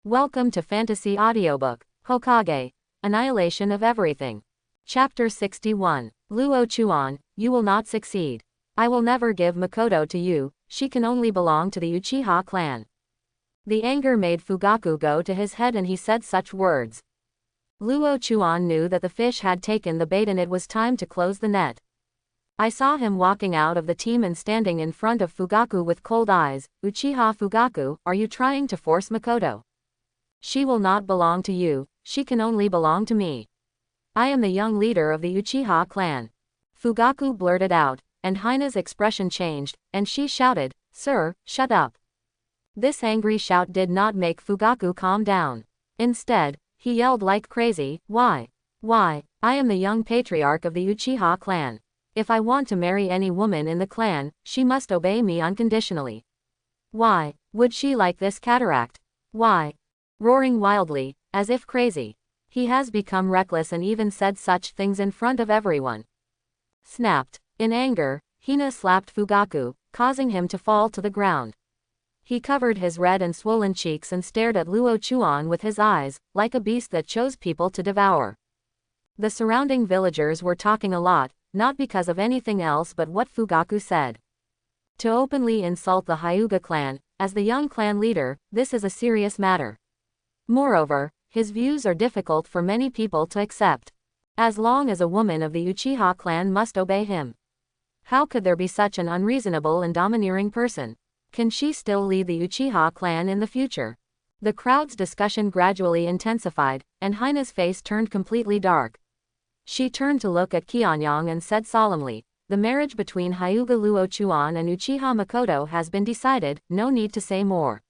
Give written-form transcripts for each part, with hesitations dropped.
Welcome to Fantasy Audiobook, Hokage, Annihilation of Everything. Chapter 61. Luo Chuan, you will not succeed. I will never give Makoto to you, she can only belong to the Uchiha clan. The anger made Fugaku go to his head and he said such words. Luo Chuan knew that the fish had taken the bait and it was time to close the net. I saw him walking out of the team and standing in front of Fugaku with cold eyes. Uchiha Fugaku, are you trying to force Makoto? She will not belong to you, she can only belong to me. I am the young leader of the Uchiha clan. Fugaku blurted out, and Hina's expression changed, and she shouted, Sir, shut up. This angry shout did not make Fugaku calm down. Instead, he yelled like crazy, Why? Why, I am the young patriarch of the Uchiha clan. If I want to marry any woman in the clan, she must obey me unconditionally. Why, would she like this cataract? Why? Roaring wildly, as if crazy. He has become reckless and even said such things in front of everyone. Snapped. In anger, Hina slapped Fugaku, causing him to fall to the ground. He covered his red and swollen cheeks and stared at Luo Chuan with his eyes, like a beast that chose people to devour. The surrounding villagers were talking a lot, not because of anything else but what Fugaku said. To openly insult the Hyuga clan, as the young clan leader, this is a serious matter. Moreover, his views are difficult for many people to accept. As long as a woman of the Uchiha clan must obey him. How could there be such an unreasonable and domineering person? Can she still lead the Uchiha clan in the future? The crowd's discussion gradually intensified, and Hina's face turned completely dark. She turned to look at Qianyang and said solemnly, the marriage between Hyuga Luo Chuan and Uchiha Makoto has been decided, no need to say more.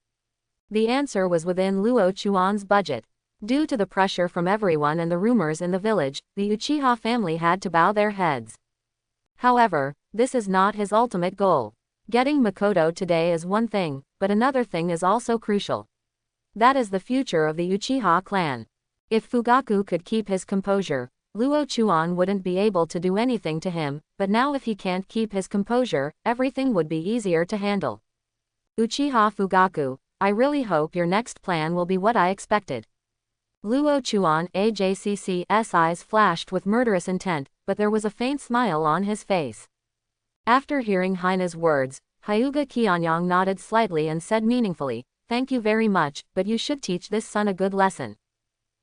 The answer was within Luo Chuan's budget. Due to the pressure from everyone and the rumors in the village, the Uchiha family had to bow their heads. However, this is not his ultimate goal. Getting Makoto today is one thing, but another thing is also crucial. That is the future of the Uchiha clan. If Fugaku could keep his composure, Luo Chuan wouldn't be able to do anything to him, but now if he can't keep his composure, everything would be easier to handle. Uchiha Fugaku, I really hope your next plan will be what I expected. Luo Chuan AJCC's eyes flashed with murderous intent, but there was a faint smile on his face. After hearing Hina's words, Hyuga Qianyang nodded slightly and said meaningfully, Thank you very much, but you should teach this son a good lesson.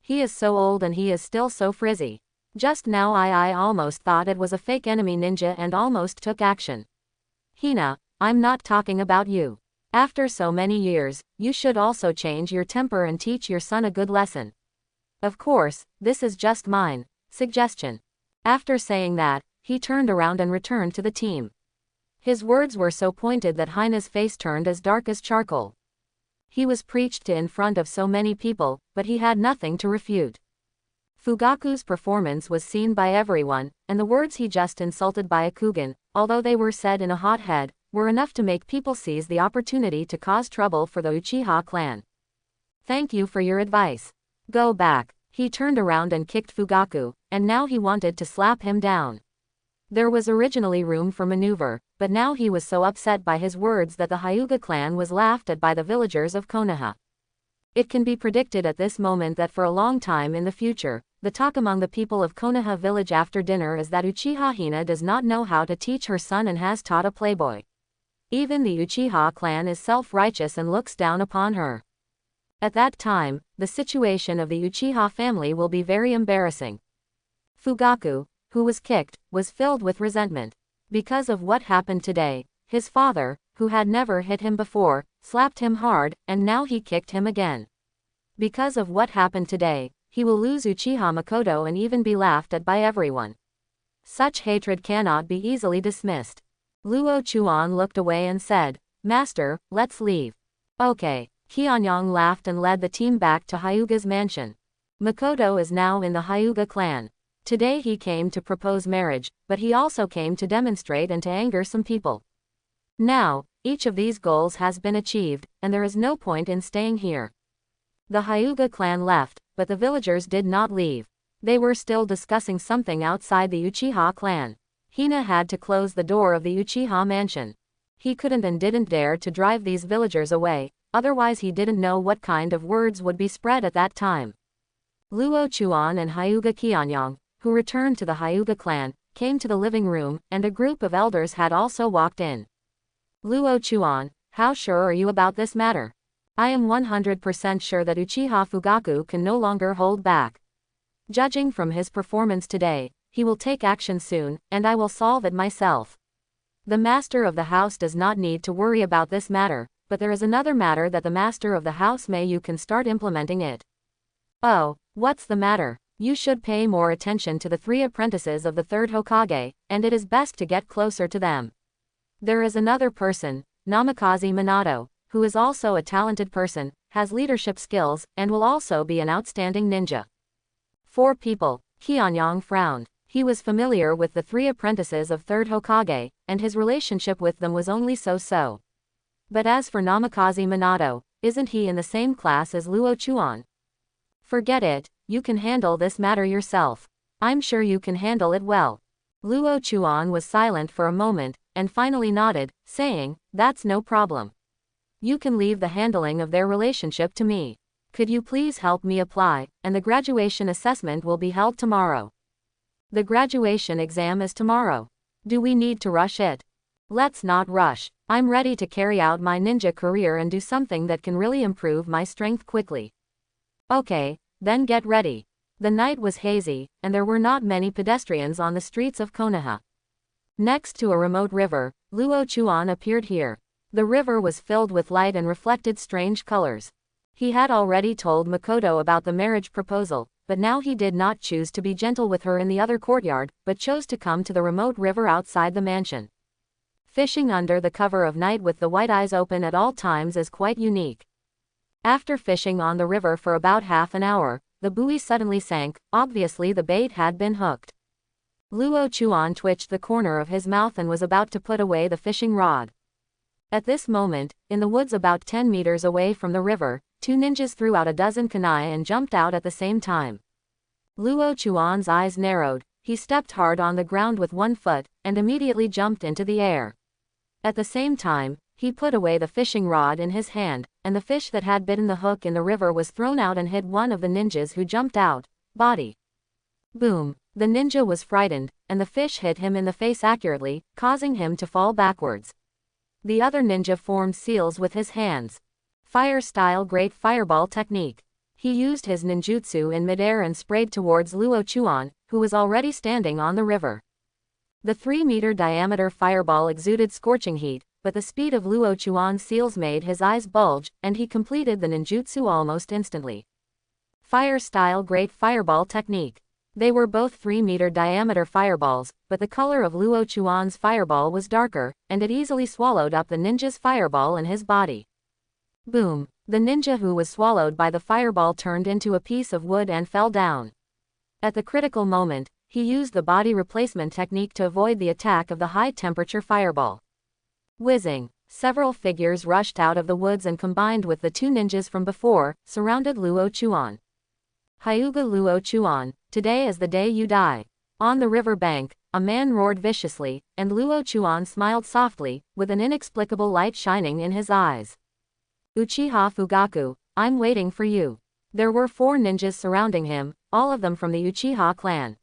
He is so old and he is still so frizzy. Just now I almost thought it was a fake enemy ninja and almost took action. Hina, I'm not talking about you. After so many years, you should also change your temper and teach your son a good lesson. Of course, this is just mine suggestion. After saying that, he turned around and returned to the team. His words were so pointed that Hina's face turned as dark as charcoal. He was preached to in front of so many people, but he had nothing to refute. Fugaku's performance was seen by everyone, and the words he just insulted Byakugan, although they were said in a hot head, were enough to make people seize the opportunity to cause trouble for the Uchiha clan. Thank you for your advice. Go back. He turned around and kicked Fugaku, and now he wanted to slap him down. There was originally room for maneuver, but now he was so upset by his words that the Hyuga clan was laughed at by the villagers of Konoha. It can be predicted at this moment that for a long time in the future, the talk among the people of Konoha village after dinner is that Uchiha Hina does not know how to teach her son and has taught a playboy. Even the Uchiha clan is self-righteous and looks down upon her. At that time, the situation of the Uchiha family will be very embarrassing. Fugaku, who was kicked, was filled with resentment. Because of what happened today, his father, who had never hit him before, slapped him hard, and now he kicked him again. Because of what happened today, he will lose Uchiha Makoto and even be laughed at by everyone. Such hatred cannot be easily dismissed. Luo Chuan looked away and said, Master, let's leave. Okay. Qianyang laughed and led the team back to Hyuga's mansion. Makoto is now in the Hyuga clan. Today he came to propose marriage, but he also came to demonstrate and to anger some people. Now, each of these goals has been achieved, and there is no point in staying here. The Hyuga clan left, but the villagers did not leave. They were still discussing something outside the Uchiha clan. Hina had to close the door of the Uchiha mansion. He couldn't and didn't dare to drive these villagers away, otherwise he didn't know what kind of words would be spread at that time. Luo Chuan and Hyuga Qianyang, who returned to the Hyuga clan, came to the living room, and a group of elders had also walked in. Luo Chuan, how sure are you about this matter? I am 100% sure that Uchiha Fugaku can no longer hold back. Judging from his performance today, he will take action soon, and I will solve it myself. The master of the house does not need to worry about this matter, but there is another matter that the master of the house may you can start implementing it. Oh, what's the matter? You should pay more attention to the 3 apprentices of the 3rd Hokage, and it is best to get closer to them. There is another person, Namikaze Minato, who is also a talented person, has leadership skills, and will also be an outstanding ninja. 4 people. Qianyang frowned. He was familiar with the 3 apprentices of 3rd Hokage, and his relationship with them was only so-so. But as for Namikaze Minato, isn't he in the same class as Luo Chuan? Forget it, you can handle this matter yourself. I'm sure you can handle it well. Luo Chuan was silent for a moment, and finally nodded, saying, that's no problem. You can leave the handling of their relationship to me. Could you please help me apply, and the graduation assessment will be held tomorrow. The graduation exam is tomorrow. Do we need to rush it? Let's not rush. I'm ready to carry out my ninja career and do something that can really improve my strength quickly. Okay, then get ready. The night was hazy, and there were not many pedestrians on the streets of Konoha. Next to a remote river, Luo Chuan appeared here. The river was filled with light and reflected strange colors. He had already told Makoto about the marriage proposal, but now he did not choose to be gentle with her in the other courtyard, but chose to come to the remote river outside the mansion. Fishing under the cover of night with the white eyes open at all times is quite unique. After fishing on the river for about half an hour, the buoy suddenly sank, obviously the bait had been hooked. Luo Chuan twitched the corner of his mouth and was about to put away the fishing rod. At this moment, in the woods about 10 meters away from the river, 2 ninjas threw out a dozen kunai and jumped out at the same time. Luo Chuan's eyes narrowed, he stepped hard on the ground with 1 foot, and immediately jumped into the air. At the same time, he put away the fishing rod in his hand, and the fish that had bitten the hook in the river was thrown out and hit one of the ninjas who jumped out. Body. Boom. The ninja was frightened, and the fish hit him in the face accurately, causing him to fall backwards. The other ninja formed seals with his hands. Fire-style Great Fireball technique. He used his ninjutsu in midair and sprayed towards Luo Chuan, who was already standing on the river. The 3-meter diameter fireball exuded scorching heat, but the speed of Luo Chuan's seals made his eyes bulge, and he completed the ninjutsu almost instantly. Fire-style Great Fireball technique. They were both 3-meter diameter fireballs, but the color of Luo Chuan's fireball was darker, and it easily swallowed up the ninja's fireball in his body. Boom! The ninja who was swallowed by the fireball turned into a piece of wood and fell down. At the critical moment, he used the body replacement technique to avoid the attack of the high-temperature fireball. Whizzing! Several figures rushed out of the woods and combined with the 2 ninjas from before, surrounded Luo Chuan. Hyuga Luo Chuan, today is the day you die. On the river bank, a man roared viciously, and Luo Chuan smiled softly, with an inexplicable light shining in his eyes. Uchiha Fugaku, I'm waiting for you. There were 4 ninjas surrounding him, all of them from the Uchiha clan.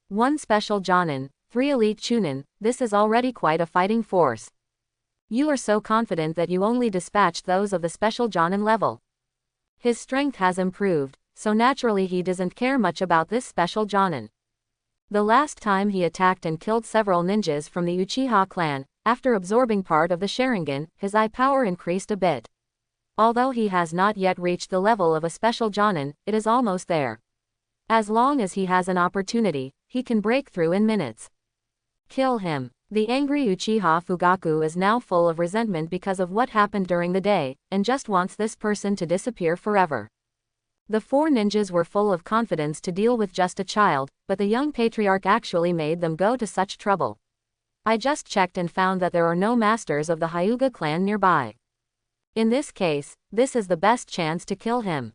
1 special Jonin, 3 elite Chunin, this is already quite a fighting force. You are so confident that you only dispatched those of the special Jonin level. His strength has improved, so naturally he doesn't care much about this special Jonin. The last time he attacked and killed several ninjas from the Uchiha clan, after absorbing part of the Sharingan, his eye power increased a bit. Although he has not yet reached the level of a special Jonin, it is almost there. As long as he has an opportunity, he can break through in minutes. Kill him. The angry Uchiha Fugaku is now full of resentment because of what happened during the day, and just wants this person to disappear forever. The 4 ninjas were full of confidence to deal with just a child, but the young patriarch actually made them go to such trouble. I just checked and found that there are no masters of the Hyuga clan nearby. In this case, this is the best chance to kill him.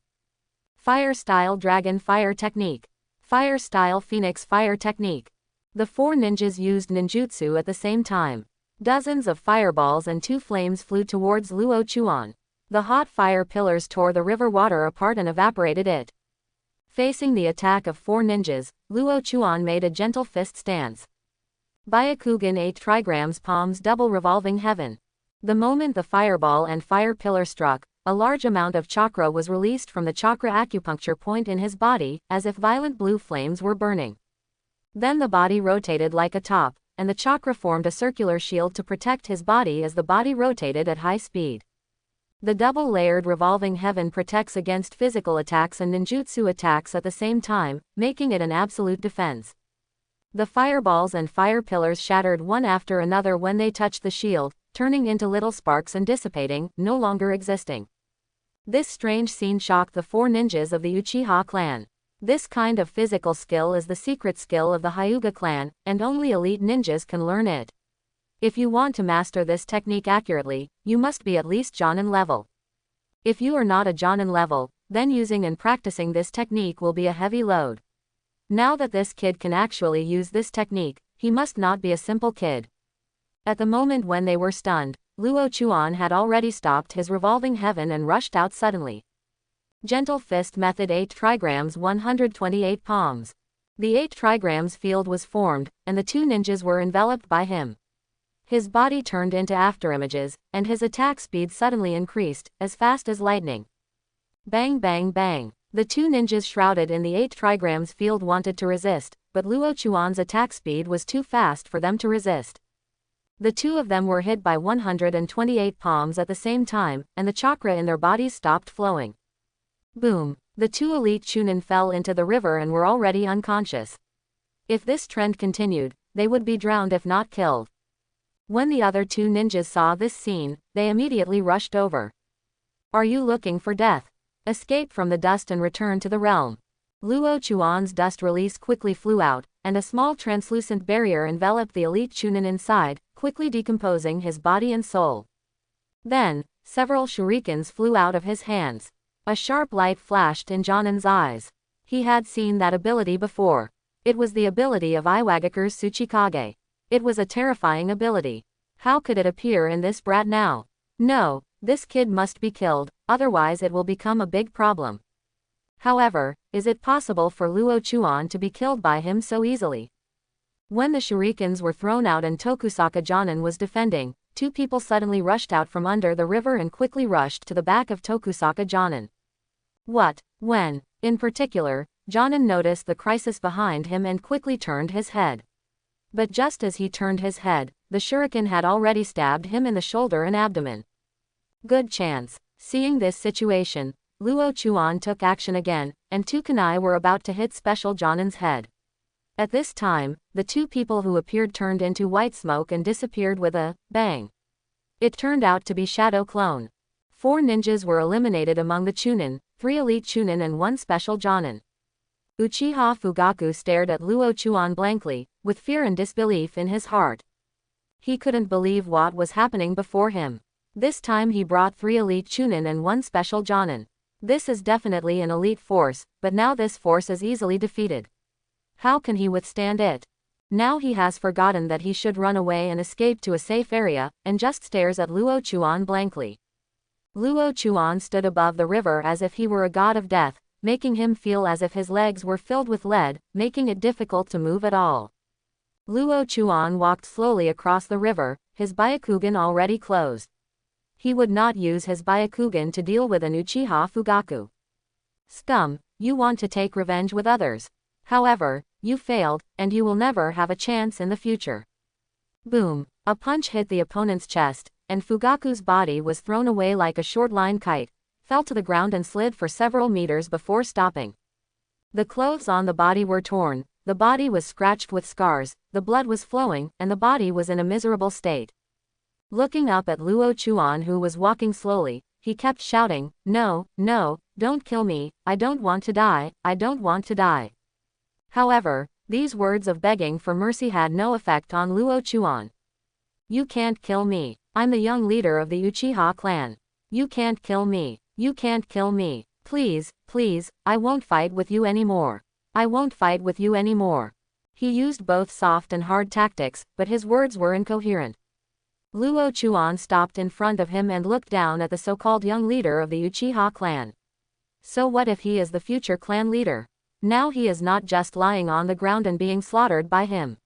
Fire-style Dragon Fire technique. Fire-style Phoenix Fire technique. The 4 ninjas used ninjutsu at the same time. Dozens of fireballs and 2 flames flew towards Luo Chuan. The hot fire pillars tore the river water apart and evaporated it. Facing the attack of 4 ninjas, Luo Chuan made a gentle fist stance. Byakugan 8 trigrams palms double revolving heaven. The moment the fireball and fire pillar struck, a large amount of chakra was released from the chakra acupuncture point in his body, as if violent blue flames were burning. Then the body rotated like a top, and the chakra formed a circular shield to protect his body as the body rotated at high speed. The double-layered revolving heaven protects against physical attacks and ninjutsu attacks at the same time, making it an absolute defense. The fireballs and fire pillars shattered one after another when they touched the shield, turning into little sparks and dissipating, no longer existing. This strange scene shocked the 4 ninjas of the Uchiha clan. This kind of physical skill is the secret skill of the Hyuga clan, and only elite ninjas can learn it. If you want to master this technique accurately, you must be at least Jonin level. If you are not a Jonin level, then using and practicing this technique will be a heavy load. Now that this kid can actually use this technique, he must not be a simple kid. At the moment when they were stunned, Luo Chuan had already stopped his revolving heaven and rushed out suddenly. Gentle Fist Method 8 trigrams 128 palms. The 8 trigrams field was formed, and the 2 ninjas were enveloped by him. His body turned into afterimages, and his attack speed suddenly increased, as fast as lightning. Bang bang bang. The 2 ninjas shrouded in the 8 trigrams field wanted to resist, but Luo Chuan's attack speed was too fast for them to resist. The 2 of them were hit by 128 palms at the same time, and the chakra in their bodies stopped flowing. Boom. The 2 elite Chunin fell into the river and were already unconscious. If this trend continued, they would be drowned if not killed. When the other 2 ninjas saw this scene, they immediately rushed over. Are you looking for death? Escape from the dust and return to the realm. Luo Chuan's dust release quickly flew out, and a small translucent barrier enveloped the elite Chunin inside, quickly decomposing his body and soul. Then, several shurikens flew out of his hands. A sharp light flashed in Jonin's eyes. He had seen that ability before. It was the ability of Iwagakure's Tsuchikage. It was a terrifying ability. How could it appear in this brat now? No, this kid must be killed, otherwise it will become a big problem. However, is it possible for Luo Chuan to be killed by him so easily? When the shurikens were thrown out and Tokusaka Jonin was defending, 2 people suddenly rushed out from under the river and quickly rushed to the back of Tokusaka Jonin. What? When? In particular, Jonin noticed the crisis behind him and quickly turned his head. But just as he turned his head, the shuriken had already stabbed him in the shoulder and abdomen. Good chance. Seeing this situation, Luo Chuan took action again, and 2 kunai were about to hit Special Jonin's head. At this time, the 2 people who appeared turned into white smoke and disappeared with a bang. It turned out to be Shadow Clone. 4 ninjas were eliminated among the Chunin, 3 elite Chunin and 1 Special Jonin. Uchiha Fugaku stared at Luo Chuan blankly, with fear and disbelief in his heart. He couldn't believe what was happening before him. This time he brought 3 elite Chunin and 1 Special Jonin. This is definitely an elite force, but now this force is easily defeated. How can he withstand it? Now he has forgotten that he should run away and escape to a safe area, and just stares at Luo Chuan blankly. Luo Chuan stood above the river as if he were a god of death, making him feel as if his legs were filled with lead, making it difficult to move at all. Luo Chuan walked slowly across the river, his Byakugan already closed. He would not use his Byakugan to deal with an Uchiha Fugaku. Scum, you want to take revenge with others. However, you failed, and you will never have a chance in the future. Boom! A punch hit the opponent's chest, and Fugaku's body was thrown away like a short-line kite, fell to the ground and slid for several meters before stopping. The clothes on the body were torn, the body was scratched with scars, the blood was flowing, and the body was in a miserable state. Looking up at Luo Chuan who was walking slowly, he kept shouting, "No, no, don't kill me, I don't want to die, I don't want to die." However, these words of begging for mercy had no effect on Luo Chuan. You can't kill me. I'm the young leader of the Uchiha clan. You can't kill me. You can't kill me. Please, please, I won't fight with you anymore. I won't fight with you anymore. He used both soft and hard tactics, but his words were incoherent. Luo Chuan stopped in front of him and looked down at the so-called young leader of the Uchiha clan. So what if he is the future clan leader? Now he is not just lying on the ground and being slaughtered by him.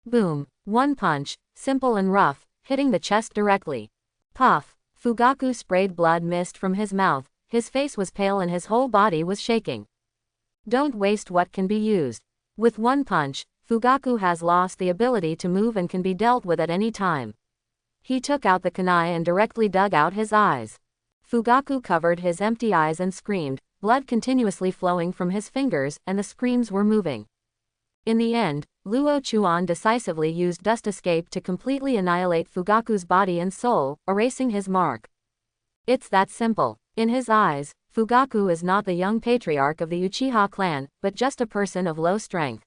Boom. One punch, simple and rough, hitting the chest directly. Puff. Fugaku sprayed blood mist from his mouth, his face was pale and his whole body was shaking. Don't waste what can be used. With one punch, Fugaku has lost the ability to move and can be dealt with at any time. He took out the kunai and directly dug out his eyes. Fugaku covered his empty eyes and screamed, blood continuously flowing from his fingers, and the screams were moving. In the end, Luo Chuan decisively used Dust Escape to completely annihilate Fugaku's body and soul, erasing his mark. It's that simple. In his eyes, Fugaku is not the young patriarch of the Uchiha clan, but just a person of low strength.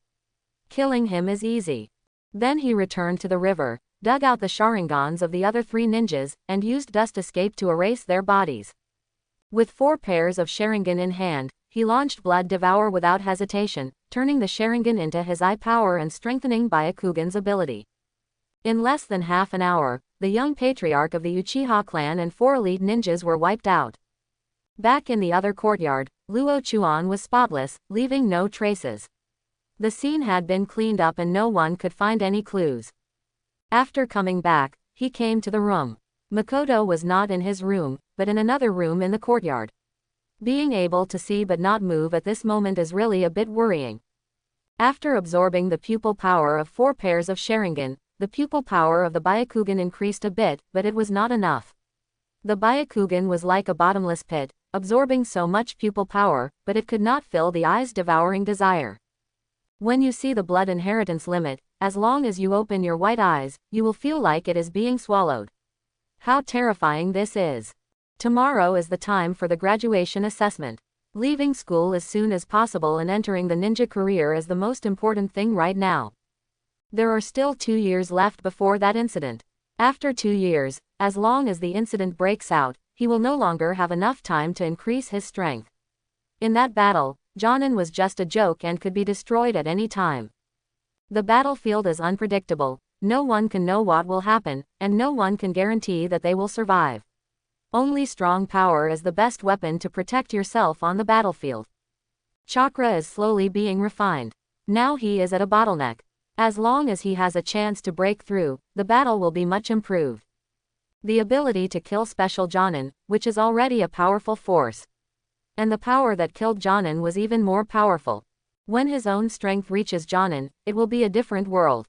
Killing him is easy. Then he returned to the river, dug out the Sharingans of the other 3 ninjas, and used Dust Escape to erase their bodies. With 4 pairs of Sharingan in hand, he launched Blood Devour without hesitation, turning the Sharingan into his eye power and strengthening Byakugan's ability. In less than half an hour, the young patriarch of the Uchiha clan and 4 elite ninjas were wiped out. Back in the other courtyard, Luo Chuan was spotless, leaving no traces. The scene had been cleaned up and no one could find any clues. After coming back, he came to the room. Makoto was not in his room, but in another room in the courtyard. Being able to see but not move at this moment is really a bit worrying. After absorbing the pupil power of 4 pairs of Sharingan, the pupil power of the Byakugan increased a bit, but it was not enough. The Byakugan was like a bottomless pit, absorbing so much pupil power, but it could not fill the eye's devouring desire. When you see the blood inheritance limit, as long as you open your white eyes, you will feel like it is being swallowed. How terrifying this is. Tomorrow is the time for the graduation assessment. Leaving school as soon as possible and entering the ninja career is the most important thing right now. There are still 2 years left before that incident. After 2 years, as long as the incident breaks out, he will no longer have enough time to increase his strength. In that battle, Jonin was just a joke and could be destroyed at any time. The battlefield is unpredictable, no one can know what will happen, and no one can guarantee that they will survive. Only strong power is the best weapon to protect yourself on the battlefield. Chakra is slowly being refined. Now he is at a bottleneck. As long as he has a chance to break through, the battle will be much improved. The ability to kill Special Jonin, which is already a powerful force. And the power that killed Jonin was even more powerful. When his own strength reaches Jonin, it will be a different world.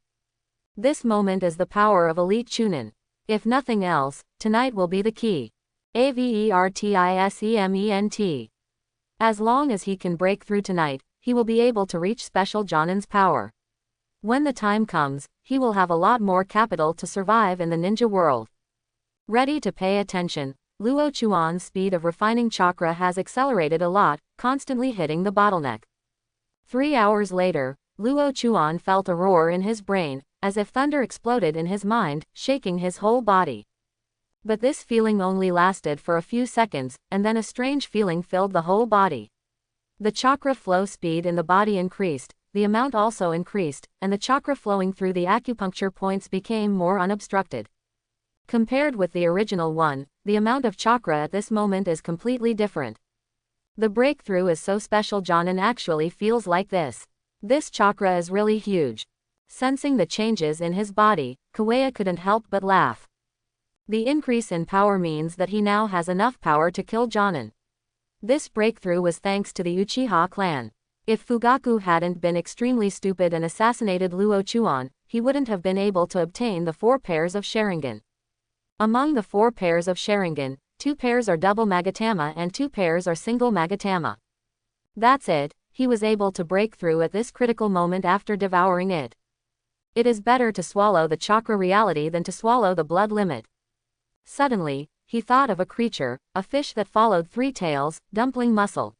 This moment is the power of elite Chunin. If nothing else, tonight will be the key. Avertisement. As long as he can break through tonight, he will be able to reach Special Jonin's power. When the time comes, he will have a lot more capital to survive in the ninja world. Ready to pay attention, Luo Chuan's speed of refining chakra has accelerated a lot, constantly hitting the bottleneck. 3 hours later, Luo Chuan felt a roar in his brain, as if thunder exploded in his mind, shaking his whole body. But this feeling only lasted for a few seconds, and then a strange feeling filled the whole body. The chakra flow speed in the body increased, the amount also increased, and the chakra flowing through the acupuncture points became more unobstructed. Compared with the original one, the amount of chakra at this moment is completely different. The breakthrough is so special. Jonin actually feels like this. This chakra is really huge. Sensing the changes in his body, Kaweya couldn't help but laugh. The increase in power means that he now has enough power to kill Jonin. This breakthrough was thanks to the Uchiha clan. If Fugaku hadn't been extremely stupid and assassinated Luo Chuan, he wouldn't have been able to obtain the 4 pairs of Sharingan. Among the 4 pairs of Sharingan, 2 pairs are double Magatama and 2 pairs are single Magatama. That's it, he was able to break through at this critical moment after devouring it. It is better to swallow the chakra reality than to swallow the blood limit. Suddenly, he thought of a creature, a fish that followed 3 tails, dumpling muscle.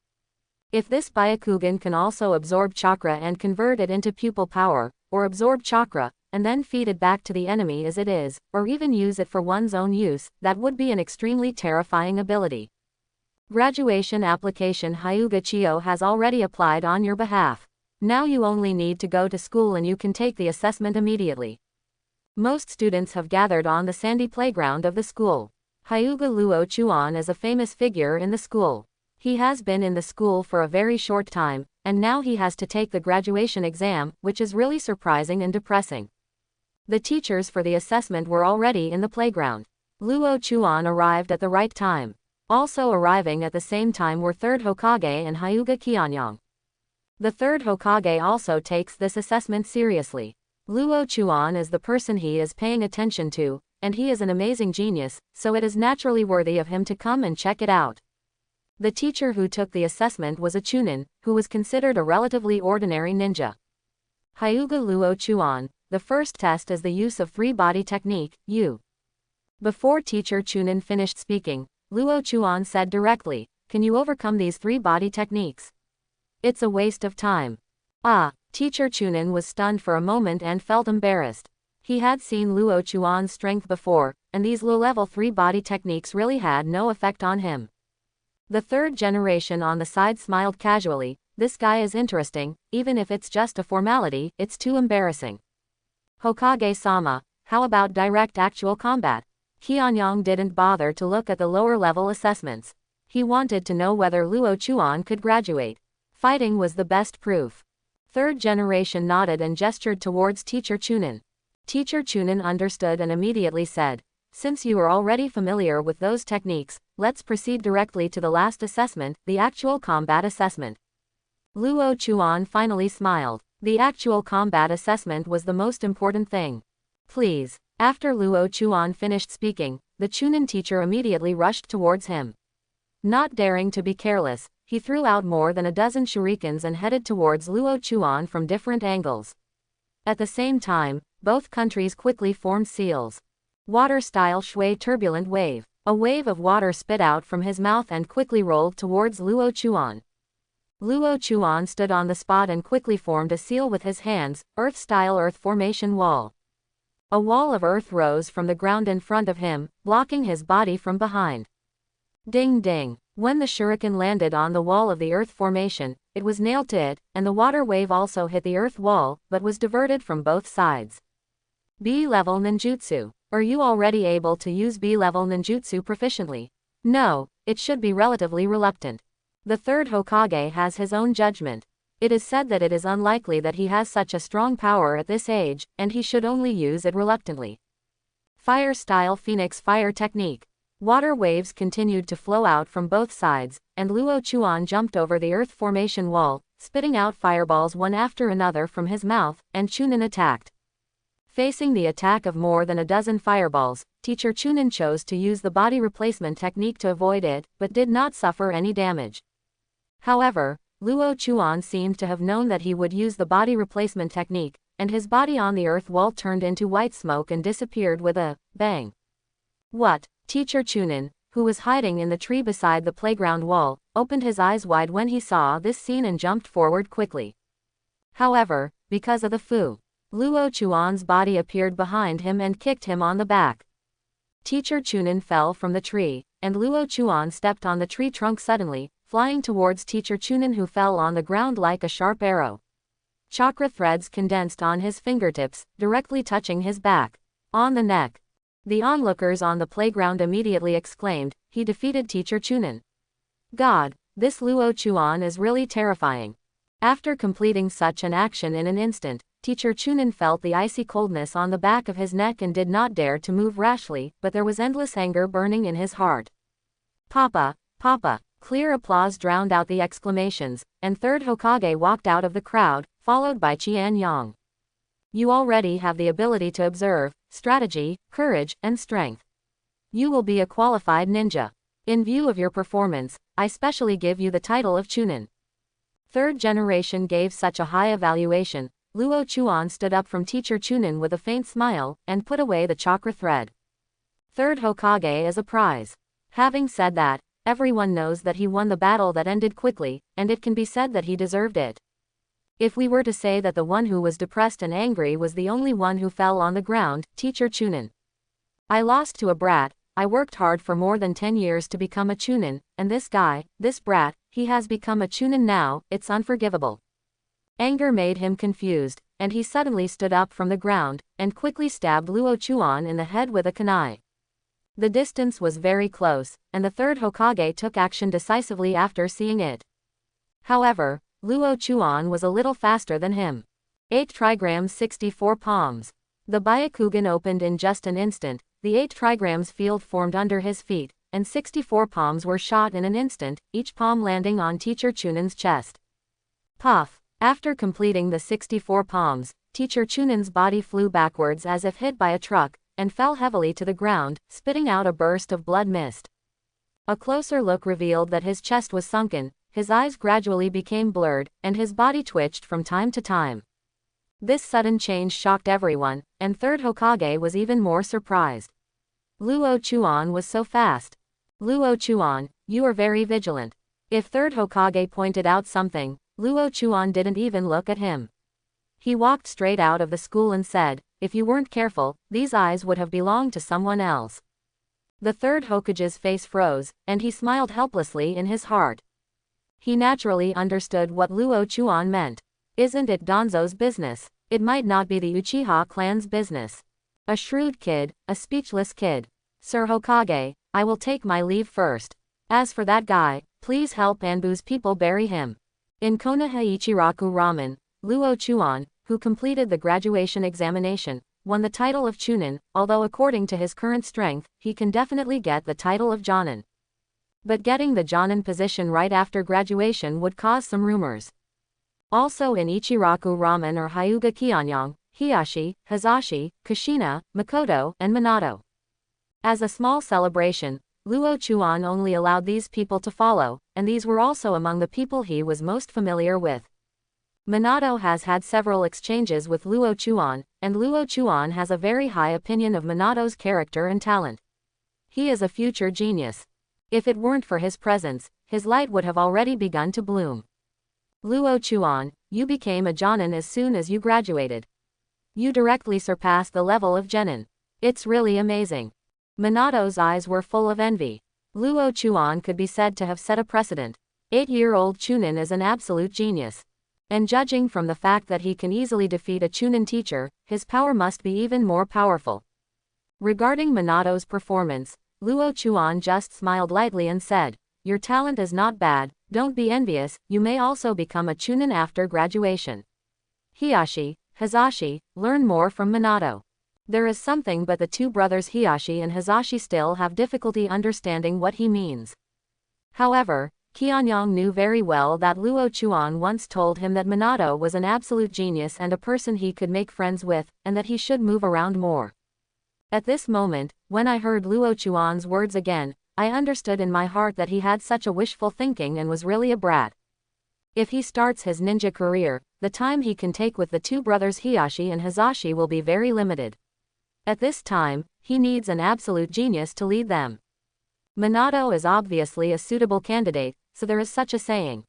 If this Byakugan can also absorb chakra and convert it into pupil power, or absorb chakra, and then feed it back to the enemy as it is, or even use it for one's own use, that would be an extremely terrifying ability. Graduation application. Hyuga Chiyo has already applied on your behalf. Now you only need to go to school and you can take the assessment immediately. Most students have gathered on the sandy playground of the school. Hyuga Luo Chuan is a famous figure in the school. He has been in the school for a very short time, and now he has to take the graduation exam, which is really surprising and depressing. The teachers for the assessment were already in the playground. Luo Chuan arrived at the right time. Also arriving at the same time were 3rd Hokage and Hyuga Qianyang. The 3rd Hokage also takes this assessment seriously. Luo Chuan is the person he is paying attention to, and he is an amazing genius, so it is naturally worthy of him to come and check it out. The teacher who took the assessment was a Chunin, who was considered a relatively ordinary ninja. Hyuga Luo Chuan, the first test is the use of 3-body technique, U. Before teacher Chunin finished speaking, Luo Chuan said directly, "Can you overcome these 3-body techniques? It's a waste of time." Teacher Chunin was stunned for a moment and felt embarrassed. He had seen Luo Chuan's strength before, and these low-level 3-body techniques really had no effect on him. The 3rd generation on the side smiled casually. "This guy is interesting, even if it's just a formality, it's too embarrassing." "Hokage-sama, how about direct actual combat?" Qianyang didn't bother to look at the lower-level assessments. He wanted to know whether Luo Chuan could graduate. Fighting was the best proof. 3rd generation nodded and gestured towards Teacher Chunin. Teacher Chunin understood and immediately said, "Since you are already familiar with those techniques, let's proceed directly to the last assessment, the actual combat assessment." Luo Chuan finally smiled. The actual combat assessment was the most important thing. "Please." After Luo Chuan finished speaking, the Chunin teacher immediately rushed towards him. Not daring to be careless, he threw out more than a dozen shurikens and headed towards Luo Chuan from different angles. At the same time, both countries quickly formed seals. Water-style shui turbulent wave. A wave of water spit out from his mouth and quickly rolled towards Luo Chuan. Luo Chuan stood on the spot and quickly formed a seal with his hands, earth-style earth formation wall. A wall of earth rose from the ground in front of him, blocking his body from behind. Ding ding. When the shuriken landed on the wall of the earth formation, it was nailed to it, and the water wave also hit the earth wall, but was diverted from both sides. B-level ninjutsu. Are you already able to use B-level ninjutsu proficiently? No, it should be relatively reluctant. The 3rd Hokage has his own judgment. It is said that it is unlikely that he has such a strong power at this age, and he should only use it reluctantly. Fire-style Phoenix Fire Technique. Water waves continued to flow out from both sides, and Luo Chuan jumped over the earth formation wall, spitting out fireballs one after another from his mouth, and Chunin attacked. Facing the attack of more than a dozen fireballs, Teacher Chunin chose to use the body replacement technique to avoid it, but did not suffer any damage. However, Luo Chuan seemed to have known that he would use the body replacement technique, and his body on the earth wall turned into white smoke and disappeared with a bang. "What?" Teacher Chunin, who was hiding in the tree beside the playground wall, opened his eyes wide when he saw this scene and jumped forward quickly. However, because of the Fu, Luo Chuan's body appeared behind him and kicked him on the back. Teacher Chunin fell from the tree, and Luo Chuan stepped on the tree trunk suddenly, flying towards Teacher Chunin, who fell on the ground like a sharp arrow. Chakra threads condensed on his fingertips, directly touching his back. On the neck. The onlookers on the playground immediately exclaimed, "He defeated Teacher Chunin. God, this Luo Chuan is really terrifying." After completing such an action in an instant, Teacher Chunin felt the icy coldness on the back of his neck and did not dare to move rashly, but there was endless anger burning in his heart. "Papa, Papa!" Clear applause drowned out the exclamations, and 3rd Hokage walked out of the crowd, followed by Qianyang. "You already have the ability to observe, strategy, courage, and strength. You will be a qualified ninja. In view of your performance, I specially give you the title of Chunin." 3rd generation gave such a high evaluation. Luo Chuan stood up from Teacher Chunin with a faint smile, and put away the chakra thread. 3rd Hokage as a prize. Having said that, everyone knows that he won the battle that ended quickly, and it can be said that he deserved it. If we were to say that the one who was depressed and angry was the only one who fell on the ground, Teacher Chunin. "I lost to a brat. I worked hard for more than 10 years to become a Chunin, and this guy, this brat, he has become a Chunin now, it's unforgivable." Anger made him confused, and he suddenly stood up from the ground, and quickly stabbed Luo Chuan in the head with a kunai. The distance was very close, and the third Hokage took action decisively after seeing it. However, Luo Chuan was a little faster than him. 8 trigrams 64 palms. The Byakugan opened in just an instant, the 8 trigrams field formed under his feet, and 64 palms were shot in an instant, each palm landing on Teacher Chunan's chest. Puff! After completing the 64 palms, Teacher Chunan's body flew backwards as if hit by a truck, and fell heavily to the ground, spitting out a burst of blood mist. A closer look revealed that his chest was sunken, his eyes gradually became blurred, and his body twitched from time to time. This sudden change shocked everyone, and third Hokage was even more surprised. Luo Chuan was so fast. Luo Chuan, you are very vigilant. If third Hokage pointed out something, Luo Chuan didn't even look at him. He walked straight out of the school and said, if you weren't careful, these eyes would have belonged to someone else. The third Hokage's face froze, and he smiled helplessly in his heart. He naturally understood what Luo Chuan meant. Isn't it Danzo's business? It might not be the Uchiha clan's business. A shrewd kid, a speechless kid. Sir Hokage, I will take my leave first. As for that guy, please help Anbu's people bury him. In Konoha Ichiraku Ramen, Luo Chuan, who completed the graduation examination, won the title of Chunin, although according to his current strength, he can definitely get the title of Jonin. But getting the Jonin position right after graduation would cause some rumors. Also in Ichiraku Ramen are Hyuga Kianyang, Hiyashi, Hazashi, Kushina, Makoto, and Minato. As a small celebration, Luo Chuan only allowed these people to follow, and these were also among the people he was most familiar with. Minato has had several exchanges with Luo Chuan, and Luo Chuan has a very high opinion of Minato's character and talent. He is a future genius. If it weren't for his presence, his light would have already begun to bloom. Luo Chuan, you became a Jonin as soon as you graduated. You directly surpassed the level of Genin. It's really amazing. Minato's eyes were full of envy. Luo Chuan could be said to have set a precedent. 8-year-old Chunin is an absolute genius. And judging from the fact that he can easily defeat a Chunin teacher, his power must be even more powerful. Regarding Minato's performance, Luo Chuan just smiled lightly and said, your talent is not bad, don't be envious, you may also become a Chunin after graduation. Hiyashi, Hazashi, learn more from Minato. There is something but the two brothers Hiyashi and Hazashi still have difficulty understanding what he means. However, Kianyang knew very well that Luo Chuan once told him that Minato was an absolute genius and a person he could make friends with, and that he should move around more. At this moment, when I heard Luo Chuan's words again, I understood in my heart that he had such a wishful thinking and was really a brat. If he starts his ninja career, the time he can take with the two brothers Hiyashi and Hazashi will be very limited. At this time, he needs an absolute genius to lead them. Minato is obviously a suitable candidate, so there is such a saying.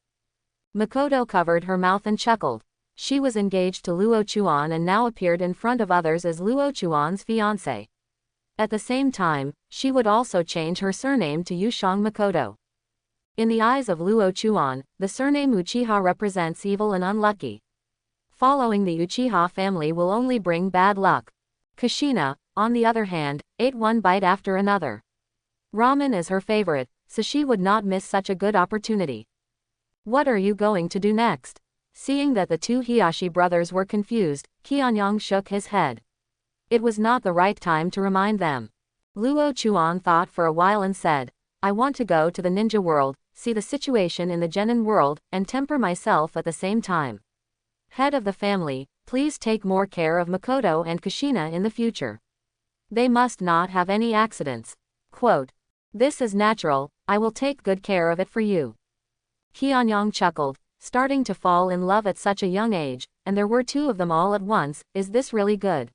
Makoto covered her mouth and chuckled. She was engaged to Luo Chuan and now appeared in front of others as Luo Chuan's fiancé. At the same time, she would also change her surname to Yushang Makoto. In the eyes of Luo Chuan, the surname Uchiha represents evil and unlucky. Following the Uchiha family will only bring bad luck. Kushina, on the other hand, ate one bite after another. Ramen is her favorite, so she would not miss such a good opportunity. What are you going to do next? Seeing that the two Hiyashi brothers were confused, Kianyang shook his head. It was not the right time to remind them. Luo Chuan thought for a while and said, I want to go to the ninja world, see the situation in the genin world, and temper myself at the same time. Head of the family, please take more care of Makoto and Kushina in the future. They must not have any accidents. Quote, this is natural, I will take good care of it for you. Kianyang chuckled, starting to fall in love at such a young age, and there were two of them all at once, is this really good?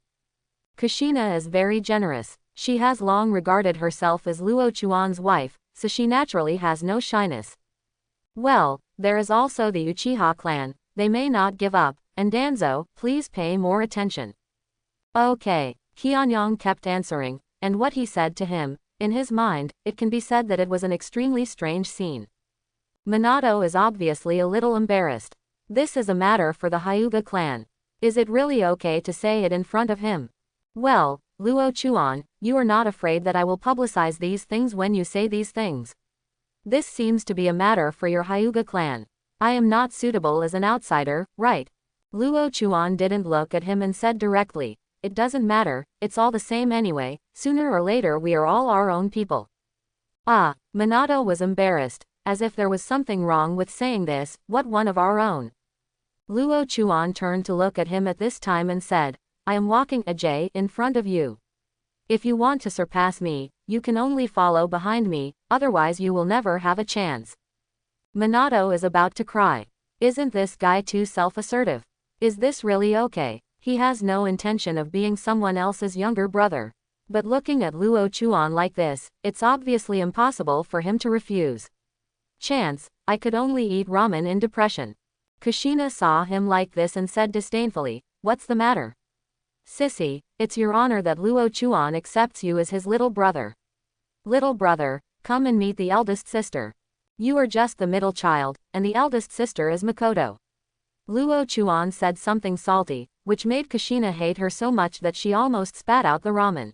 Kushina is very generous. She has long regarded herself as Luo Chuan's wife, so she naturally has no shyness. Well, there is also the Uchiha clan, they may not give up, and Danzo, please pay more attention. Okay, Kianyang kept answering, and what he said to him, in his mind, it can be said that it was an extremely strange scene. Minato is obviously a little embarrassed. This is a matter for the Hyuga clan. Is it really okay to say it in front of him? Well, Luo Chuan, you are not afraid that I will publicize these things when you say these things. This seems to be a matter for your Hyuga clan. I am not suitable as an outsider, right? Luo Chuan didn't look at him and said directly, it doesn't matter, it's all the same anyway, sooner or later we are all our own people. Ah, Minato was embarrassed, as if there was something wrong with saying this, what one of our own? Luo Chuan turned to look at him at this time and said, I am walking Ajay in front of you. If you want to surpass me, you can only follow behind me, otherwise you will never have a chance. Minato is about to cry. Isn't this guy too self-assertive? Is this really okay? He has no intention of being someone else's younger brother. But looking at Luo Chuan like this, it's obviously impossible for him to refuse. Chance, I could only eat ramen in depression. Kushina saw him like this and said disdainfully, what's the matter? Sissy, it's your honor that Luo Chuan accepts you as his little brother. Little brother, come and meet the eldest sister. You are just the middle child, and the eldest sister is Makoto. Luo Chuan said something salty, which made Kushina hate her so much that she almost spat out the ramen.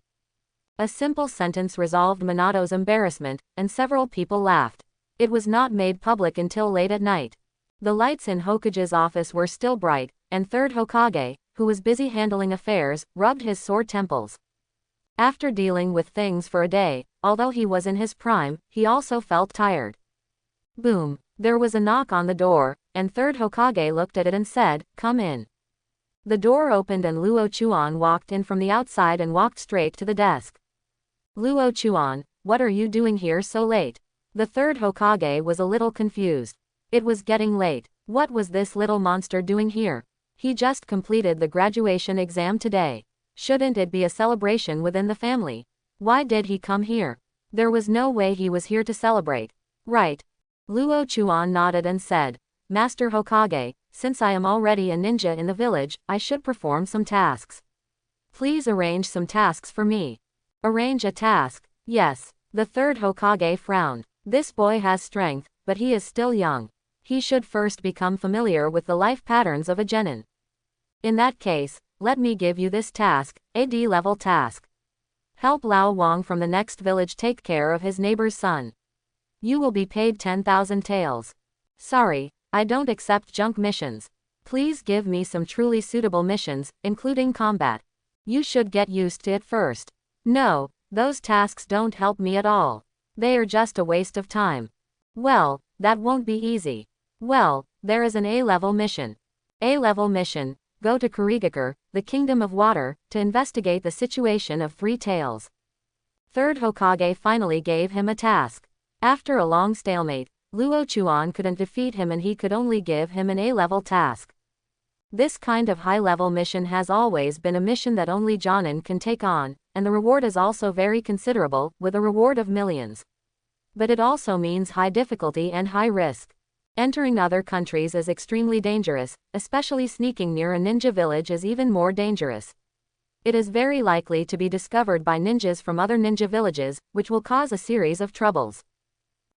A simple sentence resolved Minato's embarrassment, and several people laughed. It was not made public until late at night. The lights in Hokage's office were still bright, and third Hokage, who was busy handling affairs, rubbed his sore temples. After dealing with things for a day, although he was in his prime, he also felt tired. Boom, there was a knock on the door, and third Hokage looked at it and said, come in. The door opened and Luo Chuan walked in from the outside and walked straight to the desk. Luo Chuan, what are you doing here so late? The third Hokage was a little confused. It was getting late. What was this little monster doing here? He just completed the graduation exam today. Shouldn't it be a celebration within the family? Why did he come here? There was no way he was here to celebrate. Right. Luo Chuan nodded and said, Master Hokage, since I am already a ninja in the village, I should perform some tasks. Please arrange some tasks for me. Arrange a task? Yes. The third Hokage frowned. This boy has strength, but he is still young. He should first become familiar with the life patterns of a genin. In that case, let me give you this task, a D-level task. Help Lao Wang from the next village take care of his neighbor's son. You will be paid 10,000 taels. Sorry, I don't accept junk missions. Please give me some truly suitable missions, including combat. You should get used to it first. No, those tasks don't help me at all. They are just a waste of time. Well, that won't be easy. Well, there is an A-level mission. A-level mission, go to Kurigakure, the Kingdom of Water, to investigate the situation of Three Tails. Third Hokage finally gave him a task. After a long stalemate, Luo Chuan couldn't defeat him and he could only give him an A-level task. This kind of high-level mission has always been a mission that only Jonin can take on, and the reward is also very considerable, with a reward of millions. But it also means high difficulty and high risk. Entering other countries is extremely dangerous, especially sneaking near a ninja village is even more dangerous. It is very likely to be discovered by ninjas from other ninja villages, which will cause a series of troubles.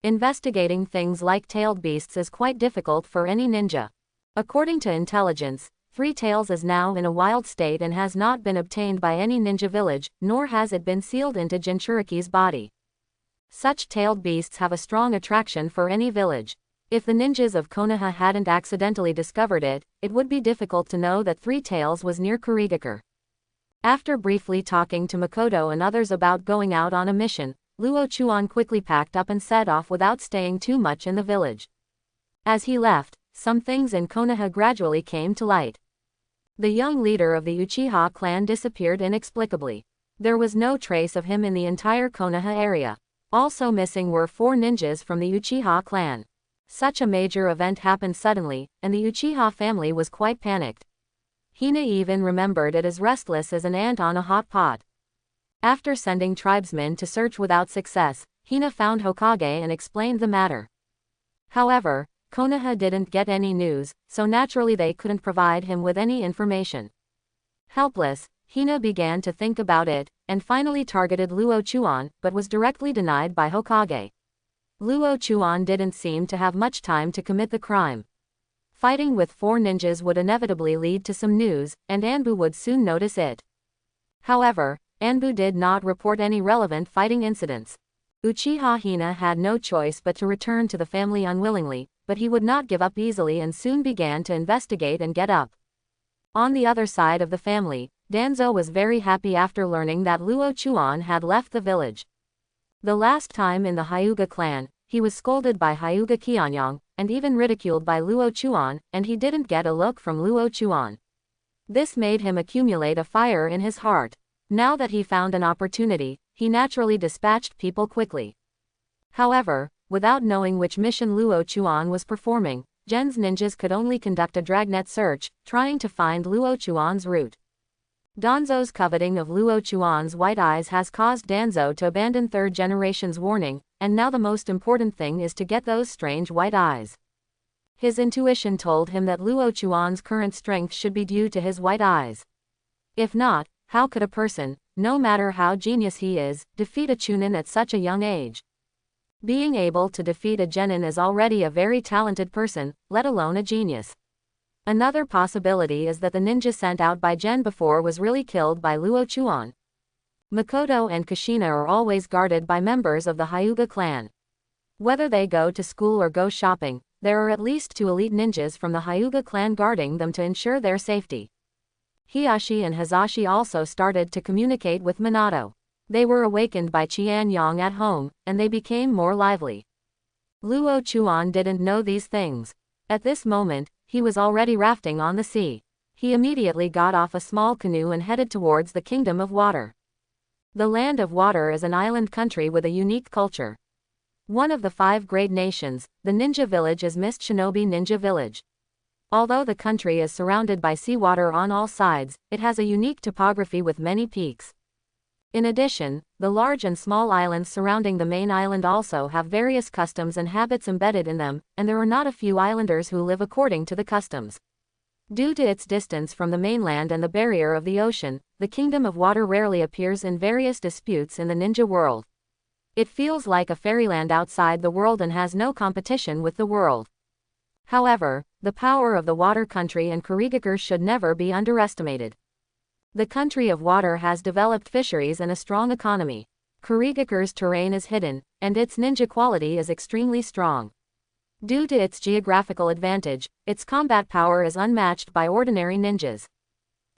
Investigating things like tailed beasts is quite difficult for any ninja. According to intelligence, Three Tails is now in a wild state and has not been obtained by any ninja village, nor has it been sealed into Jinchuriki's body. Such tailed beasts have a strong attraction for any village. If the ninjas of Konoha hadn't accidentally discovered it, it would be difficult to know that Three Tails was near Kurigakure. After briefly talking to Makoto and others about going out on a mission, Luo Chuan quickly packed up and set off without staying too much in the village. As he left, some things in Konoha gradually came to light. The young leader of the Uchiha clan disappeared inexplicably. There was no trace of him in the entire Konoha area. Also missing were 4 ninjas from the Uchiha clan. Such a major event happened suddenly, and the Uchiha family was quite panicked. Hina even remembered it as restless as an ant on a hot pot. After sending tribesmen to search without success, Hina found Hokage and explained the matter. However, Konoha didn't get any news, so naturally they couldn't provide him with any information. Helpless, Hina began to think about it, and finally targeted Luo Chuan, but was directly denied by Hokage. Luo Chuan didn't seem to have much time to commit the crime. Fighting with 4 ninjas would inevitably lead to some news, and Anbu would soon notice it. However, Anbu did not report any relevant fighting incidents. Uchiha Hina had no choice but to return to the family unwillingly, but he would not give up easily and soon began to investigate and get up. On the other side of the family, Danzo was very happy after learning that Luo Chuan had left the village. The last time in the Hyuga clan, he was scolded by Hyuga Qianyang, and even ridiculed by Luo Chuan, and he didn't get a look from Luo Chuan. This made him accumulate a fire in his heart. Now that he found an opportunity, he naturally dispatched people quickly. However, without knowing which mission Luo Chuan was performing, Gen's ninjas could only conduct a dragnet search, trying to find Luo Chuan's route. Danzo's coveting of Luo Chuan's white eyes has caused Danzo to abandon third generation's warning, and now the most important thing is to get those strange white eyes. His intuition told him that Luo Chuan's current strength should be due to his white eyes. If not, how could a person, no matter how genius he is, defeat a Chunin at such a young age? Being able to defeat a genin is already a very talented person, let alone a genius. Another possibility is that the ninja sent out by Gen before was really killed by Luo Chuan. Makoto and Kushina are always guarded by members of the Hyuga clan. Whether they go to school or go shopping, there are at least 2 elite ninjas from the Hyuga clan guarding them to ensure their safety. Hiyashi and Hazashi also started to communicate with Minato. They were awakened by Qian Yang at home, and they became more lively. Luo Chuan didn't know these things. At this moment, he was already rafting on the sea. He immediately got off a small canoe and headed towards the Kingdom of Water. The Land of Water is an island country with a unique culture. One of the 5 great nations, the ninja village is Mist Shinobi Ninja Village. Although the country is surrounded by seawater on all sides, it has a unique topography with many peaks. In addition, the large and small islands surrounding the main island also have various customs and habits embedded in them, and there are not a few islanders who live according to the customs. Due to its distance from the mainland and the barrier of the ocean, the Kingdom of Water rarely appears in various disputes in the ninja world. It feels like a fairyland outside the world and has no competition with the world. However, the power of the water country and Kurigakure should never be underestimated. The country of water has developed fisheries and a strong economy. Kurigakure's terrain is hidden, and its ninja quality is extremely strong. Due to its geographical advantage, its combat power is unmatched by ordinary ninjas.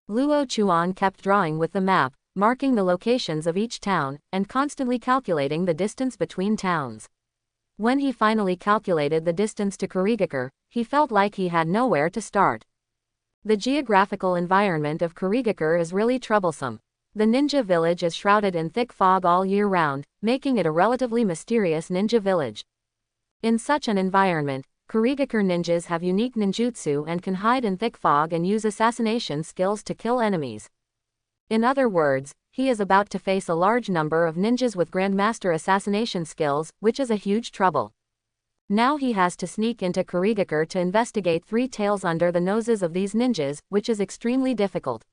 Luo Chuan kept drawing with the map, marking the locations of each town, and constantly calculating the distance between towns. When he finally calculated the distance to Kurigakure, he felt like he had nowhere to start. The geographical environment of Kurigakure is really troublesome. The ninja village is shrouded in thick fog all year round, making it a relatively mysterious ninja village. In such an environment, Kurigakure ninjas have unique ninjutsu and can hide in thick fog and use assassination skills to kill enemies. In other words, he is about to face a large number of ninjas with Grandmaster assassination skills, which is a huge trouble. Now he has to sneak into Kurigakure to investigate 3 tales under the noses of these ninjas, which is extremely difficult.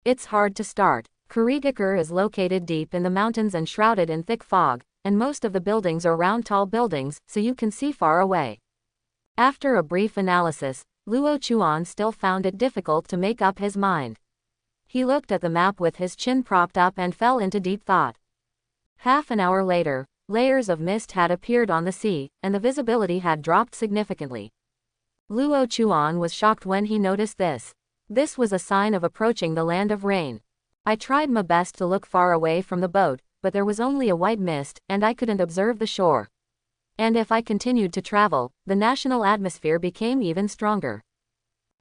It's hard to start. Kurigakure is located deep in the mountains and shrouded in thick fog, and most of the buildings are round tall buildings, so you can see far away. After a brief analysis, Luo Chuan still found it difficult to make up his mind. He looked at the map with his chin propped up and fell into deep thought. Half an hour later, layers of mist had appeared on the sea, and the visibility had dropped significantly. Luo Chuan was shocked when he noticed this. This was a sign of approaching the land of rain. I tried my best to look far away from the boat, but there was only a white mist, and I couldn't observe the shore. And if I continued to travel, the national atmosphere became even stronger.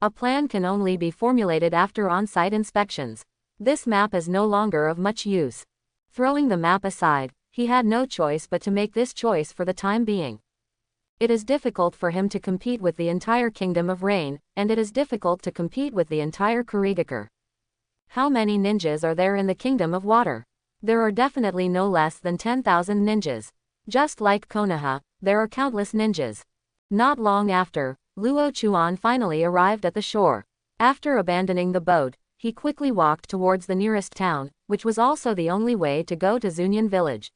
A plan can only be formulated after on-site inspections. This map is no longer of much use. Throwing the map aside, he had no choice but to make this choice for the time being. It is difficult for him to compete with the entire Kingdom of Rain, and it is difficult to compete with the entire Kurigakure. How many ninjas are there in the Kingdom of Water? There are definitely no less than 10,000 ninjas. Just like Konoha, there are countless ninjas. Not long after, Luo Chuan finally arrived at the shore. After abandoning the boat, he quickly walked towards the nearest town, which was also the only way to go to Zunian village.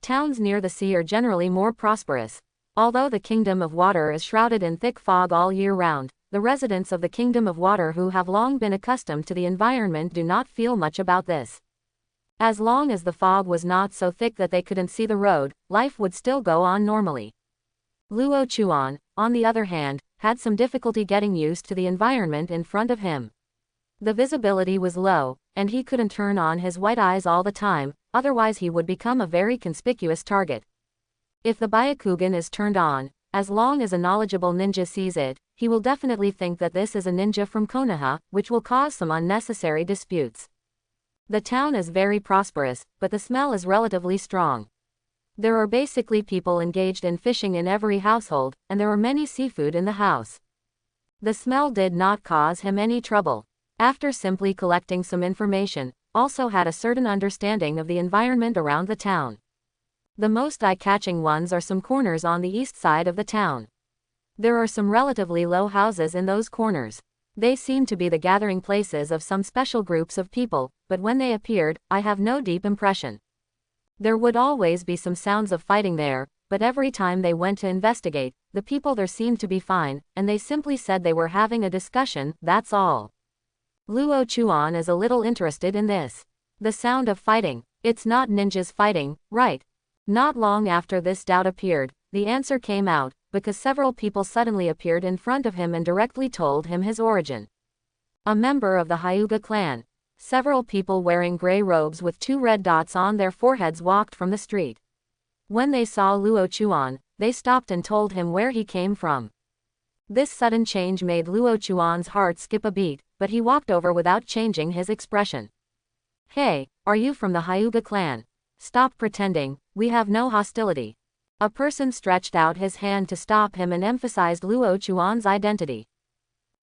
Towns near the sea are generally more prosperous. Although the Kingdom of Water is shrouded in thick fog all year round, the residents of the Kingdom of Water who have long been accustomed to the environment do not feel much about this. As long as the fog was not so thick that they couldn't see the road, life would still go on normally. Luo Chuan, on the other hand, had some difficulty getting used to the environment in front of him. The visibility was low, and he couldn't turn on his white eyes all the time, otherwise he would become a very conspicuous target. If the Byakugan is turned on, as long as a knowledgeable ninja sees it, he will definitely think that this is a ninja from Konoha, which will cause some unnecessary disputes. The town is very prosperous, but the smell is relatively strong. There are basically people engaged in fishing in every household, and there are many seafood in the house. The smell did not cause him any trouble. After simply collecting some information, also had a certain understanding of the environment around the town. The most eye-catching ones are some corners on the east side of the town. There are some relatively low houses in those corners. They seem to be the gathering places of some special groups of people, but when they appeared, I have no deep impression. There would always be some sounds of fighting there, but every time they went to investigate, the people there seemed to be fine, and they simply said they were having a discussion, that's all. Luo Chuan is a little interested in this. The sound of fighting. It's not ninjas fighting, right? Not long after this doubt appeared, the answer came out, because several people suddenly appeared in front of him and directly told him his origin. A member of the Hyuga clan. Several people wearing gray robes with 2 red dots on their foreheads walked from the street. When they saw Luo Chuan, they stopped and told him where he came from. This sudden change made Luo Chuan's heart skip a beat, but he walked over without changing his expression. Hey, are you from the Hyuga clan? Stop pretending, we have no hostility. A person stretched out his hand to stop him and emphasized Luo Chuan's identity.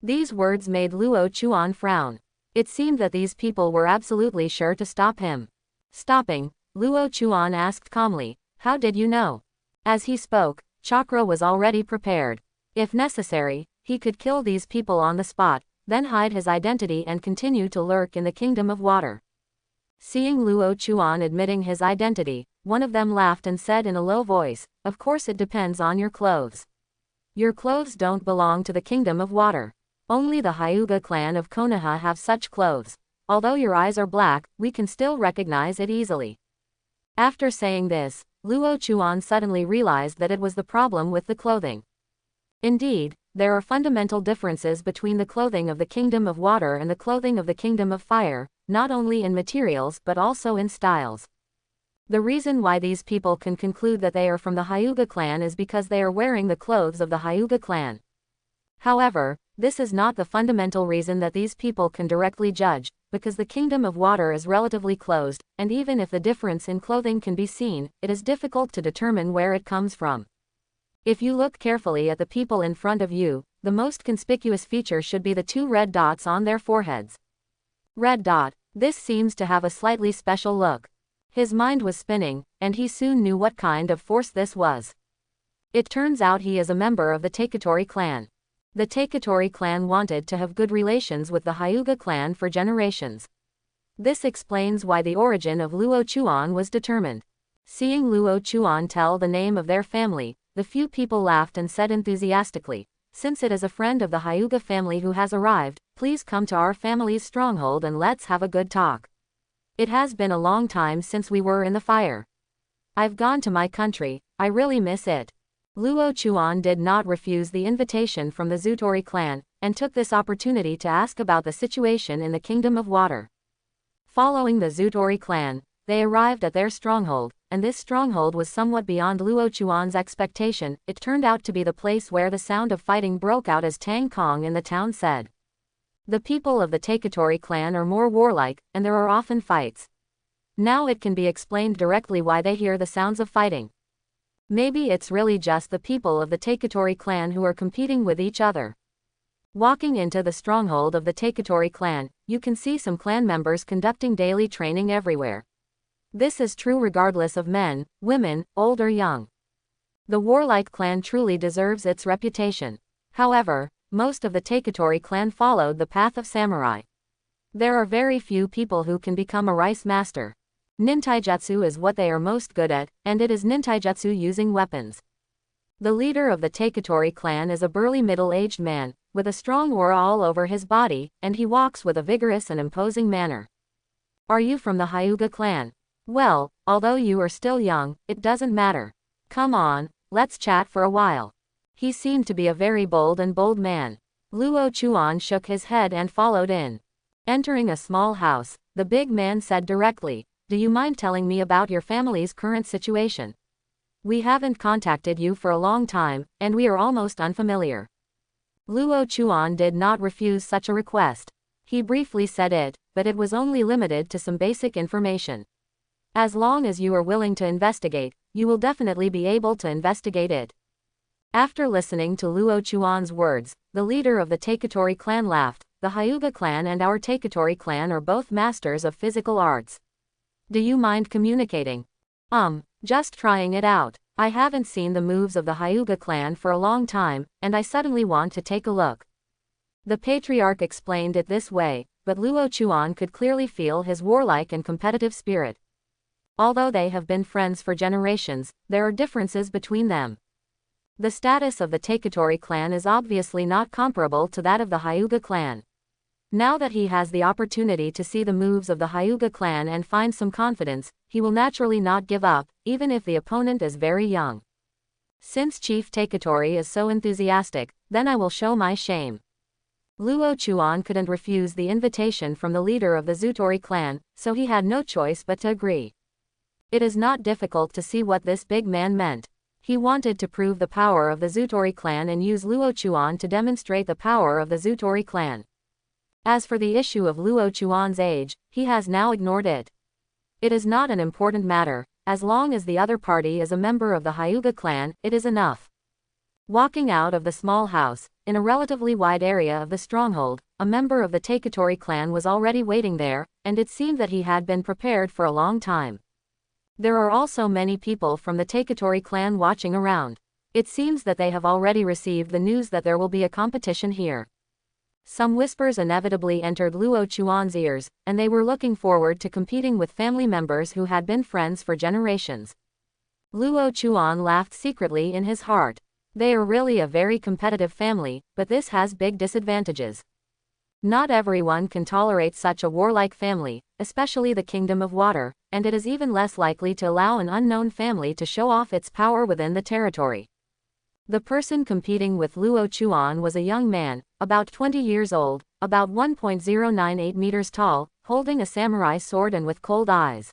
These words made Luo Chuan frown. It seemed that these people were absolutely sure to stop him. Stopping, Luo Chuan asked calmly, how did you know? As he spoke, chakra was already prepared. If necessary, he could kill these people on the spot, then hide his identity and continue to lurk in the Kingdom of Water. Seeing Luo Chuan admitting his identity, one of them laughed and said in a low voice, of course it depends on your clothes. Your clothes don't belong to the Kingdom of Water. Only the Hyuga clan of Konoha have such clothes. Although your eyes are black, we can still recognize it easily. After saying this, Luo Chuan suddenly realized that it was the problem with the clothing. Indeed, there are fundamental differences between the clothing of the Kingdom of Water and the clothing of the Kingdom of Fire, not only in materials but also in styles. The reason why these people can conclude that they are from the Hyuga clan is because they are wearing the clothes of the Hyuga clan. However, this is not the fundamental reason that these people can directly judge, because the Kingdom of Water is relatively closed, and even if the difference in clothing can be seen, it is difficult to determine where it comes from. If you look carefully at the people in front of you, the most conspicuous feature should be the 2 red dots on their foreheads. Red dot, this seems to have a slightly special look. His mind was spinning, and he soon knew what kind of force this was. It turns out he is a member of the Taketori clan. The Taketori clan wanted to have good relations with the Hyuga clan for generations. This explains why the origin of Luo Chuan was determined. Seeing Luo Chuan tell the name of their family, the few people laughed and said enthusiastically, since it is a friend of the Hyuga family who has arrived, please come to our family's stronghold and let's have a good talk. It has been a long time since we were in the fire. I've gone to my country, I really miss it. Luo Chuan did not refuse the invitation from the Zutori clan, and took this opportunity to ask about the situation in the Kingdom of Water. Following the Zutori clan, they arrived at their stronghold, and this stronghold was somewhat beyond Luo Chuan's expectation. It turned out to be the place where the sound of fighting broke out, as Tang Kong in the town said. The people of the Taketori clan are more warlike, and there are often fights. Now it can be explained directly why they hear the sounds of fighting. Maybe it's really just the people of the Taketori clan who are competing with each other. Walking into the stronghold of the Taketori clan, you can see some clan members conducting daily training everywhere. This is true regardless of men, women, old or young. The warlike clan truly deserves its reputation. However, most of the Taketori clan followed the path of samurai. There are very few people who can become a rice master. Nintaijutsu is what they are most good at, and it is nintaijutsu using weapons. The leader of the Taketori clan is a burly middle-aged man, with a strong aura all over his body, and he walks with a vigorous and imposing manner. Are you from the Hyuga clan? Well, although you are still young, it doesn't matter. Come on, let's chat for a while. He seemed to be a very bold man. Luo Chuan shook his head and followed in. Entering a small house, the big man said directly, "Do you mind telling me about your family's current situation? We haven't contacted you for a long time, and we are almost unfamiliar." Luo Chuan did not refuse such a request. He briefly said it, but it was only limited to some basic information. As long as you are willing to investigate, you will definitely be able to investigate it. After listening to Luo Chuan's words, the leader of the Taketori clan laughed. The Hyuga clan and our Taketori clan are both masters of physical arts. Do you mind communicating? Just trying it out. I haven't seen the moves of the Hyuga clan for a long time, and I suddenly want to take a look. The patriarch explained it this way, but Luo Chuan could clearly feel his warlike and competitive spirit. Although they have been friends for generations, there are differences between them. The status of the Taketori clan is obviously not comparable to that of the Hyuga clan. Now that he has the opportunity to see the moves of the Hyuga clan and find some confidence, he will naturally not give up, even if the opponent is very young. Since Chief Taketori is so enthusiastic, then I will show my shame. Luo Chuan couldn't refuse the invitation from the leader of the Zutori clan, so he had no choice but to agree. It is not difficult to see what this big man meant. He wanted to prove the power of the Zutori clan and use Luo Chuan to demonstrate the power of the Zutori clan. As for the issue of Luo Chuan's age, he has now ignored it. It is not an important matter, as long as the other party is a member of the Hyuga clan, it is enough. Walking out of the small house, in a relatively wide area of the stronghold, a member of the Taketori clan was already waiting there, and it seemed that he had been prepared for a long time. There are also many people from the Taketori clan watching around. It seems that they have already received the news that there will be a competition here. Some whispers inevitably entered Luo Chuan's ears, and they were looking forward to competing with family members who had been friends for generations. Luo Chuan laughed secretly in his heart. They are really a very competitive family, but this has big disadvantages. Not everyone can tolerate such a warlike family, especially the Kingdom of Water, and it is even less likely to allow an unknown family to show off its power within the territory. The person competing with Luo Chuan was a young man, about 20 years old, about 1.098 meters tall, holding a samurai sword and with cold eyes.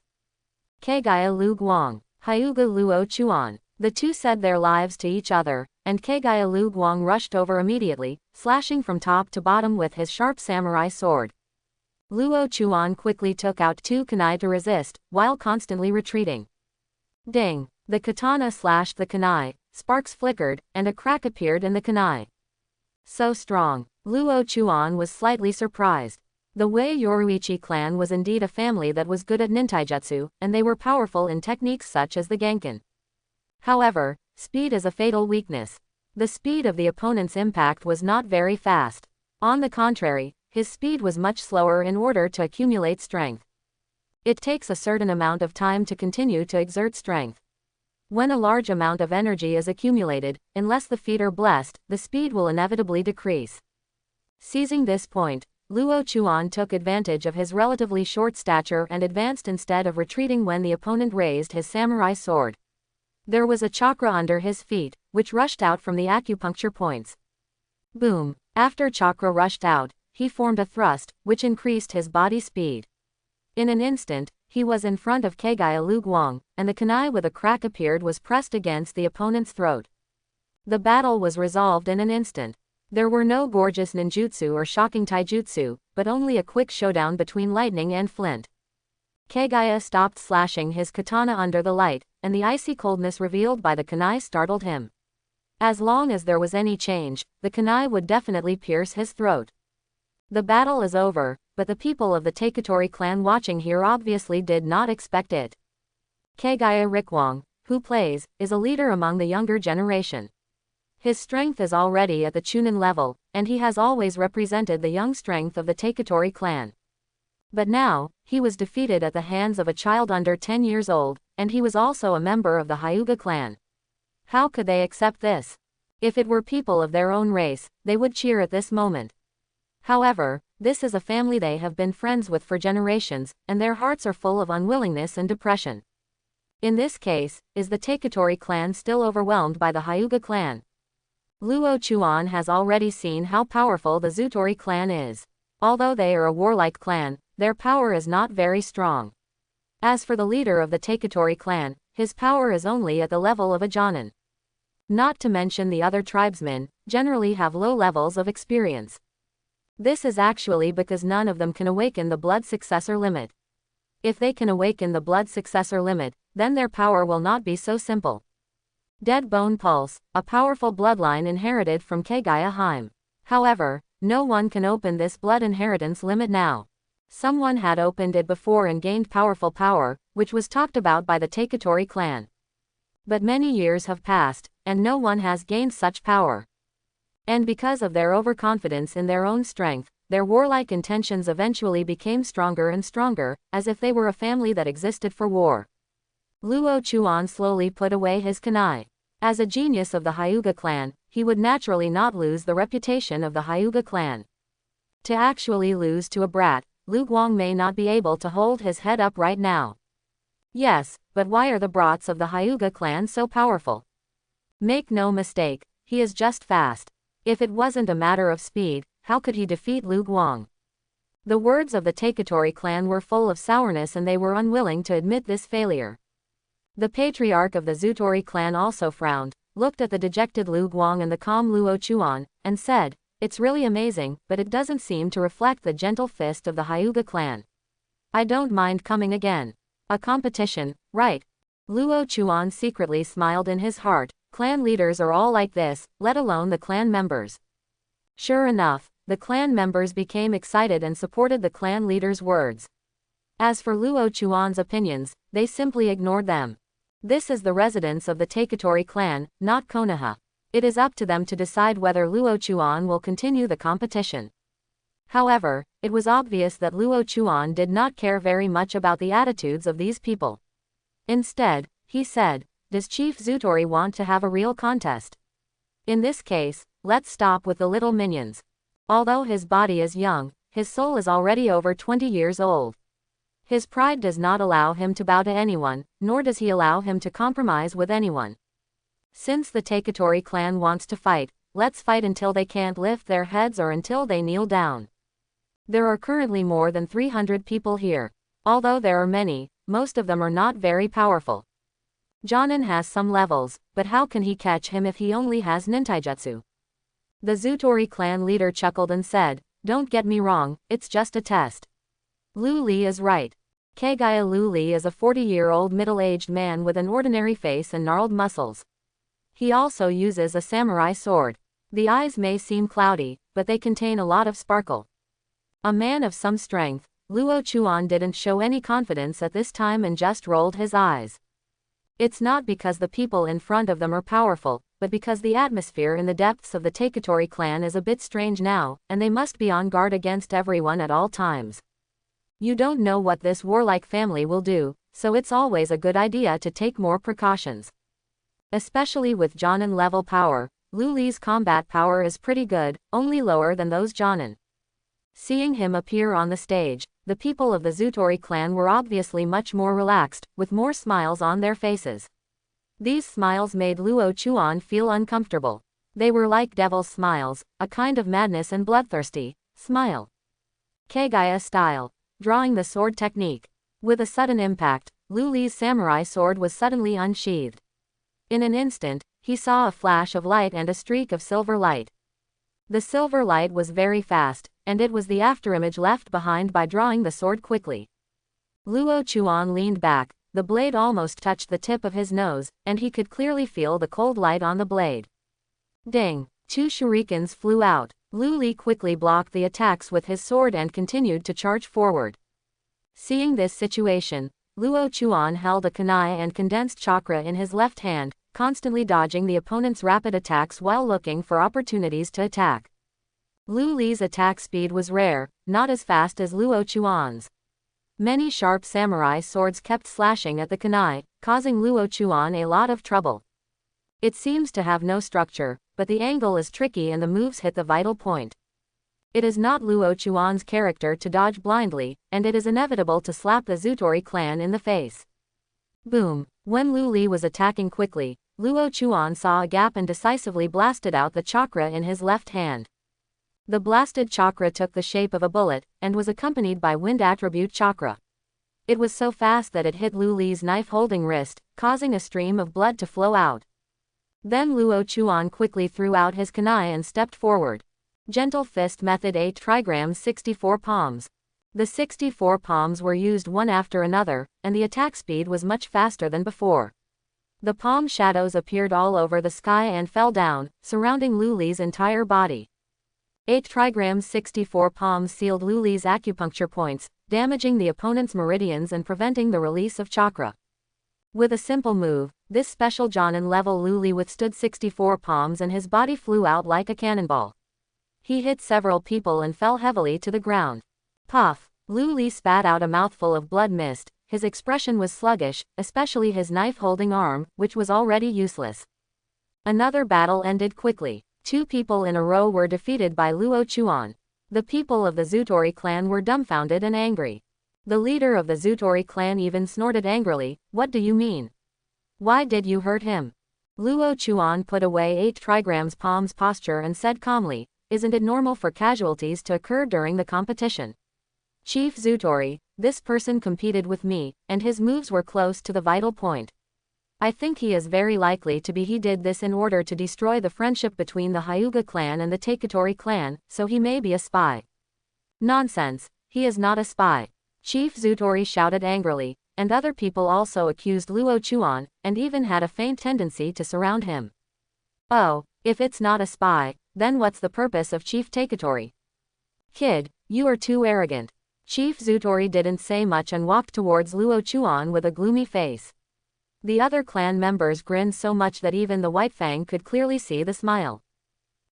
Kagaya Lu Guang, Hyuga Luo Chuan. The two said their lives to each other, and Kagaya Lu Guang rushed over immediately, slashing from top to bottom with his sharp samurai sword. Luo Chuan quickly took out two kunai to resist, while constantly retreating. Ding! The katana slashed the kunai, sparks flickered, and a crack appeared in the kunai. So strong. Luo Chuan was slightly surprised. The Wei Yoruichi clan was indeed a family that was good at nintaijutsu, and they were powerful in techniques such as the Genkin. However, speed is a fatal weakness. The speed of the opponent's impact was not very fast. On the contrary, his speed was much slower in order to accumulate strength. It takes a certain amount of time to continue to exert strength. When a large amount of energy is accumulated, unless the feet are blessed, the speed will inevitably decrease. Seizing this point, Luo Chuan took advantage of his relatively short stature and advanced instead of retreating when the opponent raised his samurai sword. There was a chakra under his feet, which rushed out from the acupuncture points. Boom! After chakra rushed out, he formed a thrust, which increased his body speed. In an instant, he was in front of Kagaya Lu Guang, and the kunai with a crack appeared was pressed against the opponent's throat. The battle was resolved in an instant. There were no gorgeous ninjutsu or shocking taijutsu, but only a quick showdown between lightning and flint. Kagaya stopped slashing his katana under the light, and the icy coldness revealed by the kunai startled him. As long as there was any change, the kunai would definitely pierce his throat. The battle is over, but the people of the Taketori clan watching here obviously did not expect it. Kagaya Rikwang, who plays, is a leader among the younger generation. His strength is already at the Chunin level, and he has always represented the young strength of the Taketori clan. But now, he was defeated at the hands of a child under 10 years old, and he was also a member of the Hyuga clan. How could they accept this? If it were people of their own race, they would cheer at this moment. However, this is a family they have been friends with for generations, and their hearts are full of unwillingness and depression. In this case, is the Taketori clan still overwhelmed by the Hyuga clan? Luo Chuan has already seen how powerful the Zutori clan is. Although they are a warlike clan, their power is not very strong. As for the leader of the Taketori clan, his power is only at the level of a Jonin. Not to mention the other tribesmen, generally have low levels of experience. This is actually because none of them can awaken the blood successor limit. If they can awaken the blood successor limit, then their power will not be so simple. Dead Bone Pulse, a powerful bloodline inherited from Kagaya Haim. However, no one can open this blood inheritance limit now. Someone had opened it before and gained powerful power, which was talked about by the Taketori clan. But many years have passed, and no one has gained such power. And because of their overconfidence in their own strength, their warlike intentions eventually became stronger and stronger, as if they were a family that existed for war. Luo Chuan slowly put away his kunai. As a genius of the Hyuga clan, he would naturally not lose the reputation of the Hyuga clan. To actually lose to a brat, Lu Guang may not be able to hold his head up right now. Yes, but why are the brats of the Hyuga clan so powerful? Make no mistake, he is just fast. If it wasn't a matter of speed, how could he defeat Lu Guang? The words of the Taketori clan were full of sourness and they were unwilling to admit this failure. The patriarch of the Zutori clan also frowned, looked at the dejected Lu Guang and the calm Luo Chuan, and said, "It's really amazing, but it doesn't seem to reflect the gentle fist of the Hyuga clan. I don't mind coming again. A competition, right?" Luo Chuan secretly smiled in his heart. Clan leaders are all like this, let alone the clan members. Sure enough, the clan members became excited and supported the clan leader's words. As for Luo Chuan's opinions, they simply ignored them. This is the residence of the Taketori clan, not Konoha. It is up to them to decide whether Luo Chuan will continue the competition. However, it was obvious that Luo Chuan did not care very much about the attitudes of these people. Instead, he said, "Does Chief Zutori want to have a real contest? In this case, let's stop with the little minions. Although his body is young, his soul is already over 20 years old. His pride does not allow him to bow to anyone, nor does he allow him to compromise with anyone. Since the Taketori clan wants to fight, let's fight until they can't lift their heads or until they kneel down." There are currently more than 300 people here. Although there are many, most of them are not very powerful. Jonin has some levels, but how can he catch him if he only has nintaijutsu? The Zutori clan leader chuckled and said, "Don't get me wrong, it's just a test." Lu Li is right. Kagaya Lu Li is a 40-year-old middle-aged man with an ordinary face and gnarled muscles. He also uses a samurai sword. The eyes may seem cloudy, but they contain a lot of sparkle. A man of some strength, Luo Chuan didn't show any confidence at this time and just rolled his eyes. It's not because the people in front of them are powerful, but because the atmosphere in the depths of the Taketori clan is a bit strange now, and they must be on guard against everyone at all times. You don't know what this warlike family will do, so it's always a good idea to take more precautions. Especially with Jonin level power, Lu Li's combat power is pretty good, only lower than those Jonin. Seeing him appear on the stage, the people of the Zutori clan were obviously much more relaxed, with more smiles on their faces. These smiles made Luo Chuan feel uncomfortable. They were like devil's smiles, a kind of madness and bloodthirsty smile. Kagaya style, drawing the sword technique. With a sudden impact, Lu Li's samurai sword was suddenly unsheathed. In an instant, he saw a flash of light and a streak of silver light. The silver light was very fast, and it was the afterimage left behind by drawing the sword quickly. Luo Chuan leaned back, the blade almost touched the tip of his nose, and he could clearly feel the cold light on the blade. Ding! 2 shurikens flew out. Lu Li quickly blocked the attacks with his sword and continued to charge forward. Seeing this situation, Luo Chuan held a kunai and condensed chakra in his left hand, constantly dodging the opponent's rapid attacks while looking for opportunities to attack. Lu Li's attack speed was rare, not as fast as Luo Chuan's. Many sharp samurai swords kept slashing at the kunai, causing Luo Chuan a lot of trouble. It seems to have no structure, but the angle is tricky and the moves hit the vital point. It is not Luo Chuan's character to dodge blindly, and it is inevitable to slap the Zutori clan in the face. Boom. When Lu Li was attacking quickly, Luo Chuan saw a gap and decisively blasted out the chakra in his left hand. The blasted chakra took the shape of a bullet, and was accompanied by wind attribute chakra. It was so fast that it hit Lu Li's knife-holding wrist, causing a stream of blood to flow out. Then Luo Chuan quickly threw out his kunai and stepped forward. Gentle Fist Method 8 trigrams 64 palms. The 64 palms were used one after another, and the attack speed was much faster than before. The palm shadows appeared all over the sky and fell down, surrounding Lu Li's entire body. 8 trigrams 64 palms sealed Lu Li's acupuncture points, damaging the opponent's meridians and preventing the release of chakra. With a simple move, this special Jonin level Lu Li withstood 64 palms and his body flew out like a cannonball. He hit several people and fell heavily to the ground. Puff! Lu Li spat out a mouthful of blood mist. His expression was sluggish, especially his knife-holding arm, which was already useless. Another battle ended quickly. 2 people in a row were defeated by Luo Chuan. The people of the Zutori clan were dumbfounded and angry. The leader of the Zutori clan even snorted angrily, "What do you mean? Why did you hurt him?" Luo Chuan put away 8 trigrams palms posture and said calmly, "Isn't it normal for casualties to occur during the competition? Chief Zutori, this person competed with me, and his moves were close to the vital point. I think he is very likely to be. He did this in order to destroy the friendship between the Hyuga clan and the Taketori clan, so he may be a spy." "Nonsense, he is not a spy," Chief Zutori shouted angrily, and other people also accused Luo Chuan, and even had a faint tendency to surround him. "Oh, if it's not a spy, then what's the purpose of Chief Taketori? Kid, you are too arrogant." Chief Zutori didn't say much and walked towards Luo Chuan with a gloomy face. The other clan members grinned so much that even the White Fang could clearly see the smile.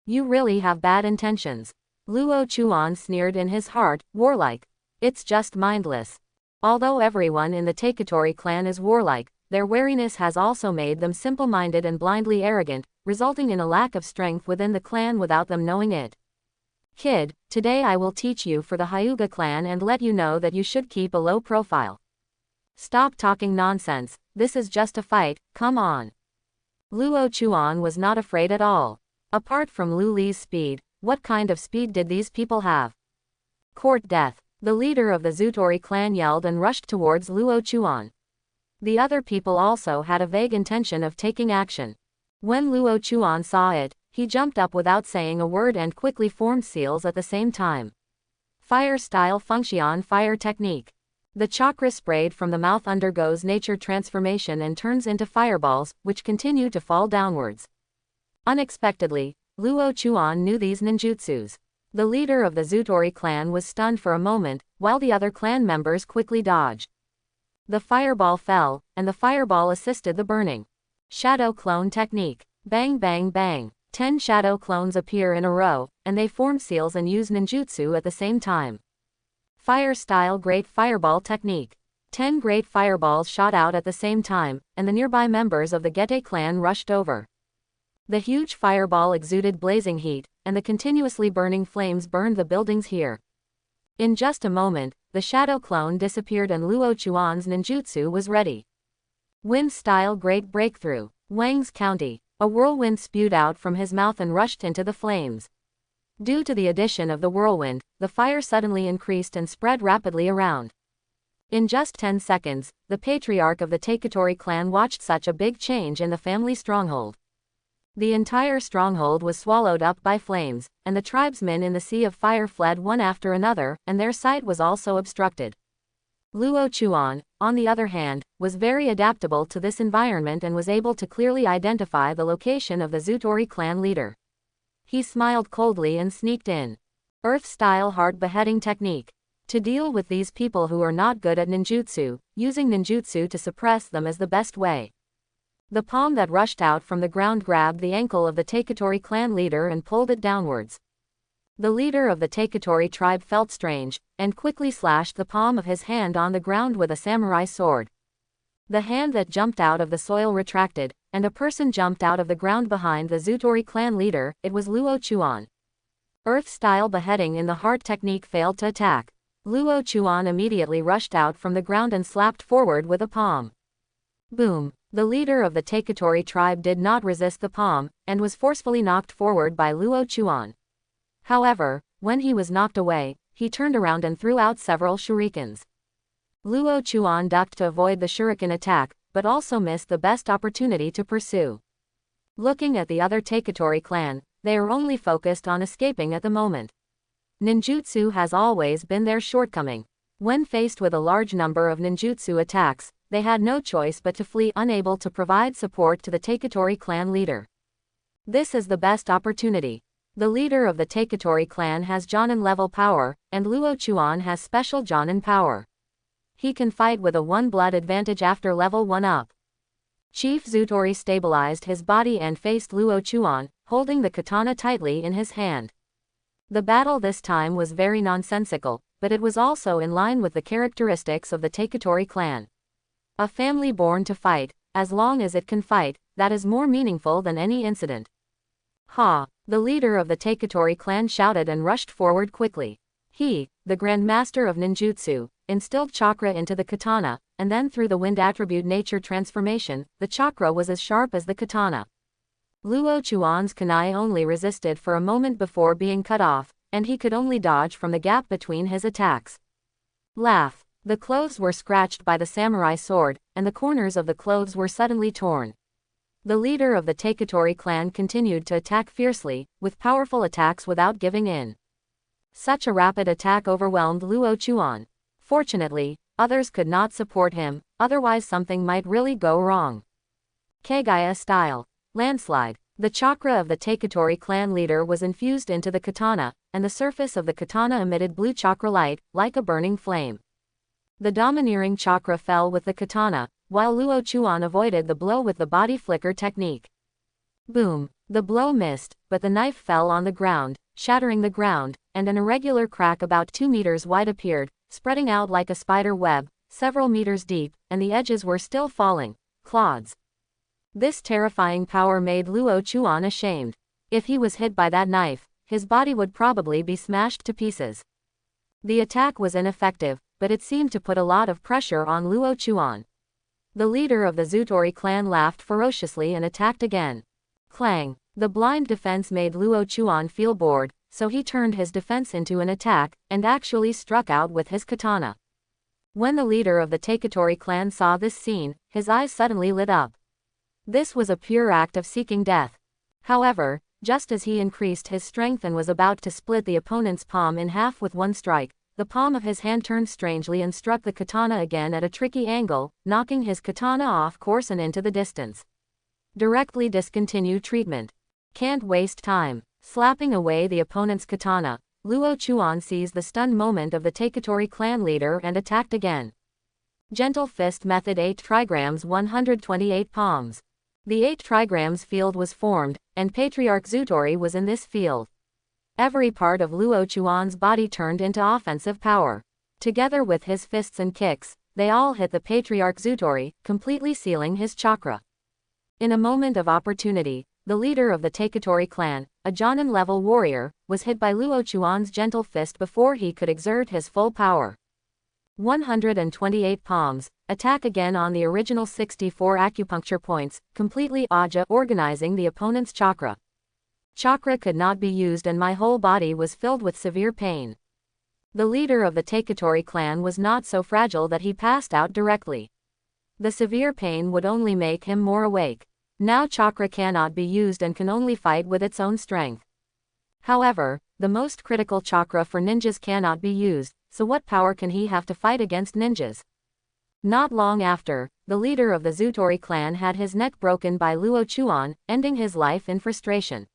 "You really have bad intentions," Luo Chuan sneered in his heart, warlike. "It's just mindless." Although everyone in the Taketori clan is warlike, their wariness has also made them simple-minded and blindly arrogant, resulting in a lack of strength within the clan without them knowing it. "Kid, today I will teach you for the Hyuga clan and let you know that you should keep a low profile. Stop talking nonsense, this is just a fight, come on." Luo Chuan was not afraid at all. Apart from Lu Li's speed, what kind of speed did these people have? Court death. The leader of the Zutori clan yelled and rushed towards Luo Chuan. The other people also had a vague intention of taking action. When Luo Chuan saw it, he jumped up without saying a word and quickly formed seals at the same time. Fire style function fire technique. The chakra sprayed from the mouth undergoes nature transformation and turns into fireballs, which continue to fall downwards. Unexpectedly, Luo Chuan knew these ninjutsus. The leader of the Zutori clan was stunned for a moment, while the other clan members quickly dodged. The fireball fell, and the fireball assisted the burning. Shadow clone technique. Bang bang bang. 10 shadow clones appear in a row, and they form seals and use ninjutsu at the same time. Fire style great fireball technique. 10 great fireballs shot out at the same time, and the nearby members of the Gete clan rushed over. The huge fireball exuded blazing heat, and the continuously burning flames burned the buildings here. In just a moment, the shadow clone disappeared and Luo Chuan's ninjutsu was ready. Wind style great breakthrough. Wang's County. A whirlwind spewed out from his mouth and rushed into the flames. Due to the addition of the whirlwind, the fire suddenly increased and spread rapidly around. In just 10 seconds, the patriarch of the Taketori clan watched such a big change in the family stronghold. The entire stronghold was swallowed up by flames, and the tribesmen in the sea of fire fled one after another, and their sight was also obstructed. Luo Chuan, on the other hand, was very adaptable to this environment and was able to clearly identify the location of the Zutori clan leader. He smiled coldly and sneaked in. Earth-style heart beheading technique. To deal with these people who are not good at ninjutsu, using ninjutsu to suppress them is the best way. The palm that rushed out from the ground grabbed the ankle of the Taketori clan leader and pulled it downwards. The leader of the Taketori tribe felt strange, and quickly slashed the palm of his hand on the ground with a samurai sword. The hand that jumped out of the soil retracted, and a person jumped out of the ground behind the Zutori clan leader. It was Luo Chuan. Earth-style beheading in the heart technique failed to attack. Luo Chuan immediately rushed out from the ground and slapped forward with a palm. Boom! The leader of the Taketori tribe did not resist the palm, and was forcefully knocked forward by Luo Chuan. However, when he was knocked away, he turned around and threw out several shurikens. Luo Chuan ducked to avoid the shuriken attack, but also missed the best opportunity to pursue. Looking at the other Taketori clan, they are only focused on escaping at the moment. Ninjutsu has always been their shortcoming. When faced with a large number of ninjutsu attacks, they had no choice but to flee, unable to provide support to the Taketori clan leader. This is the best opportunity. The leader of the Taketori clan has Jonin level power, and Luo Chuan has special Jonin power. He can fight with a 1-blood advantage after level 1 up. Chief Zutori stabilized his body and faced Luo Chuan, holding the katana tightly in his hand. The battle this time was very nonsensical, but it was also in line with the characteristics of the Taketori clan. A family born to fight, as long as it can fight, that is more meaningful than any incident. Ha! The leader of the Taketori clan shouted and rushed forward quickly. He, the Grandmaster of Ninjutsu, instilled chakra into the katana, and then through the wind attribute nature transformation, the chakra was as sharp as the katana. Luo Chuan's kunai only resisted for a moment before being cut off, and he could only dodge from the gap between his attacks. Laugh. The clothes were scratched by the samurai sword, and the corners of the clothes were suddenly torn. The leader of the Taketori clan continued to attack fiercely, with powerful attacks without giving in. Such a rapid attack overwhelmed Luo Chuan. Fortunately, others could not support him, otherwise something might really go wrong. Kagaya style. Landslide. The chakra of the Taketori clan leader was infused into the katana, and the surface of the katana emitted blue chakra light, like a burning flame. The domineering chakra fell with the katana, while Luo Chuan avoided the blow with the body flicker technique. Boom! The blow missed, but the knife fell on the ground, shattering the ground, and an irregular crack about 2 meters wide appeared, spreading out like a spider web, several meters deep, and the edges were still falling. Clods. This terrifying power made Luo Chuan ashamed. If he was hit by that knife, his body would probably be smashed to pieces. The attack was ineffective, but it seemed to put a lot of pressure on Luo Chuan. The leader of the Zutori clan laughed ferociously and attacked again. Clang! The blind defense made Luo Chuan feel bored, so he turned his defense into an attack, and actually struck out with his katana. When the leader of the Taketori clan saw this scene, his eyes suddenly lit up. This was a pure act of seeking death. However, just as he increased his strength and was about to split the opponent's palm in half with one strike, the palm of his hand turned strangely and struck the katana again at a tricky angle, knocking his katana off course and into the distance. Directly discontinue treatment. Can't waste time. Slapping away the opponent's katana, Luo Chuan seized the stunned moment of the Taketori clan leader and attacked again. Gentle Fist Method 8 trigrams 128 palms. The 8 trigrams field was formed, and Patriarch Zutori was in this field. Every part of Luo Chuan's body turned into offensive power. Together with his fists and kicks, they all hit the Patriarch Zutori, completely sealing his chakra. In a moment of opportunity, the leader of the Taketori clan, a Jonin-level warrior, was hit by Luo Chuan's gentle fist before he could exert his full power. 128 palms, attack again on the original 64 acupuncture points, completely organizing the opponent's chakra. Chakra could not be used and my whole body was filled with severe pain. The leader of the Taketori clan was not so fragile that he passed out directly. The severe pain would only make him more awake. Now chakra cannot be used and can only fight with its own strength. However, the most critical chakra for ninjas cannot be used, so what power can he have to fight against ninjas? Not long after, the leader of the Zutori clan had his neck broken by Luo Chuan, ending his life in frustration.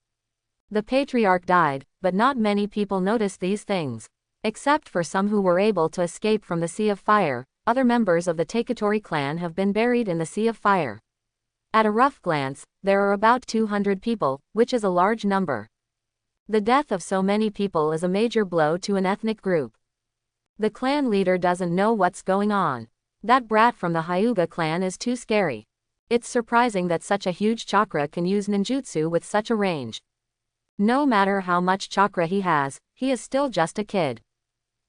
The patriarch died, but not many people noticed these things. Except for some who were able to escape from the Sea of Fire, other members of the Taketori clan have been buried in the Sea of Fire. At a rough glance, there are about 200 people, which is a large number. The death of so many people is a major blow to an ethnic group. The clan leader doesn't know what's going on. That brat from the Hyuga clan is too scary. It's surprising that such a huge chakra can use ninjutsu with such a range. No matter how much chakra he is still just a kid.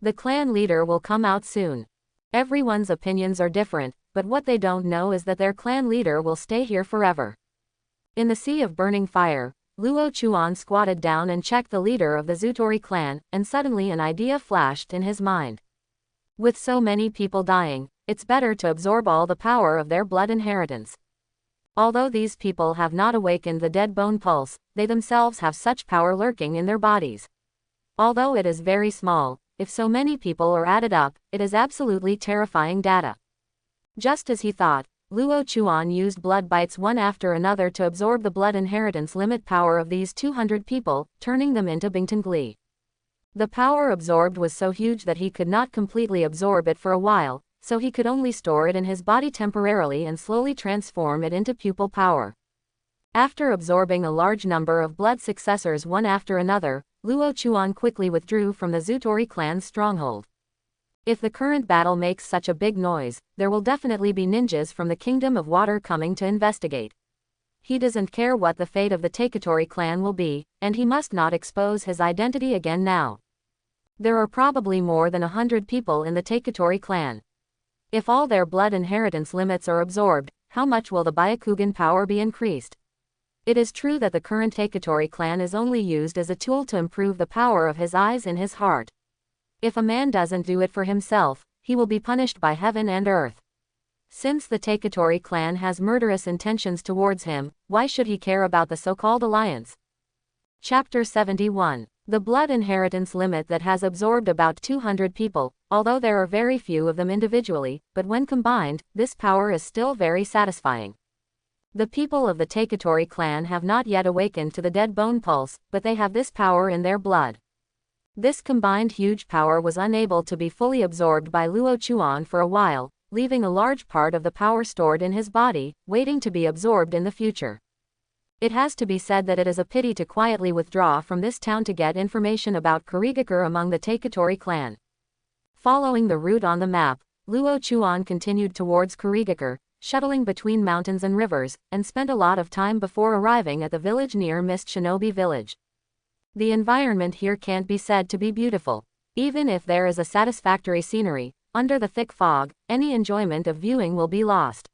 The clan leader will come out soon. Everyone's opinions are different, but what they don't know is that their clan leader will stay here forever. In the sea of burning fire, Luo Chuan squatted down and checked the leader of the Zutori clan, and suddenly an idea flashed in his mind. With so many people dying, it's better to absorb all the power of their blood inheritance. Although these people have not awakened the dead bone pulse, they themselves have such power lurking in their bodies. Although it is very small, if so many people are added up, it is absolutely terrifying data. Just as he thought, Luo Chuan used blood bites one after another to absorb the blood inheritance limit power of these 200 people, turning them into Bingtongli. The power absorbed was so huge that he could not completely absorb it for a while, so he could only store it in his body temporarily and slowly transform it into pupil power. After absorbing a large number of blood successors one after another, Luo Chuan quickly withdrew from the Zutori clan's stronghold. If the current battle makes such a big noise, there will definitely be ninjas from the Kingdom of Water coming to investigate. He doesn't care what the fate of the Taketori clan will be, and he must not expose his identity again now. There are probably more than 100 people in the Taketori clan. If all their blood inheritance limits are absorbed, how much will the Byakugan power be increased? It is true that the current Taketori clan is only used as a tool to improve the power of his eyes in his heart. If a man doesn't do it for himself, he will be punished by heaven and earth. Since the Taketori clan has murderous intentions towards him, why should he care about the so-called alliance? Chapter 71. The blood inheritance limit that has absorbed about 200 people, although there are very few of them individually, but when combined, this power is still very satisfying. The people of the Taketori clan have not yet awakened to the dead bone pulse, but they have this power in their blood. This combined huge power was unable to be fully absorbed by Luo Chuan for a while, leaving a large part of the power stored in his body, waiting to be absorbed in the future. It has to be said that it is a pity to quietly withdraw from this town to get information about Kurigakure among the Taketori clan. Following the route on the map, Luo Chuan continued towards Kurigakure, shuttling between mountains and rivers, and spent a lot of time before arriving at the village near Mist Shinobi village. The environment here can't be said to be beautiful. Even if there is a satisfactory scenery, under the thick fog, any enjoyment of viewing will be lost.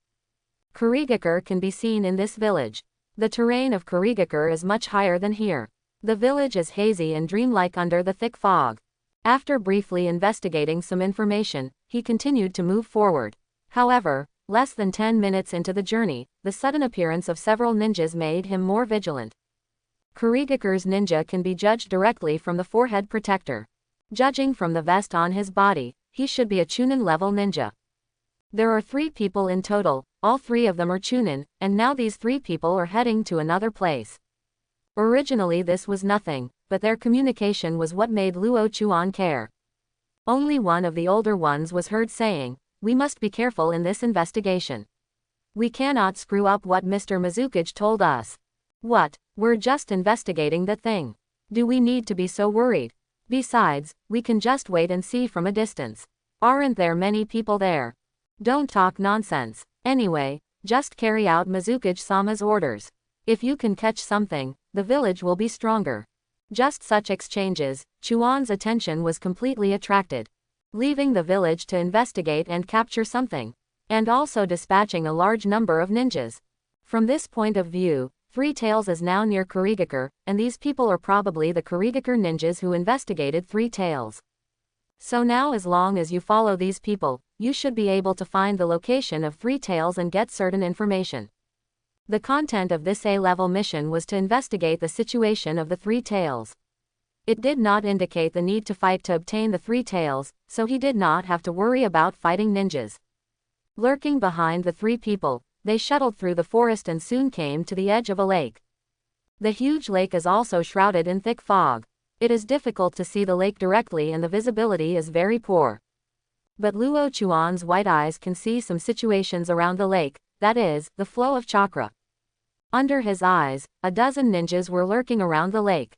Kurigakure can be seen in this village. The terrain of Kurigakure is much higher than here. The village is hazy and dreamlike under the thick fog. After briefly investigating some information, he continued to move forward. However, less than 10 minutes into the journey, the sudden appearance of several ninjas made him more vigilant. Kurigakure's ninja can be judged directly from the forehead protector. Judging from the vest on his body, he should be a Chunin level ninja. There are 3 people in total, all 3 of them are Chunin, and now these 3 people are heading to another place. Originally this was nothing, but their communication was what made Luo Chuan care. Only one of the older ones was heard saying, "We must be careful in this investigation. We cannot screw up what Mr. Mizukage told us." "What? We're just investigating the thing. Do we need to be so worried? Besides, we can just wait and see from a distance. Aren't there many people there? Don't talk nonsense. Anyway, just carry out Mizukage-sama's orders. If you can catch something, the village will be stronger." Just such exchanges, Chuan's attention was completely attracted. Leaving the village to investigate and capture something, and also dispatching a large number of ninjas. From this point of view, Three Tails is now near Kurigakure, and these people are probably the Kurigakure ninjas who investigated Three Tails. So now as long as you follow these people, you should be able to find the location of Three Tails and get certain information. The content of this A-level mission was to investigate the situation of the Three Tails. It did not indicate the need to fight to obtain the Three Tails, so he did not have to worry about fighting ninjas. Lurking behind the 3 people, they shuttled through the forest and soon came to the edge of a lake. The huge lake is also shrouded in thick fog. It is difficult to see the lake directly and the visibility is very poor. But Luo Chuan's white eyes can see some situations around the lake, that is, the flow of chakra. Under his eyes, a dozen ninjas were lurking around the lake.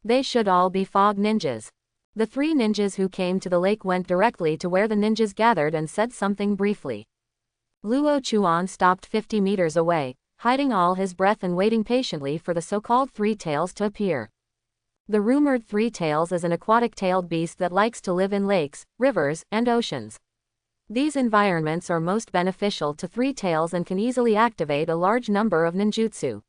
They should all be fog ninjas. The three ninjas who came to the lake went directly to where the ninjas gathered and said something briefly. Luo Chuan stopped 50 meters away, hiding all his breath and waiting patiently for the so-called three tails to appear. The rumored three tails is an aquatic-tailed beast that likes to live in lakes, rivers, and oceans. These environments are most beneficial to three tails and can easily activate a large number of ninjutsu.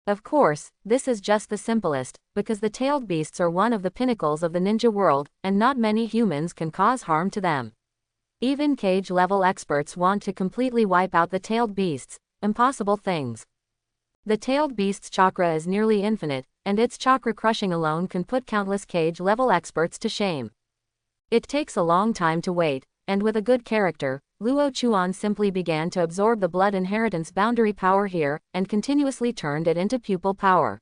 Of course, this is just the simplest, because the tailed beasts are one of the pinnacles of the ninja world, and not many humans can cause harm to them. Even cage-level experts want to completely wipe out the tailed beasts, impossible things. The tailed beast's chakra is nearly infinite, and its chakra crushing alone can put countless cage-level experts to shame. It takes a long time to wait, and with a good character, Luo Chuan simply began to absorb the blood inheritance boundary power here, and continuously turned it into pupil power.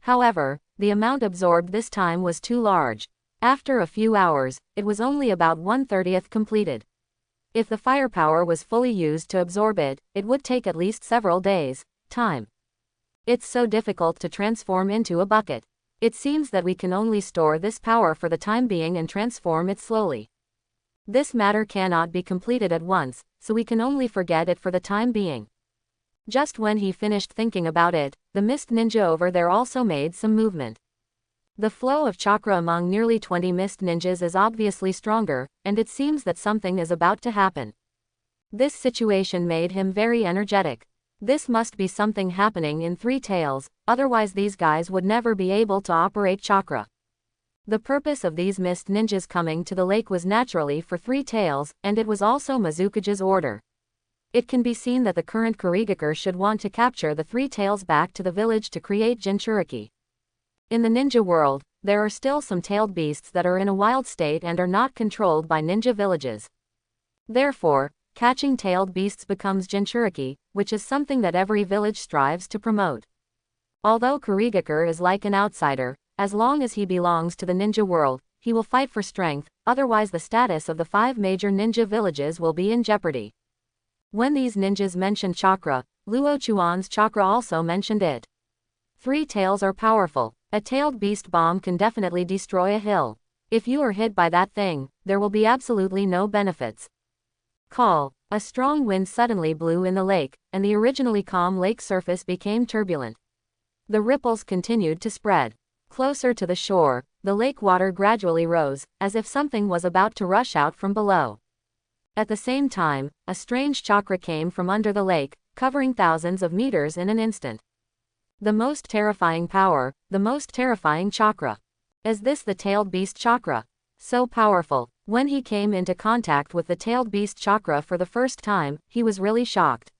However, the amount absorbed this time was too large. After a few hours, it was only about 1/30 completed. If the firepower was fully used to absorb it, it would take at least several days' time. It's so difficult to transform into a bucket. It seems that we can only store this power for the time being and transform it slowly. This matter cannot be completed at once, so we can only forget it for the time being. Just when he finished thinking about it, the mist ninja over there also made some movement. The flow of chakra among nearly 20 mist ninjas is obviously stronger, and it seems that something is about to happen. This situation made him very energetic. This must be something happening in three tails, otherwise these guys would never be able to operate chakra. The purpose of these mist ninjas coming to the lake was naturally for three tails, and it was also Mizukage's order. It can be seen that the current Kurigakure should want to capture the three tails back to the village to create Jinchuriki. In the ninja world, there are still some tailed beasts that are in a wild state and are not controlled by ninja villages. Therefore, catching tailed beasts becomes Jinchuriki, which is something that every village strives to promote. Although Kurigakure is like an outsider, as long as he belongs to the ninja world, he will fight for strength, otherwise the status of the 5 major ninja villages will be in jeopardy. When these ninjas mentioned chakra, Luo Chuan's chakra also mentioned it. Three tails are powerful. A tailed beast bomb can definitely destroy a hill. If you are hit by that thing, there will be absolutely no benefits. Call. A strong wind suddenly blew in the lake, and the originally calm lake surface became turbulent. The ripples continued to spread. Closer to the shore, the lake water gradually rose, as if something was about to rush out from below. At the same time, a strange chakra came from under the lake, covering thousands of meters in an instant. The most terrifying power, the most terrifying chakra. Is this the tailed beast chakra? So powerful. When he came into contact with the tailed beast chakra for the first time, he was really shocked.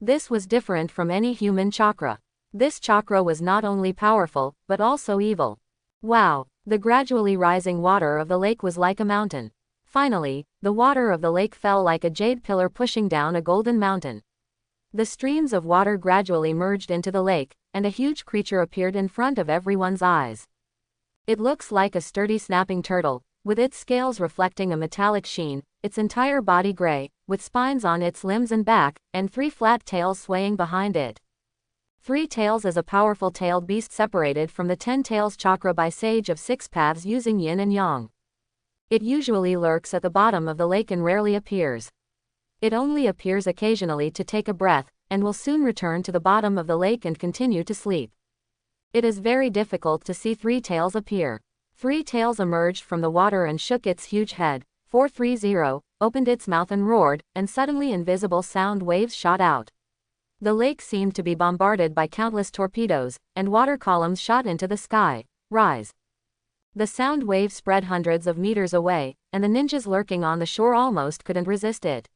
This was different from any human chakra. This chakra was not only powerful, but also evil. Wow! The gradually rising water of the lake was like a mountain. Finally, the water of the lake fell like a jade pillar pushing down a golden mountain. The streams of water gradually merged into the lake, and a huge creature appeared in front of everyone's eyes. It looks like a sturdy snapping turtle, with its scales reflecting a metallic sheen, its entire body gray, with spines on its limbs and back, and 3 flat tails swaying behind it. 3 tails is a powerful tailed beast separated from the 10 tails chakra by Sage of 6 Paths using yin and yang. It usually lurks at the bottom of the lake and rarely appears. It only appears occasionally to take a breath, and will soon return to the bottom of the lake and continue to sleep. It is very difficult to see 3 tails appear. 3 tails emerged from the water and shook its huge head. 430, opened its mouth and roared, and suddenly invisible sound waves shot out. The lake seemed to be bombarded by countless torpedoes, and water columns shot into the sky. Rise. The sound wave spread hundreds of meters away, and the ninjas lurking on the shore almost couldn't resist it.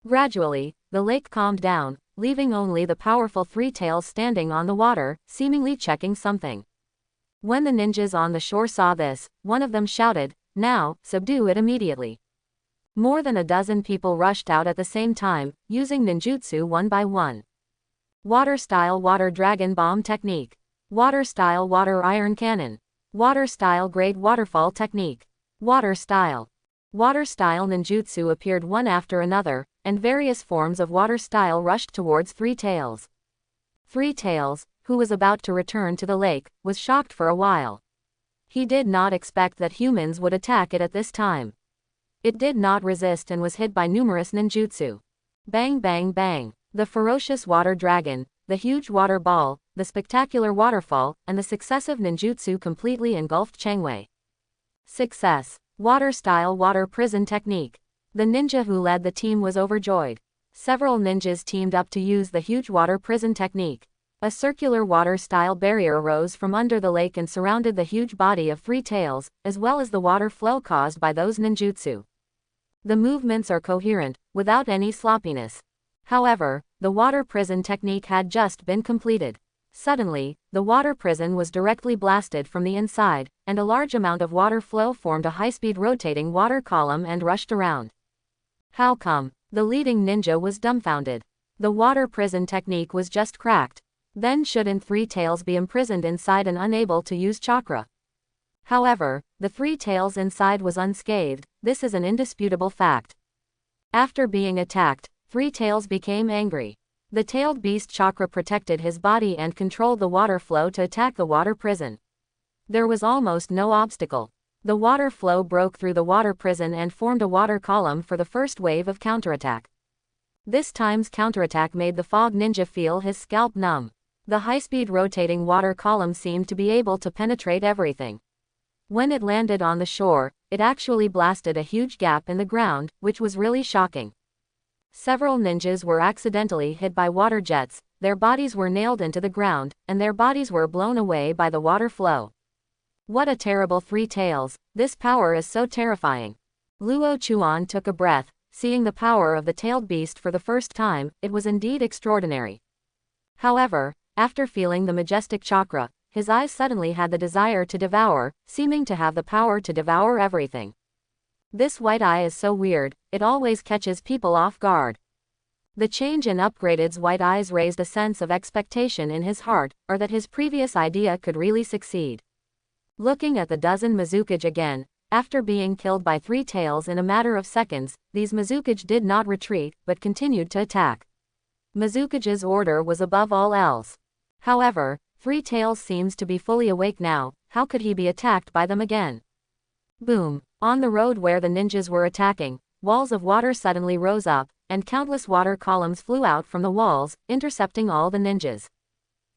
Gradually, the lake calmed down, leaving only the powerful 3 tails standing on the water, seemingly checking something. When the ninjas on the shore saw this, one of them shouted, "Now, subdue it immediately." More than a dozen people rushed out at the same time, using ninjutsu one by one. Water-style water dragon bomb technique. Water-style water iron cannon. Water-style great waterfall technique. Water-style. Water-style ninjutsu appeared one after another, and various forms of water-style rushed towards 3 tails. 3 tails, who was about to return to the lake, was shocked for a while. He did not expect that humans would attack it at this time. It did not resist and was hit by numerous ninjutsu. Bang bang bang. The ferocious water dragon, the huge water ball, the spectacular waterfall, and the successive ninjutsu completely engulfed Changwei. Success. Water-style water prison technique. The ninja who led the team was overjoyed. Several ninjas teamed up to use the huge water prison technique. A circular water-style barrier arose from under the lake and surrounded the huge body of Three Tails, as well as the water flow caused by those ninjutsu. The movements are coherent, without any sloppiness. However, the water prison technique had just been completed. Suddenly, the water prison was directly blasted from the inside, and a large amount of water flow formed a high-speed rotating water column and rushed around. How come? The leading ninja was dumbfounded. The water prison technique was just cracked. Then shouldn't Three Tails be imprisoned inside and unable to use chakra? However, the Three Tails inside was unscathed. This is an indisputable fact. After being attacked, Three Tails became angry. The tailed beast chakra protected his body and controlled the water flow to attack the water prison. There was almost no obstacle. The water flow broke through the water prison and formed a water column for the first wave of counterattack. This time's counterattack made the fog ninja feel his scalp numb. The high-speed rotating water column seemed to be able to penetrate everything. When it landed on the shore, it actually blasted a huge gap in the ground, which was really shocking. Several ninjas were accidentally hit by water jets, their bodies were nailed into the ground, and their bodies were blown away by the water flow. What a terrible Three Tails, this power is so terrifying. Luo Chuan took a breath, seeing the power of the tailed beast for the first time, it was indeed extraordinary. However, after feeling the majestic chakra, his eyes suddenly had the desire to devour, seeming to have the power to devour everything. This white eye is so weird, it always catches people off guard. The change in Upgraded's white eyes raised a sense of expectation in his heart, or that his previous idea could really succeed. Looking at the dozen Mizukage again, after being killed by Three Tails in a matter of seconds, these Mizukage did not retreat, but continued to attack. Mizukage's order was above all else. However, Three Tails seems to be fully awake now, how could he be attacked by them again? Boom. On the road where the ninjas were attacking, walls of water suddenly rose up, and countless water columns flew out from the walls, intercepting all the ninjas.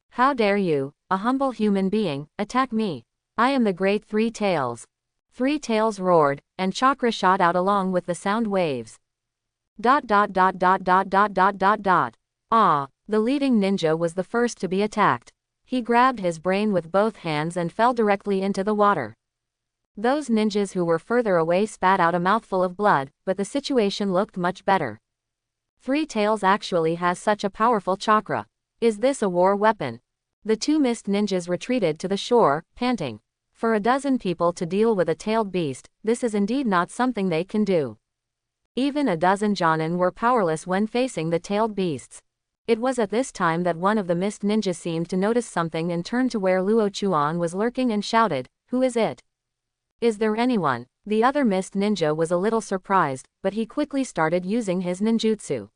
How dare you, a humble human being, attack me? I am the great Three Tails. Three Tails roared, and chakra shot out along with the sound waves. Ah, the leading ninja was the first to be attacked. He grabbed his brain with both hands and fell directly into the water. Those ninjas who were further away spat out a mouthful of blood, but the situation looked much better. Three Tails actually has such a powerful chakra. Is this a war weapon? The two mist ninjas retreated to the shore, panting. For a dozen people to deal with a tailed beast, this is indeed not something they can do. Even a dozen Jonin were powerless when facing the tailed beasts. It was at this time that one of the mist ninjas seemed to notice something and turned to where Luo Chuan was lurking and shouted, "Who is it? Is there anyone?" The other mist ninja was a little surprised, but he quickly started using his ninjutsu.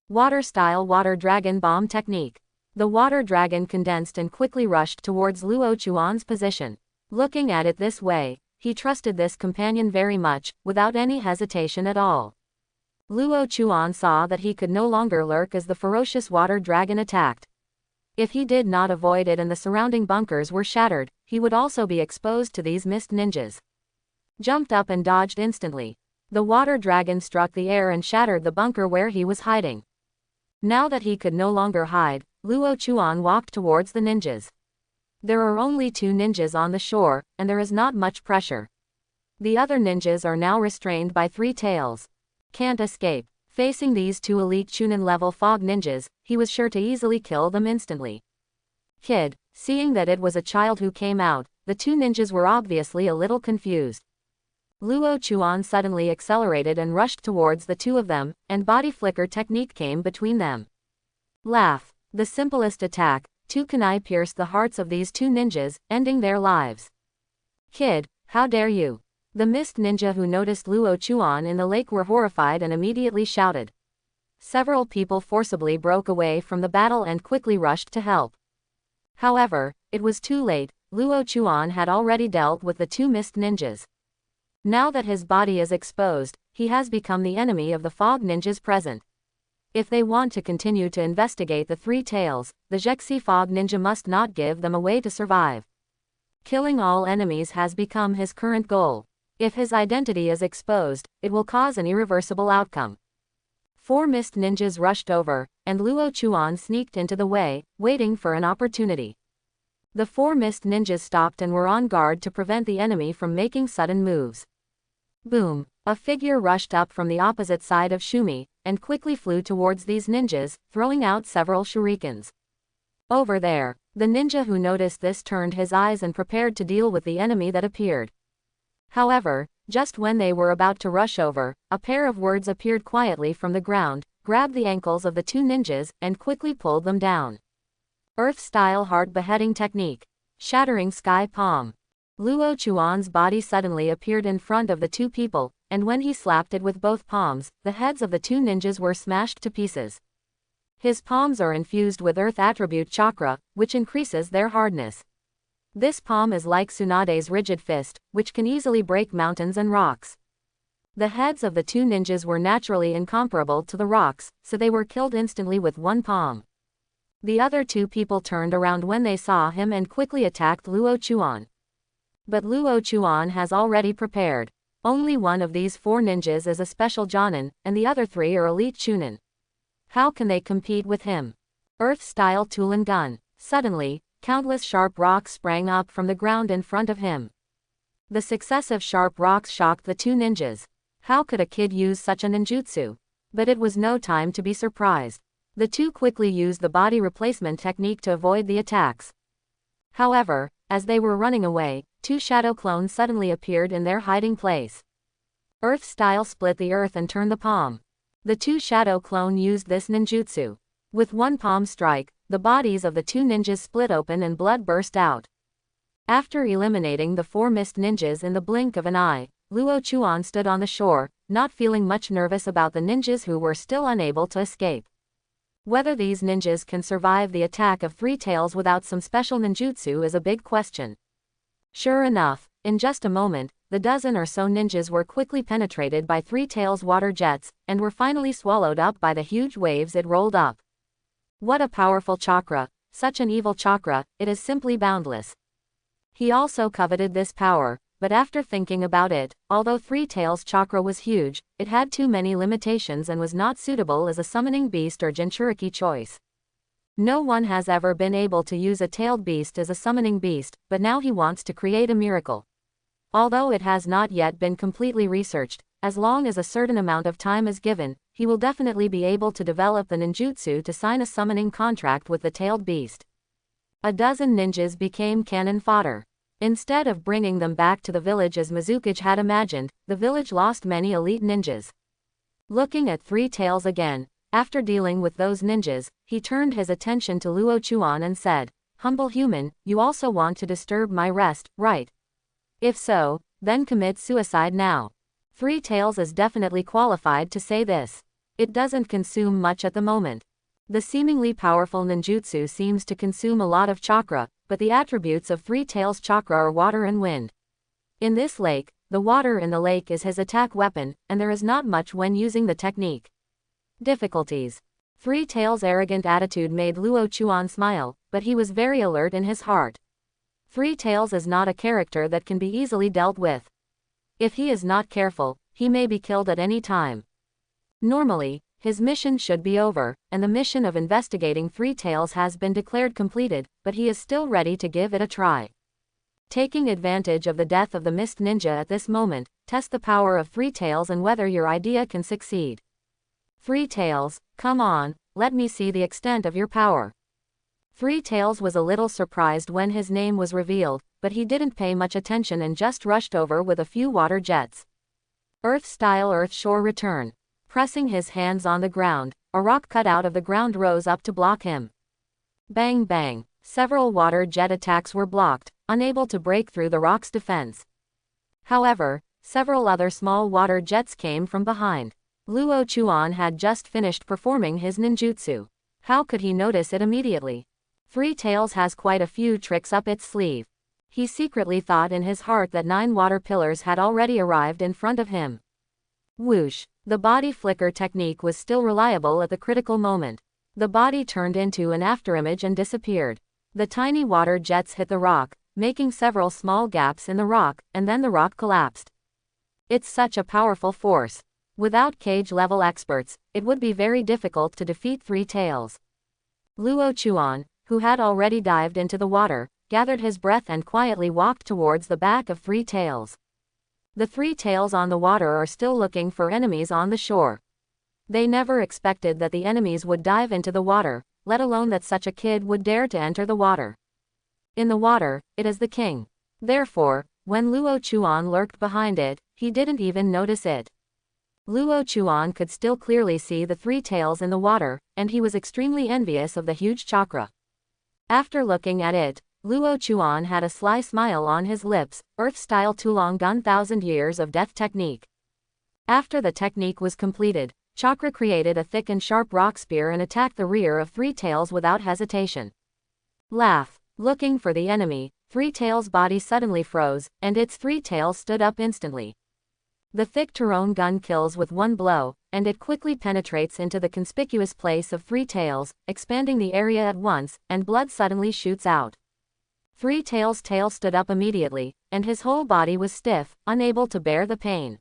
Water-style water dragon bomb technique. The water dragon condensed and quickly rushed towards Luo Chuan's position. Looking at it this way, he trusted this companion very much, without any hesitation at all. Luo Chuan saw that he could no longer lurk as the ferocious water dragon attacked. If he did not avoid it and the surrounding bunkers were shattered, he would also be exposed to these mist ninjas. Jumped up and dodged instantly. The water dragon struck the air and shattered the bunker where he was hiding. Now that he could no longer hide, Luo Chuan walked towards the ninjas. There are only two ninjas on the shore, and there is not much pressure. The other ninjas are now restrained by Three Tails. Can't escape. Facing these two elite Chunin-level fog ninjas, he was sure to easily kill them instantly. Kid. Seeing that it was a child who came out, the two ninjas were obviously a little confused. Luo Chuan suddenly accelerated and rushed towards the two of them, and body flicker technique came between them. Laugh. The simplest attack, two kunai pierced the hearts of these two ninjas, ending their lives. Kid, how dare you? The mist ninja who noticed Luo Chuan in the lake were horrified and immediately shouted. Several people forcibly broke away from the battle and quickly rushed to help. However, it was too late. Luo Chuan had already dealt with the two mist ninjas. Now that his body is exposed, he has become the enemy of the fog ninjas present. If they want to continue to investigate the three tails, the Zhexi fog ninja must not give them a way to survive. Killing all enemies has become his current goal. If his identity is exposed, it will cause an irreversible outcome. Four mist ninjas rushed over, and Luo Chuan sneaked into the way, waiting for an opportunity. The four mist ninjas stopped and were on guard to prevent the enemy from making sudden moves. Boom! A figure rushed up from the opposite side of Shumi, and quickly flew towards these ninjas, throwing out several shurikens. Over there, the ninja who noticed this turned his eyes and prepared to deal with the enemy that appeared. However, just when they were about to rush over, a pair of words appeared quietly from the ground, grabbed the ankles of the two ninjas, and quickly pulled them down. Earth-style heart beheading technique. Shattering sky palm. Luo Chuan's body suddenly appeared in front of the two people, and when he slapped it with both palms, the heads of the two ninjas were smashed to pieces. His palms are infused with earth attribute chakra, which increases their hardness. This palm is like Tsunade's rigid fist, which can easily break mountains and rocks. The heads of the two ninjas were naturally incomparable to the rocks, so they were killed instantly with one palm. The other two people turned around when they saw him and quickly attacked Luo Chuan. But Luo Chuan has already prepared. Only one of these four ninjas is a special Jonin, and the other three are elite Chunin. How can they compete with him? Earth-style tool and gun. Suddenly, countless sharp rocks sprang up from the ground in front of him. The successive sharp rocks shocked the two ninjas. How could a kid use such a ninjutsu? But it was no time to be surprised. The two quickly used the body replacement technique to avoid the attacks. However, as they were running away, two shadow clones suddenly appeared in their hiding place. Earth-style split the earth and turned the palm. The two shadow clone used this ninjutsu. With one palm strike, the bodies of the two ninjas split open and blood burst out. After eliminating the four mist ninjas in the blink of an eye, Luo Chuan stood on the shore, not feeling much nervous about the ninjas who were still unable to escape. Whether these ninjas can survive the attack of Three Tails without some special ninjutsu is a big question. Sure enough, in just a moment, the dozen or so ninjas were quickly penetrated by Three Tails' water jets, and were finally swallowed up by the huge waves it rolled up. What a powerful chakra, such an evil chakra, it is simply boundless. He also coveted this power, but after thinking about it, although Three Tails' chakra was huge, it had too many limitations and was not suitable as a summoning beast or Jinchuriki choice. No one has ever been able to use a tailed beast as a summoning beast, but now he wants to create a miracle. Although it has not yet been completely researched, as long as a certain amount of time is given, he will definitely be able to develop the ninjutsu to sign a summoning contract with the tailed beast. A dozen ninjas became cannon fodder. Instead of bringing them back to the village as Mizukage had imagined, the village lost many elite ninjas. Looking at Three Tails again, after dealing with those ninjas, he turned his attention to Luo Chuan and said, "Humble human, you also want to disturb my rest, right? If so, then commit suicide now." Three Tails is definitely qualified to say this. It doesn't consume much at the moment. The seemingly powerful ninjutsu seems to consume a lot of chakra, but the attributes of Three Tails' chakra are water and wind. In this lake, the water in the lake is his attack weapon, and there is not much when using the technique. Difficulties. Three Tails' arrogant attitude made Luo Chuan smile, but he was very alert in his heart. Three Tails is not a character that can be easily dealt with. If he is not careful, he may be killed at any time. Normally, his mission should be over, and the mission of investigating Three Tails has been declared completed, but he is still ready to give it a try. Taking advantage of the death of the Mist Ninja at this moment, test the power of Three Tails and whether your idea can succeed. Three Tails, come on, let me see the extent of your power. Three Tails was a little surprised when his name was revealed, but he didn't pay much attention and just rushed over with a few water jets. Earth-style Earth-shore return. Pressing his hands on the ground, a rock cut out of the ground rose up to block him. Bang bang, several water jet attacks were blocked, unable to break through the rock's defense. However, several other small water jets came from behind. Luo Chuan had just finished performing his ninjutsu. How could he notice it immediately? Three Tails has quite a few tricks up its sleeve. He secretly thought in his heart that 9 water pillars had already arrived in front of him. Whoosh! The body flicker technique was still reliable at the critical moment. The body turned into an afterimage and disappeared. The tiny water jets hit the rock, making several small gaps in the rock, and then the rock collapsed. It's such a powerful force. Without cage-level experts, it would be very difficult to defeat Three Tails. Luo Chuan, who had already dived into the water, gathered his breath and quietly walked towards the back of Three Tails. The Three Tails on the water are still looking for enemies on the shore. They never expected that the enemies would dive into the water, let alone that such a kid would dare to enter the water. In the water, it is the king. Therefore, when Luo Chuan lurked behind it, he didn't even notice it. Luo Chuan could still clearly see the Three Tails in the water, and he was extremely envious of the huge chakra. After looking at it, Luo Chuan had a sly smile on his lips, Earth-style Tulong Gun 1000 Years of Death technique. After the technique was completed, Chakra created a thick and sharp rock spear and attacked the rear of Three Tails without hesitation. Laugh. Looking for the enemy, Three Tails' body suddenly froze, and its Three Tails stood up instantly. The thick Turon gun kills with one blow, and it quickly penetrates into the conspicuous place of Three Tails, expanding the area at once, and blood suddenly shoots out. Three Tails' tail stood up immediately, and his whole body was stiff, unable to bear the pain.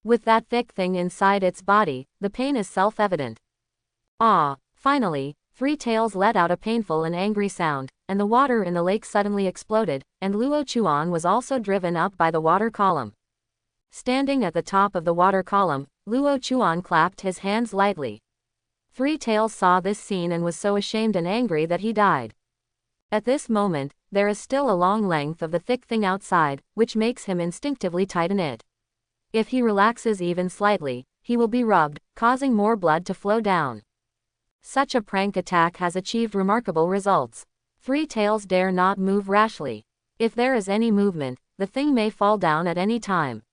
With that thick thing inside its body, the pain is self-evident. Ah! Finally, Three Tails let out a painful and angry sound, and the water in the lake suddenly exploded, and Luo Chuan was also driven up by the water column. Standing at the top of the water column, Luo Chuan clapped his hands lightly. Three Tails saw this scene and was so ashamed and angry that he died. At this moment, there is still a long length of the thick thing outside, which makes him instinctively tighten it. If he relaxes even slightly, he will be rubbed, causing more blood to flow down. Such a prank attack has achieved remarkable results. Three Tails dare not move rashly. If there is any movement, the thing may fall down at any time.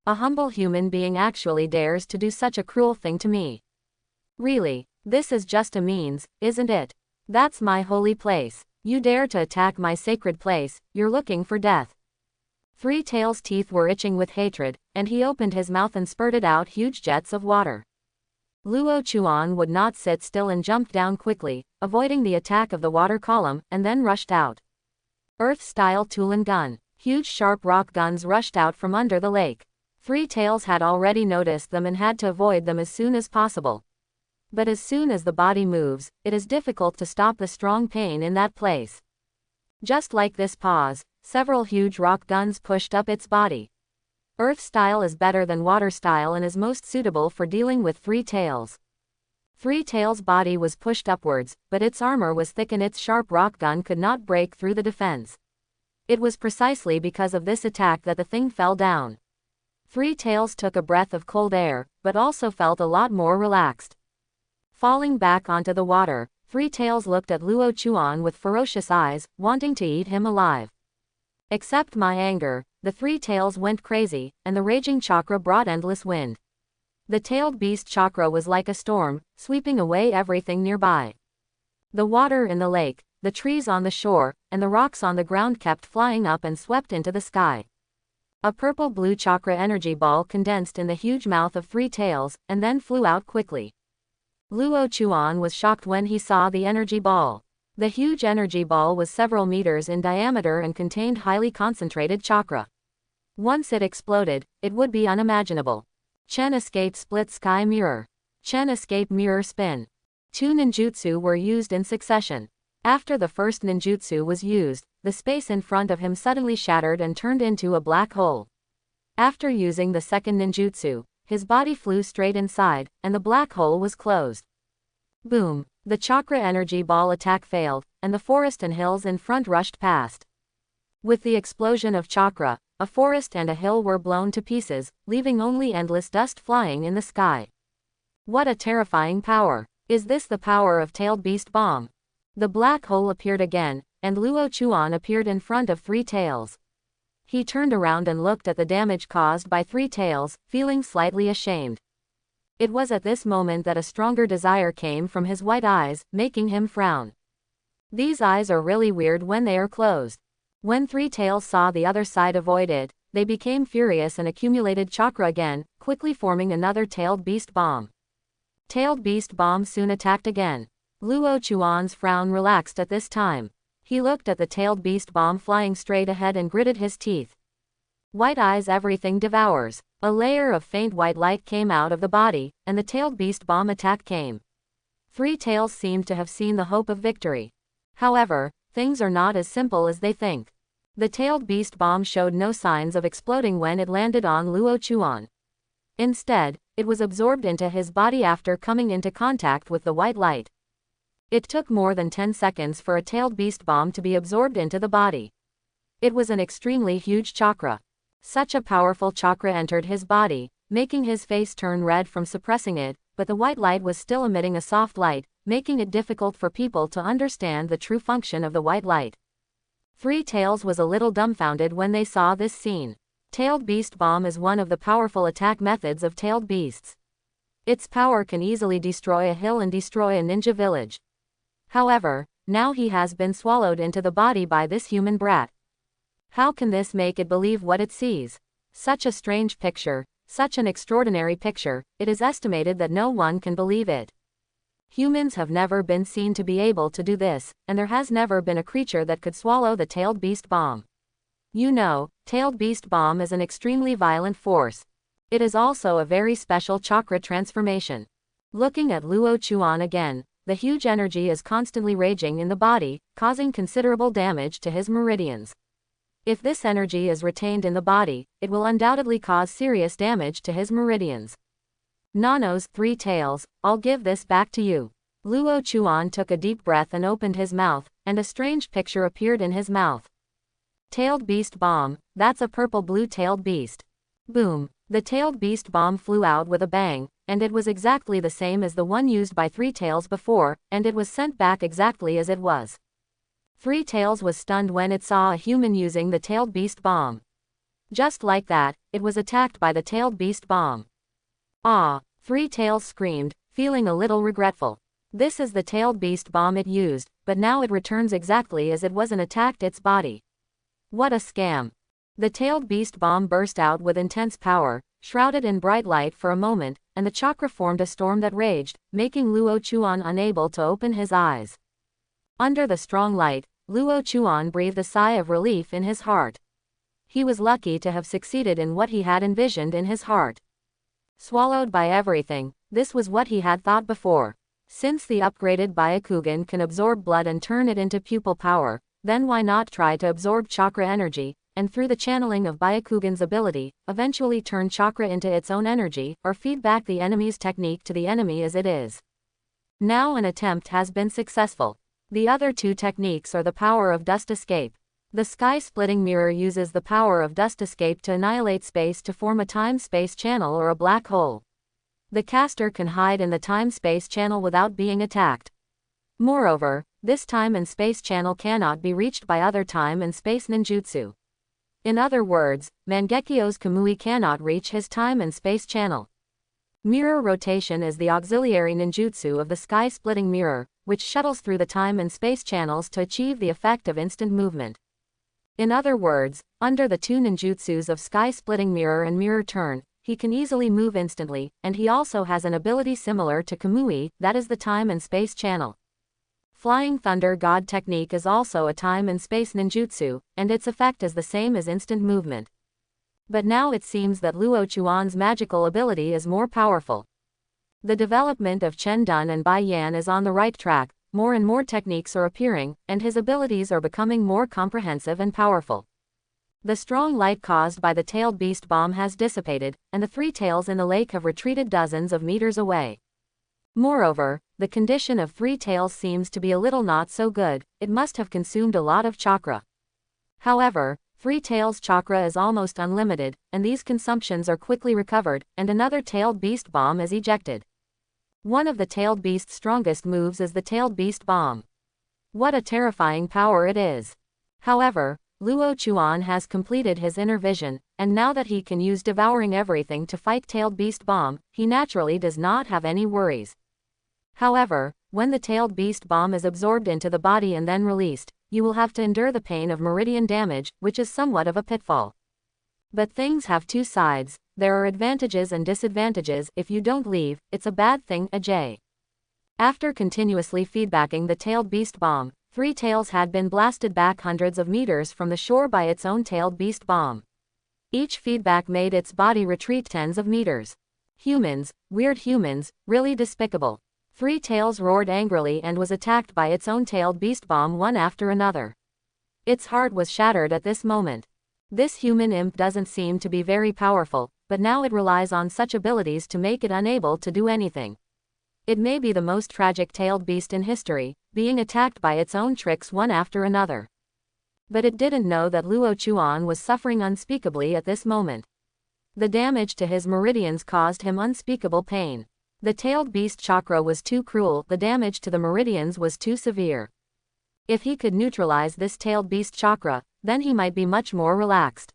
A humble human being actually dares to do such a cruel thing to me. Really, this is just a means, isn't it? That's my holy place. You dare to attack my sacred place, you're looking for death. Three Tails' teeth were itching with hatred, and he opened his mouth and spurted out huge jets of water. Luo Chuan would not sit still and jumped down quickly, avoiding the attack of the water column, and then rushed out. Earth-style Tulan gun. Huge sharp rock guns rushed out from under the lake. Three Tails had already noticed them and had to avoid them as soon as possible. But as soon as the body moves, it is difficult to stop the strong pain in that place. Just like this pause, several huge rock guns pushed up its body. Earth style is better than water style and is most suitable for dealing with Three Tails. Three Tails' body was pushed upwards, but its armor was thick and its sharp rock gun could not break through the defense. It was precisely because of this attack that the thing fell down. Three Tails took a breath of cold air, but also felt a lot more relaxed. Falling back onto the water, Three Tails looked at Luo Chuan with ferocious eyes, wanting to eat him alive. Except my anger, the Three Tails went crazy, and the raging chakra brought endless wind. The tailed beast chakra was like a storm, sweeping away everything nearby. The water in the lake, the trees on the shore, and the rocks on the ground kept flying up and swept into the sky. A purple-blue chakra energy ball condensed in the huge mouth of Three Tails, and then flew out quickly. Luo Chuan was shocked when he saw the energy ball. The huge energy ball was several meters in diameter and contained highly concentrated chakra. Once it exploded, it would be unimaginable. Chen escape split sky mirror. Chen escape mirror spin. 2 ninjutsu were used in succession. After the first ninjutsu was used, the space in front of him suddenly shattered and turned into a black hole. After using the second ninjutsu, his body flew straight inside, and the black hole was closed. Boom! The chakra energy ball attack failed, and the forest and hills in front rushed past. With the explosion of chakra, a forest and a hill were blown to pieces, leaving only endless dust flying in the sky. What a terrifying power! Is this the power of Tailed Beast Bomb? The black hole appeared again, and Luo Chuan appeared in front of Three Tails. He turned around and looked at the damage caused by Three Tails, feeling slightly ashamed. It was at this moment that a stronger desire came from his white eyes, making him frown. These eyes are really weird when they are closed. When Three Tails saw the other side avoid it, they became furious and accumulated chakra again, quickly forming another Tailed Beast Bomb. Tailed Beast Bomb soon attacked again. Luo Chuan's frown relaxed at this time. He looked at the Tailed Beast Bomb flying straight ahead and gritted his teeth. White eyes everything devours. A layer of faint white light came out of the body, and the Tailed Beast Bomb attack came. Three Tails seemed to have seen the hope of victory. However, things are not as simple as they think. The Tailed Beast Bomb showed no signs of exploding when it landed on Luo Chuan. Instead, it was absorbed into his body after coming into contact with the white light. It took more than 10 seconds for a Tailed Beast Bomb to be absorbed into the body. It was an extremely huge chakra. Such a powerful chakra entered his body, making his face turn red from suppressing it, but the white light was still emitting a soft light, making it difficult for people to understand the true function of the white light. Three Tails was a little dumbfounded when they saw this scene. Tailed Beast Bomb is one of the powerful attack methods of tailed beasts. Its power can easily destroy a hill and destroy a ninja village. However, now he has been swallowed into the body by this human brat. How can this make it believe what it sees? Such a strange picture, such an extraordinary picture, it is estimated that no one can believe it. Humans have never been seen to be able to do this, and there has never been a creature that could swallow the Tailed Beast Bomb. You know, Tailed Beast Bomb is an extremely violent force. It is also a very special chakra transformation. Looking at Luo Chuan again, the huge energy is constantly raging in the body, causing considerable damage to his meridians. If this energy is retained in the body, it will undoubtedly cause serious damage to his meridians. Nano's Three Tails, I'll give this back to you. Luo Chuan took a deep breath and opened his mouth, and a strange picture appeared in his mouth. Tailed Beast Bomb, that's a purple-blue tailed beast. Boom! The Tailed Beast Bomb flew out with a bang, and it was exactly the same as the one used by Three Tails before, and it was sent back exactly as it was. Three Tails was stunned when it saw a human using the Tailed Beast Bomb. Just like that, it was attacked by the Tailed Beast Bomb. Ah! Three Tails screamed, feeling a little regretful. This is the Tailed Beast Bomb it used, but now it returns exactly as it was and attacked its body. What a scam! The Tailed Beast Bomb burst out with intense power, shrouded in bright light for a moment, and the chakra formed a storm that raged, making Luo Chuan unable to open his eyes. Under the strong light, Luo Chuan breathed a sigh of relief in his heart. He was lucky to have succeeded in what he had envisioned in his heart. Swallowed by everything, this was what he had thought before. Since the upgraded Byakugan can absorb blood and turn it into pupil power, then why not try to absorb chakra energy, and through the channeling of Byakugan's ability, eventually turn chakra into its own energy, or feed back the enemy's technique to the enemy as it is. Now an attempt has been successful. The other two techniques are the power of dust escape. The sky-splitting mirror uses the power of dust escape to annihilate space to form a time-space channel or a black hole. The caster can hide in the time-space channel without being attacked. Moreover, this time and space channel cannot be reached by other time and space ninjutsu. In other words, Mangekyo's Kamui cannot reach his time and space channel. Mirror rotation is the auxiliary ninjutsu of the sky-splitting mirror, which shuttles through the time and space channels to achieve the effect of instant movement. In other words, under the two ninjutsus of sky-splitting mirror and mirror turn, he can easily move instantly, and he also has an ability similar to Kamui, that is the time and space channel. Flying Thunder God technique is also a time and space ninjutsu, and its effect is the same as instant movement. But now it seems that Luo Chuan's magical ability is more powerful. The development of Chen Dun and Bai Yan is on the right track, more and more techniques are appearing, and his abilities are becoming more comprehensive and powerful. The strong light caused by the Tailed Beast Bomb has dissipated, and the Three Tails in the lake have retreated dozens of meters away. Moreover, the condition of Three Tails seems to be a little not so good, it must have consumed a lot of chakra. However, Three Tails' chakra is almost unlimited, and these consumptions are quickly recovered, and another Tailed Beast Bomb is ejected. One of the Tailed Beast's strongest moves is the Tailed Beast Bomb. What a terrifying power it is! However, Luo Chuan has completed his inner vision, and now that he can use devouring everything to fight Tailed Beast Bomb, he naturally does not have any worries. However, when the Tailed Beast Bomb is absorbed into the body and then released, you will have to endure the pain of meridian damage, which is somewhat of a pitfall. But things have two sides, there are advantages and disadvantages. If you don't leave, it's a bad thing, Ajay. After continuously feedbacking the tailed beast bomb, Three Tails had been blasted back hundreds of meters from the shore by its own tailed beast bomb. Each feedback made its body retreat tens of meters. Humans, weird humans, really despicable. Three Tails roared angrily and was attacked by its own tailed beast bomb one after another. Its heart was shattered at this moment. This human imp doesn't seem to be very powerful, but now it relies on such abilities to make it unable to do anything. It may be the most tragic tailed beast in history, being attacked by its own tricks one after another. But it didn't know that Luo Chuan was suffering unspeakably at this moment. The damage to his meridians caused him unspeakable pain. The tailed beast chakra was too cruel, the damage to the meridians was too severe. If he could neutralize this tailed beast chakra, then he might be much more relaxed.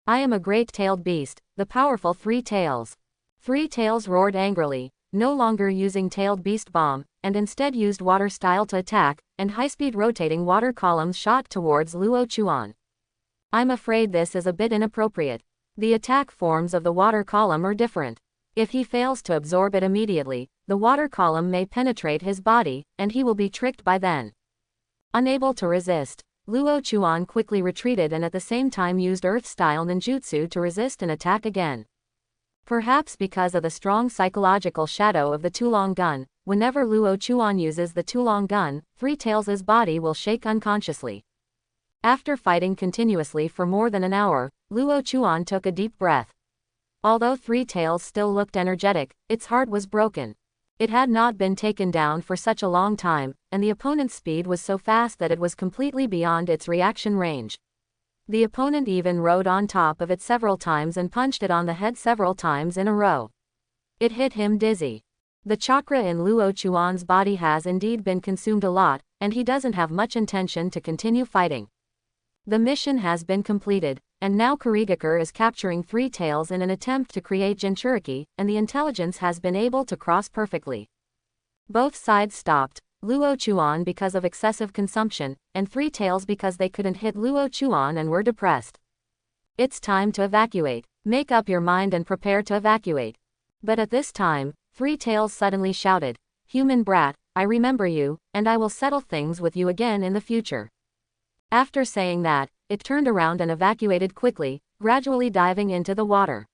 I am a great tailed beast, the powerful Three Tails. Three Tails roared angrily, no longer using tailed beast bomb, and instead used water style to attack, and high-speed rotating water columns shot towards Luo Chuan. I'm afraid this is a bit inappropriate. The attack forms of the water column are different. If he fails to absorb it immediately, the water column may penetrate his body, and he will be tricked by then. Unable to resist, Luo Chuan quickly retreated and at the same time used earth-style ninjutsu to resist an attack again. Perhaps because of the strong psychological shadow of the Tulong gun, whenever Luo Chuan uses the Tulong gun, Three Tails' body will shake unconsciously. After fighting continuously for more than an hour, Luo Chuan took a deep breath. Although Three Tails still looked energetic, its heart was broken. It had not been taken down for such a long time, and the opponent's speed was so fast that it was completely beyond its reaction range. The opponent even rode on top of it several times and punched it on the head several times in a row. It hit him dizzy. The chakra in Luo Chuan's body has indeed been consumed a lot, and he doesn't have much intention to continue fighting. The mission has been completed, and now Kurigakure is capturing Three Tails in an attempt to create Jinchuriki, and the intelligence has been able to cross perfectly. Both sides stopped, Luo Chuan because of excessive consumption, and Three Tails because they couldn't hit Luo Chuan and were depressed. It's time to evacuate. Make up your mind and prepare to evacuate. But at this time, Three Tails suddenly shouted, "Human brat, I remember you, and I will settle things with you again in the future." After saying that, it turned around and evacuated quickly, gradually diving into the water.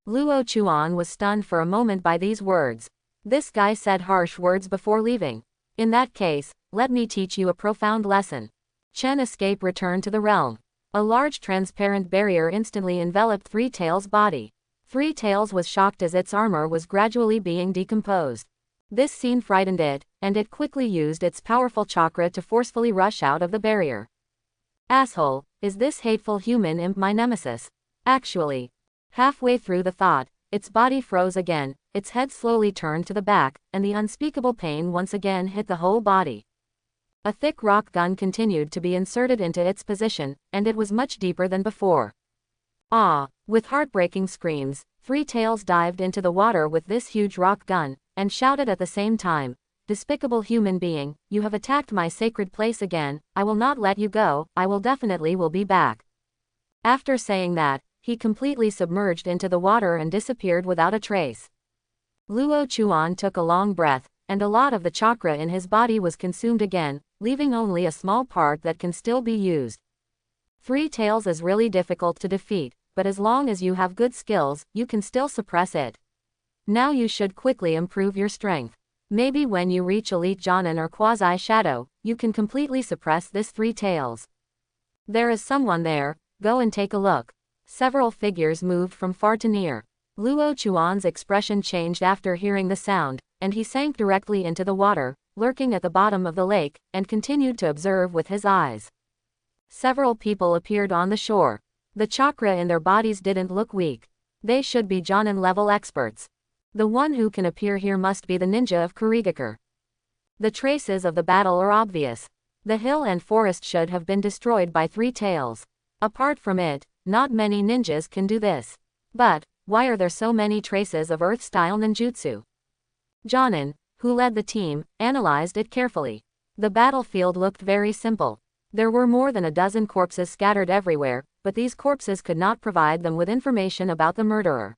Luo Chuan was stunned for a moment by these words. This guy said harsh words before leaving. In that case, let me teach you a profound lesson. Chen Escape returned to the realm. A large transparent barrier instantly enveloped Three Tails' body. Three Tails was shocked as its armor was gradually being decomposed. This scene frightened it, and it quickly used its powerful chakra to forcefully rush out of the barrier. Asshole, is this hateful human imp my nemesis? Actually. Halfway through the thought, its body froze again, its head slowly turned to the back, and the unspeakable pain once again hit the whole body. A thick rock gun continued to be inserted into its position, and it was much deeper than before. Ah! With heartbreaking screams, Three Tails dived into the water with this huge rock gun, and shouted at the same time, "Despicable human being, you have attacked my sacred place again, I will not let you go, I will be back." After saying that, he completely submerged into the water and disappeared without a trace. Luo Chuan took a long breath, and a lot of the chakra in his body was consumed again, leaving only a small part that can still be used. Three Tails is really difficult to defeat, but as long as you have good skills, you can still suppress it. Now you should quickly improve your strength. Maybe when you reach Elite Jonin or Quasi-Shadow, you can completely suppress this Three Tails. There is someone there, go and take a look. Several figures moved from far to near. Luo Chuan's expression changed after hearing the sound, and he sank directly into the water, lurking at the bottom of the lake, and continued to observe with his eyes. Several people appeared on the shore. The chakra in their bodies didn't look weak. They should be Jonin level experts. The one who can appear here must be the ninja of Kurigakure. The traces of the battle are obvious. The hill and forest should have been destroyed by Three Tails. Apart from it, not many ninjas can do this. But, why are there so many traces of earth-style ninjutsu? Jonin, who led the team, analyzed it carefully. The battlefield looked very simple. There were more than a dozen corpses scattered everywhere, but these corpses could not provide them with information about the murderer.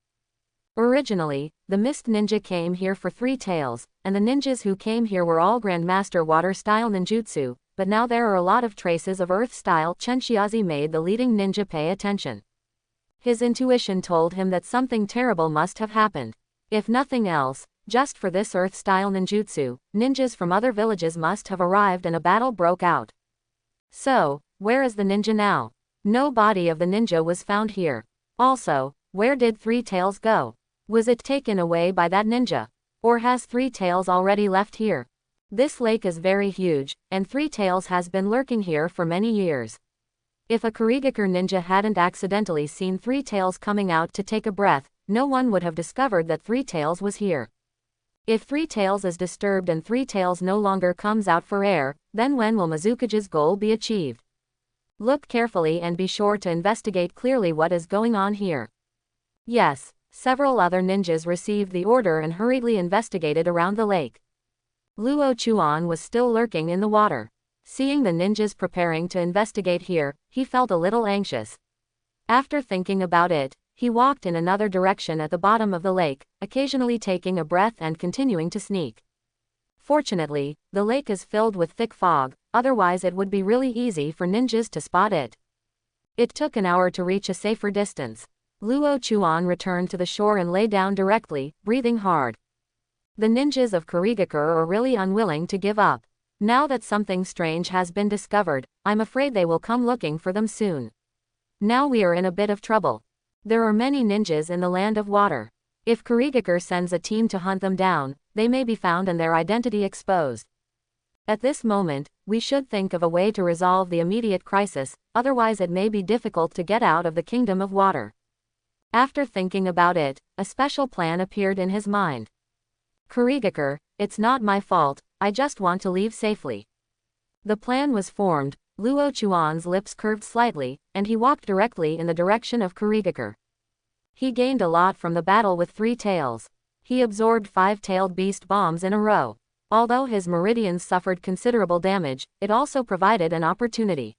Originally, the Mist Ninja came here for 3 tails, and the ninjas who came here were all Grandmaster Water-style ninjutsu, but now there are a lot of traces of Earth-style. Chenxiazi made the leading ninja pay attention. His intuition told him that something terrible must have happened. If nothing else, just for this Earth-style ninjutsu, ninjas from other villages must have arrived and a battle broke out. So, where is the ninja now? No body of the ninja was found here. Also, where did 3 tails go? Was it taken away by that ninja? Or has 3 tails already left here? This lake is very huge, and 3 tails has been lurking here for many years. If a Kurigakure ninja hadn't accidentally seen 3 tails coming out to take a breath, no one would have discovered that 3 tails was here. If 3 tails is disturbed and 3 tails no longer comes out for air, then when will Mizukage's goal be achieved? Look carefully and be sure to investigate clearly what is going on here. Yes, several other ninjas received the order and hurriedly investigated around the lake. Luo Chuan was still lurking in the water. Seeing the ninjas preparing to investigate here, he felt a little anxious. After thinking about it, he walked in another direction at the bottom of the lake, occasionally taking a breath and continuing to sneak. Fortunately, the lake is filled with thick fog, otherwise it would be really easy for ninjas to spot it. It took an hour to reach a safer distance. Luo Chuan returned to the shore and lay down directly, breathing hard. The ninjas of Kurigakure are really unwilling to give up. Now that something strange has been discovered, I'm afraid they will come looking for them soon. Now we are in a bit of trouble. There are many ninjas in the land of water. If Kurigakure sends a team to hunt them down, they may be found and their identity exposed. At this moment, we should think of a way to resolve the immediate crisis, otherwise it may be difficult to get out of the kingdom of water. After thinking about it, a special plan appeared in his mind. Kurigakure, it's not my fault, I just want to leave safely. The plan was formed. Luo Chuan's lips curved slightly, and he walked directly in the direction of Kurigakure. He gained a lot from the battle with 3 tails. He absorbed 5-tailed beast bombs in a row. Although his meridians suffered considerable damage, it also provided an opportunity.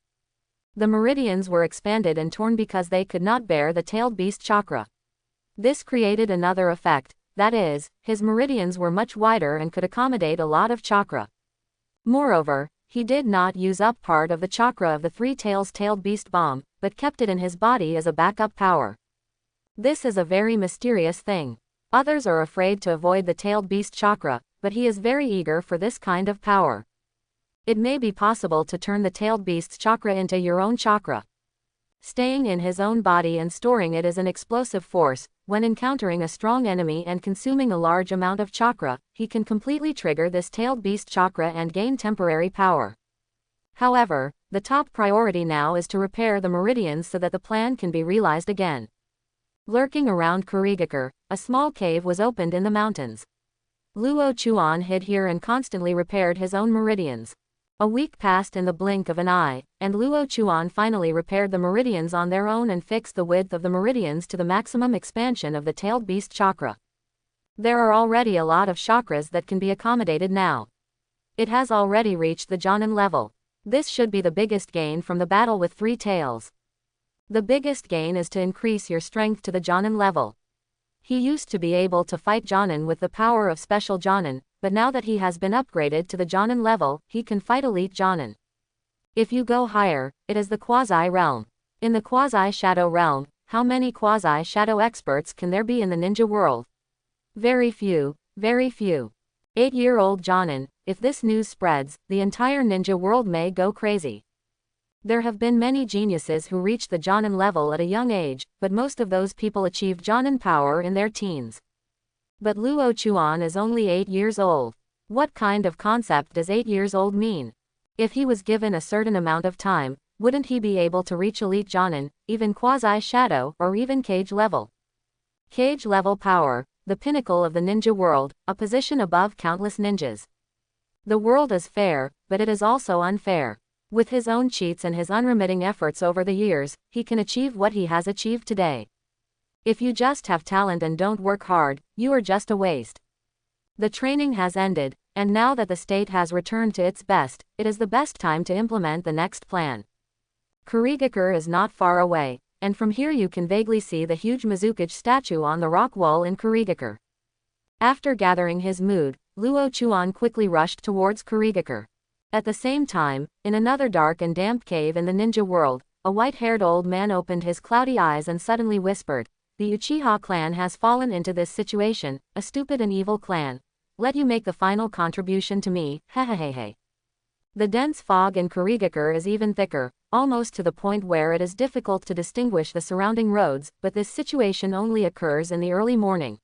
The meridians were expanded and torn because they could not bear the tailed beast chakra. This created another effect, that is, his meridians were much wider and could accommodate a lot of chakra. Moreover, he did not use up part of the chakra of the 3 tails tailed beast bomb, but kept it in his body as a backup power. This is a very mysterious thing. Others are afraid to avoid the tailed beast chakra, but he is very eager for this kind of power. It may be possible to turn the tailed beast's chakra into your own chakra. Staying in his own body and storing it as an explosive force, when encountering a strong enemy and consuming a large amount of chakra, he can completely trigger this tailed beast chakra and gain temporary power. However, the top priority now is to repair the meridians so that the plan can be realized again. Lurking around Kurigakure, a small cave was opened in the mountains. Luo Chuan hid here and constantly repaired his own meridians. A week passed in the blink of an eye, and Luo Chuan finally repaired the meridians on their own and fixed the width of the meridians to the maximum expansion of the tailed beast chakra. There are already a lot of chakras that can be accommodated now. It has already reached the Jonin level. This should be the biggest gain from the battle with 3 tails. The biggest gain is to increase your strength to the Jonin level. He used to be able to fight Jonin with the power of special Jonin, but now that he has been upgraded to the Jonin level, he can fight elite Jonin. If you go higher, it is the Quasi Realm. In the Quasi Shadow Realm, how many Quasi Shadow experts can there be in the ninja world? Very few, very few. 8-year-old Jonin, if this news spreads, the entire ninja world may go crazy. There have been many geniuses who reached the Jonin level at a young age, but most of those people achieved Jonin power in their teens. But Luo Chuan is only 8 years old. What kind of concept does 8 years old mean? If he was given a certain amount of time, wouldn't he be able to reach elite Jonin, even quasi-shadow, or even cage level? Cage level power, the pinnacle of the ninja world, a position above countless ninjas. The world is fair, but it is also unfair. With his own cheats and his unremitting efforts over the years, he can achieve what he has achieved today. If you just have talent and don't work hard, you are just a waste. The training has ended, and now that the state has returned to its best, it is the best time to implement the next plan. Kurigakure is not far away, and from here you can vaguely see the huge Mizukage statue on the rock wall in Kurigakure. After gathering his mood, Luo Chuan quickly rushed towards Kurigakure. At the same time, in another dark and damp cave in the ninja world, a white-haired old man opened his cloudy eyes and suddenly whispered, "The Uchiha clan has fallen into this situation, a stupid and evil clan. Let you make the final contribution to me, hehehehe." The dense fog in Kurigakure is even thicker, almost to the point where it is difficult to distinguish the surrounding roads, but this situation only occurs in the early morning.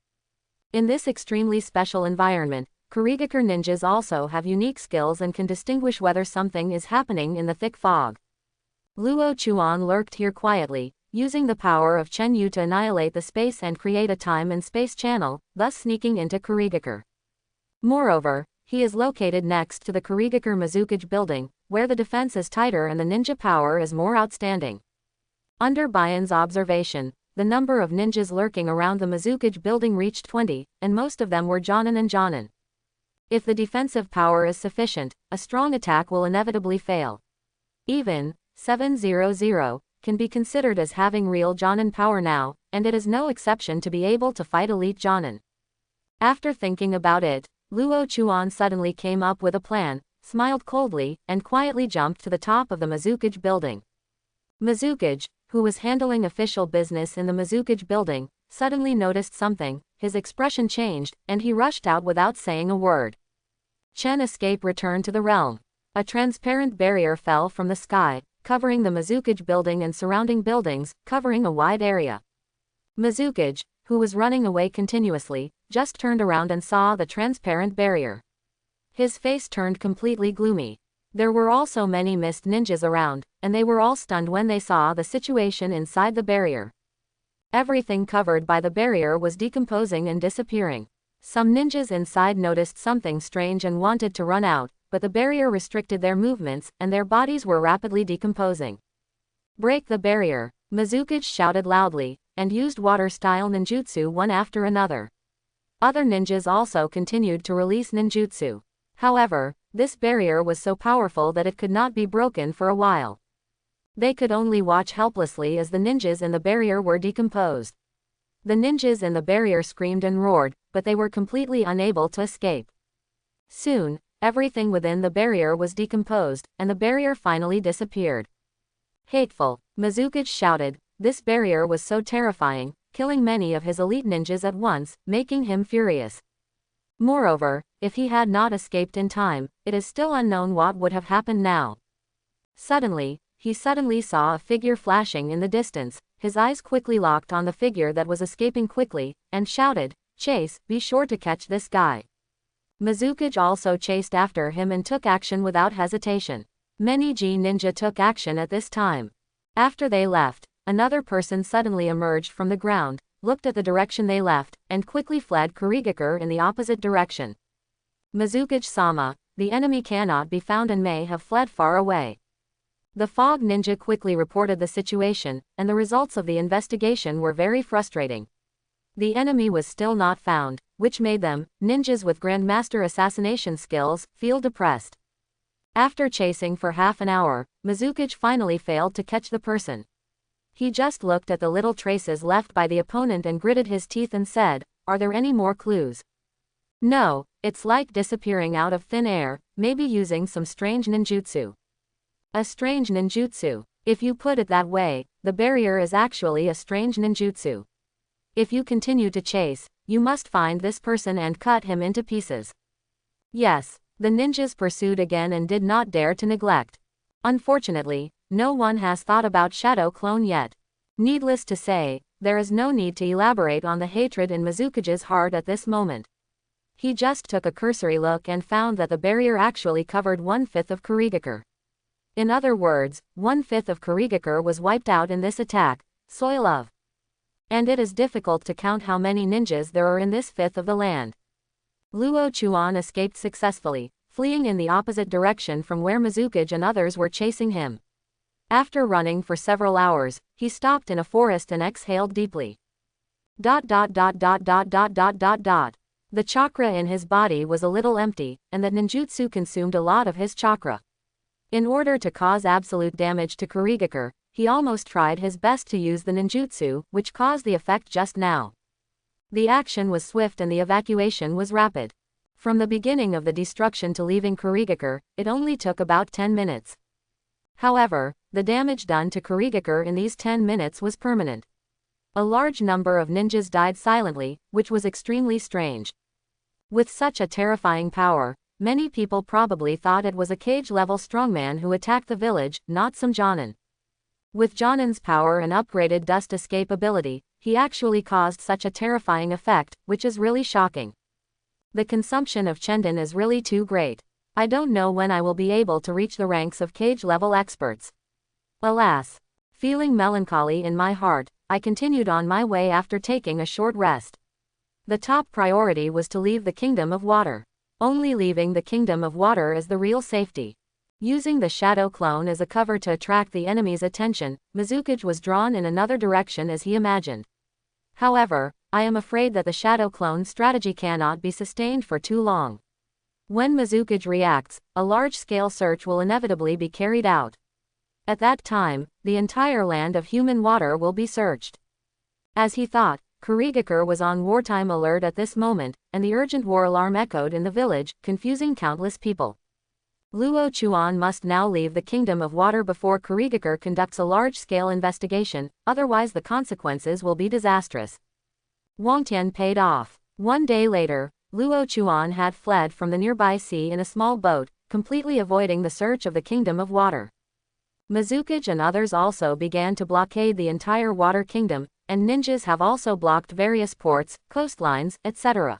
In this extremely special environment, Kurigakure ninjas also have unique skills and can distinguish whether something is happening in the thick fog. Luo Chuan lurked here quietly, using the power of Chen Yu to annihilate the space and create a time and space channel, thus sneaking into Kurigakure. Moreover, he is located next to the Kurigakure Mizukage building, where the defense is tighter and the ninja power is more outstanding. Under Bayan's observation, the number of ninjas lurking around the Mizukage building reached 20, and most of them were Jonin and Jonin. If the defensive power is sufficient, a strong attack will inevitably fail. Even 700 can be considered as having real Jonin power now, and it is no exception to be able to fight elite Jonin. After thinking about it, Luo Chuan suddenly came up with a plan, smiled coldly, and quietly jumped to the top of the Mizukage building. Mizukage, who was handling official business in the Mizukage building, suddenly noticed something, his expression changed, and he rushed out without saying a word. Chen escape returned to the realm. A transparent barrier fell from the sky, covering the Mizukage building and surrounding buildings, covering a wide area. Mizukage, who was running away continuously, just turned around and saw the transparent barrier. His face turned completely gloomy. There were also many mist ninjas around, and they were all stunned when they saw the situation inside the barrier. Everything covered by the barrier was decomposing and disappearing. Some ninjas inside noticed something strange and wanted to run out, but the barrier restricted their movements, and their bodies were rapidly decomposing. "Break the barrier," Mizukage shouted loudly, and used water-style ninjutsu one after another. Other ninjas also continued to release ninjutsu. However, this barrier was so powerful that it could not be broken for a while. They could only watch helplessly as the ninjas in the barrier were decomposed. The ninjas in the barrier screamed and roared, but they were completely unable to escape. Soon, everything within the barrier was decomposed, and the barrier finally disappeared. "Hateful," Mizukage shouted. This barrier was so terrifying, killing many of his elite ninjas at once, making him furious. Moreover, if he had not escaped in time, it is still unknown what would have happened now. Suddenly, he saw a figure flashing in the distance. His eyes quickly locked on the figure that was escaping quickly, and shouted, "Chase, be sure to catch this guy." Mizukage also chased after him and took action without hesitation. Many G ninja took action at this time. After they left, another person suddenly emerged from the ground, looked at the direction they left, and quickly fled Kurigakure in the opposite direction. "Mizukage-sama, the enemy cannot be found and may have fled far away." The fog ninja quickly reported the situation, and the results of the investigation were very frustrating. The enemy was still not found, which made them, ninjas with Grandmaster assassination skills, feel depressed. After chasing for half an hour, Mizukage finally failed to catch the person. He just looked at the little traces left by the opponent and gritted his teeth and said, "Are there any more clues?" "No, it's like disappearing out of thin air, maybe using some strange ninjutsu." A strange ninjutsu. If you put it that way, the barrier is actually a strange ninjutsu. If you continue to chase, you must find this person and cut him into pieces. Yes, the ninjas pursued again and did not dare to neglect. Unfortunately, no one has thought about Shadow Clone yet. Needless to say, there is no need to elaborate on the hatred in Mizukage's heart at this moment. He just took a cursory look and found that the barrier actually covered 1/5 of Kurigakure. In other words, 1/5 of Kurigakure was wiped out in this attack, soil of. And it is difficult to count how many ninjas there are in this fifth of the land. Luo Chuan escaped successfully, fleeing in the opposite direction from where Mizukage and others were chasing him. After running for several hours, he stopped in a forest and exhaled deeply. The chakra in his body was a little empty, and that ninjutsu consumed a lot of his chakra. In order to cause absolute damage to Kurigakure, he almost tried his best to use the ninjutsu, which caused the effect just now. The action was swift and the evacuation was rapid. From the beginning of the destruction to leaving Kurigakure, it only took about 10 minutes. However, the damage done to Kurigakure in these 10 minutes was permanent. A large number of ninjas died silently, which was extremely strange. With such a terrifying power, many people probably thought it was a cage-level strongman who attacked the village, not some Jonin. With Jonin's power and upgraded dust escape ability, he actually caused such a terrifying effect, which is really shocking. The consumption of Chendon is really too great. I don't know when I will be able to reach the ranks of cage-level experts. Alas. Feeling melancholy in my heart, I continued on my way after taking a short rest. The top priority was to leave the Kingdom of Water. Only leaving the Kingdom of Water is the real safety. Using the shadow clone as a cover to attract the enemy's attention, Mizukage was drawn in another direction as he imagined. However, I am afraid that the shadow clone strategy cannot be sustained for too long. When Mizukage reacts, a large-scale search will inevitably be carried out. At that time, the entire land of human water will be searched. As he thought, Kurigakure was on wartime alert at this moment, and the urgent war alarm echoed in the village, confusing countless people. Luo Chuan must now leave the Kingdom of Water before Kurigakure conducts a large-scale investigation, otherwise the consequences will be disastrous. Wangtian paid off. One day later, Luo Chuan had fled from the nearby sea in a small boat, completely avoiding the search of the Kingdom of Water. Mizukage and others also began to blockade the entire Water Kingdom, and ninjas have also blocked various ports, coastlines, etc.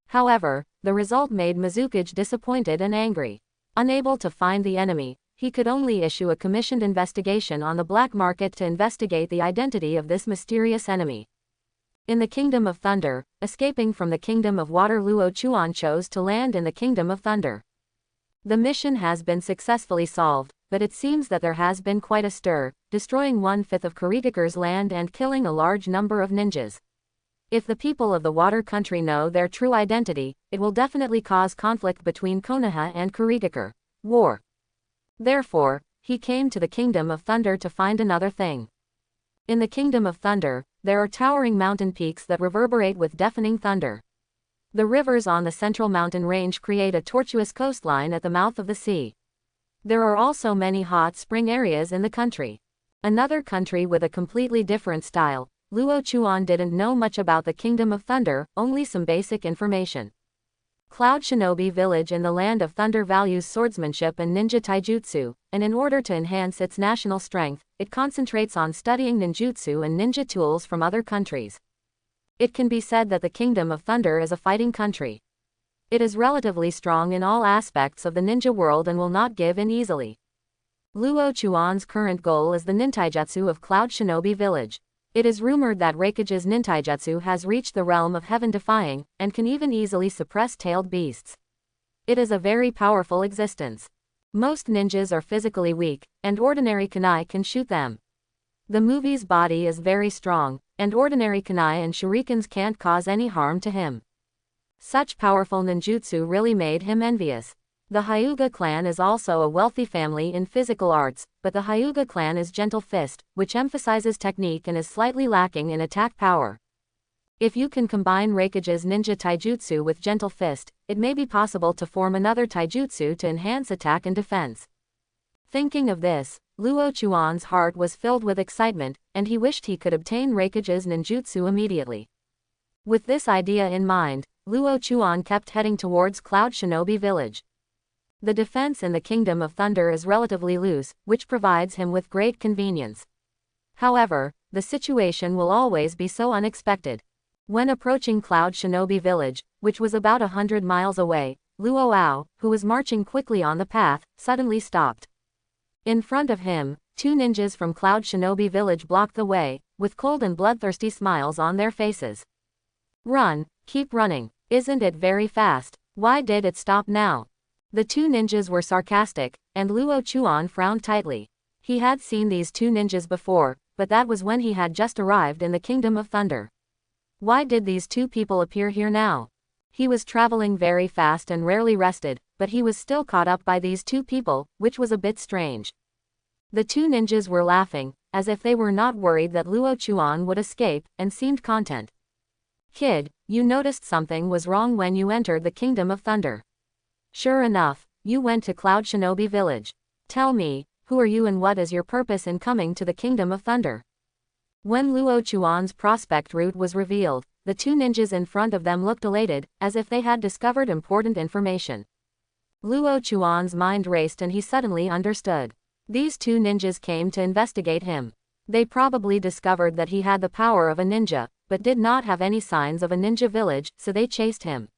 However, the result made Mizukage disappointed and angry. Unable to find the enemy, he could only issue a commissioned investigation on the black market to investigate the identity of this mysterious enemy. In the Kingdom of Thunder, escaping from the Kingdom of Water, Luo Chuan chose to land in the Kingdom of Thunder. The mission has been successfully solved, but it seems that there has been quite a stir, destroying 1/5 of Kurigakure's land and killing a large number of ninjas. If the people of the water country know their true identity, it will definitely cause conflict between Konoha and Kurigakure. War. Therefore, he came to the Kingdom of Thunder to find another thing. In the Kingdom of Thunder, there are towering mountain peaks that reverberate with deafening thunder. The rivers on the central mountain range create a tortuous coastline at the mouth of the sea. There are also many hot spring areas in the country. Another country with a completely different style. Luo Chuan didn't know much about the Kingdom of Thunder, only some basic information. Cloud Shinobi Village in the Land of Thunder values swordsmanship and ninja taijutsu, and in order to enhance its national strength, it concentrates on studying ninjutsu and ninja tools from other countries. It can be said that the Kingdom of Thunder is a fighting country. It is relatively strong in all aspects of the ninja world and will not give in easily. Luo Chuan's current goal is the nintaijutsu of Cloud Shinobi Village. It is rumored that Raikage's nintaijutsu has reached the realm of heaven-defying, and can even easily suppress tailed beasts. It is a very powerful existence. Most ninjas are physically weak, and ordinary kunai can shoot them. The movie's body is very strong, and ordinary kunai and shurikens can't cause any harm to him. Such powerful ninjutsu really made him envious. The Hyuga clan is also a wealthy family in physical arts, but the Hyuga clan is Gentle Fist, which emphasizes technique and is slightly lacking in attack power. If you can combine Raikage's ninja taijutsu with Gentle Fist, it may be possible to form another taijutsu to enhance attack and defense. Thinking of this, Luo Chuan's heart was filled with excitement, and he wished he could obtain Raikage's ninjutsu immediately. With this idea in mind, Luo Chuan kept heading towards Cloud Shinobi Village. The defense in the Kingdom of Thunder is relatively loose, which provides him with great convenience. However, the situation will always be so unexpected. When approaching Cloud Shinobi Village, which was about 100 miles away, Luo Ao, who was marching quickly on the path, suddenly stopped. In front of him, two ninjas from Cloud Shinobi Village blocked the way, with cold and bloodthirsty smiles on their faces. "Run, keep running. Isn't it very fast? Why did it stop now?" The two ninjas were sarcastic, and Luo Chuan frowned tightly. He had seen these two ninjas before, but that was when he had just arrived in the Kingdom of Thunder. Why did these two people appear here now? He was traveling very fast and rarely rested, but he was still caught up by these two people, which was a bit strange. The two ninjas were laughing, as if they were not worried that Luo Chuan would escape, and seemed content. Kid, you noticed something was wrong when you entered the Kingdom of Thunder. Sure enough, you went to Cloud Shinobi Village. Tell me, who are you and what is your purpose in coming to the Kingdom of Thunder? When Luo Chuan's prospect route was revealed, the two ninjas in front of them looked elated, as if they had discovered important information. Luo Chuan's mind raced and he suddenly understood. These two ninjas came to investigate him. They probably discovered that he had the power of a ninja, but did not have any signs of a ninja village, so they chased him.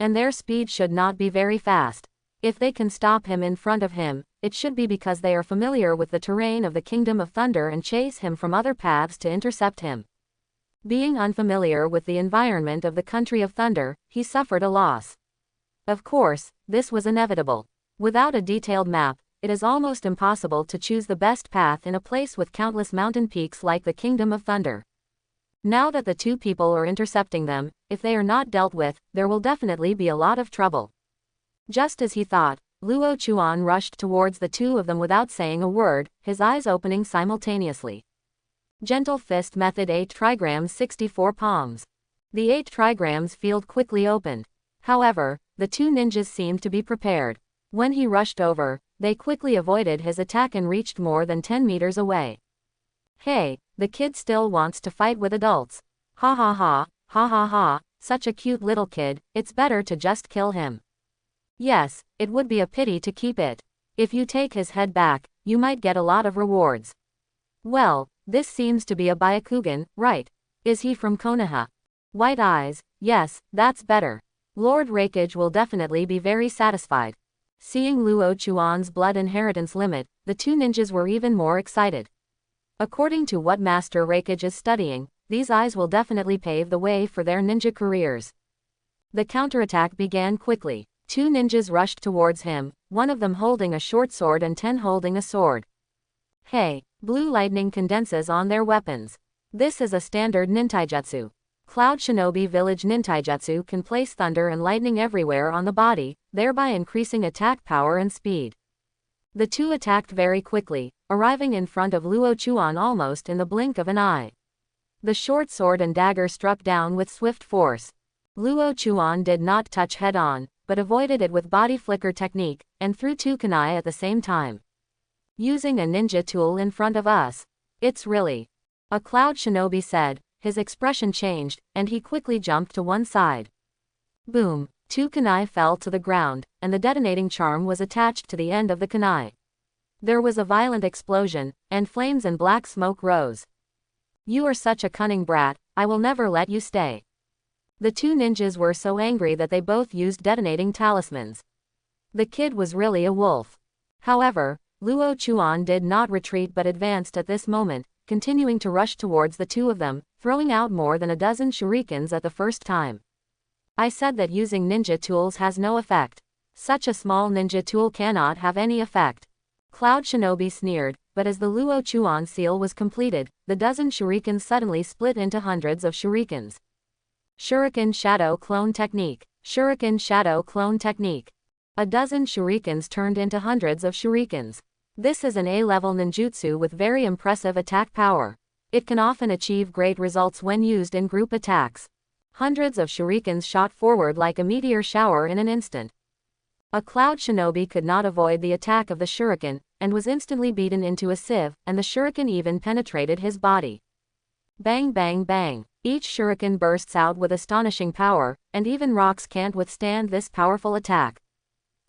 And their speed should not be very fast. If they can stop him in front of him, it should be because they are familiar with the terrain of the Kingdom of Thunder and chase him from other paths to intercept him. Being unfamiliar with the environment of the Country of Thunder, he suffered a loss. Of course, this was inevitable. Without a detailed map, it is almost impossible to choose the best path in a place with countless mountain peaks like the Kingdom of Thunder. Now that the two people are intercepting them, if they are not dealt with, there will definitely be a lot of trouble. Just as he thought, Luo Chuan rushed towards the two of them without saying a word, his eyes opening simultaneously. Gentle Fist Method 8 Trigrams 64 Palms. The 8 trigrams field quickly opened. However, the two ninjas seemed to be prepared. When he rushed over, they quickly avoided his attack and reached more than 10 meters away. Hey, the kid still wants to fight with adults. Ha ha ha, ha ha ha, such a cute little kid, it's better to just kill him. Yes, it would be a pity to keep it. If you take his head back, you might get a lot of rewards. Well, this seems to be a Byakugan, right? Is he from Konoha? White eyes, yes, that's better. Lord Raikage will definitely be very satisfied. Seeing Luo Chuan's blood inheritance limit, the two ninjas were even more excited. According to what Master Raikage is studying, these eyes will definitely pave the way for their ninja careers. The counterattack began quickly. Two ninjas rushed towards him, one of them holding a short sword and 10 holding a sword. Hey, blue lightning condenses on their weapons. This is a standard nintaijutsu. Cloud Shinobi Village nintaijutsu can place thunder and lightning everywhere on the body, thereby increasing attack power and speed. The two attacked very quickly, arriving in front of Luo Chuan almost in the blink of an eye. The short sword and dagger struck down with swift force. Luo Chuan did not touch head-on, but avoided it with body flicker technique, and threw two kunai at the same time. Using a ninja tool in front of us. It's really. A Cloud Shinobi said, his expression changed, and he quickly jumped to one side. Boom, two kunai fell to the ground, and the detonating charm was attached to the end of the kunai. There was a violent explosion, and flames and black smoke rose. You are such a cunning brat, I will never let you stay. The two ninjas were so angry that they both used detonating talismans. The kid was really a wolf. However, Luo Chuan did not retreat but advanced at this moment, continuing to rush towards the two of them, throwing out more than a dozen shurikens at the first time. I said that using ninja tools has no effect. Such a small ninja tool cannot have any effect. Cloud Shinobi sneered, but as the Luo Chuan seal was completed, the dozen shurikens suddenly split into hundreds of shurikens. Shuriken Shadow Clone Technique. Shuriken Shadow Clone Technique. A dozen shurikens turned into hundreds of shurikens. This is an A-level ninjutsu with very impressive attack power. It can often achieve great results when used in group attacks. Hundreds of shurikens shot forward like a meteor shower in an instant. A Cloud Shinobi could not avoid the attack of the shuriken, and was instantly beaten into a sieve, and the shuriken even penetrated his body. Bang bang bang. Each shuriken bursts out with astonishing power, and even rocks can't withstand this powerful attack.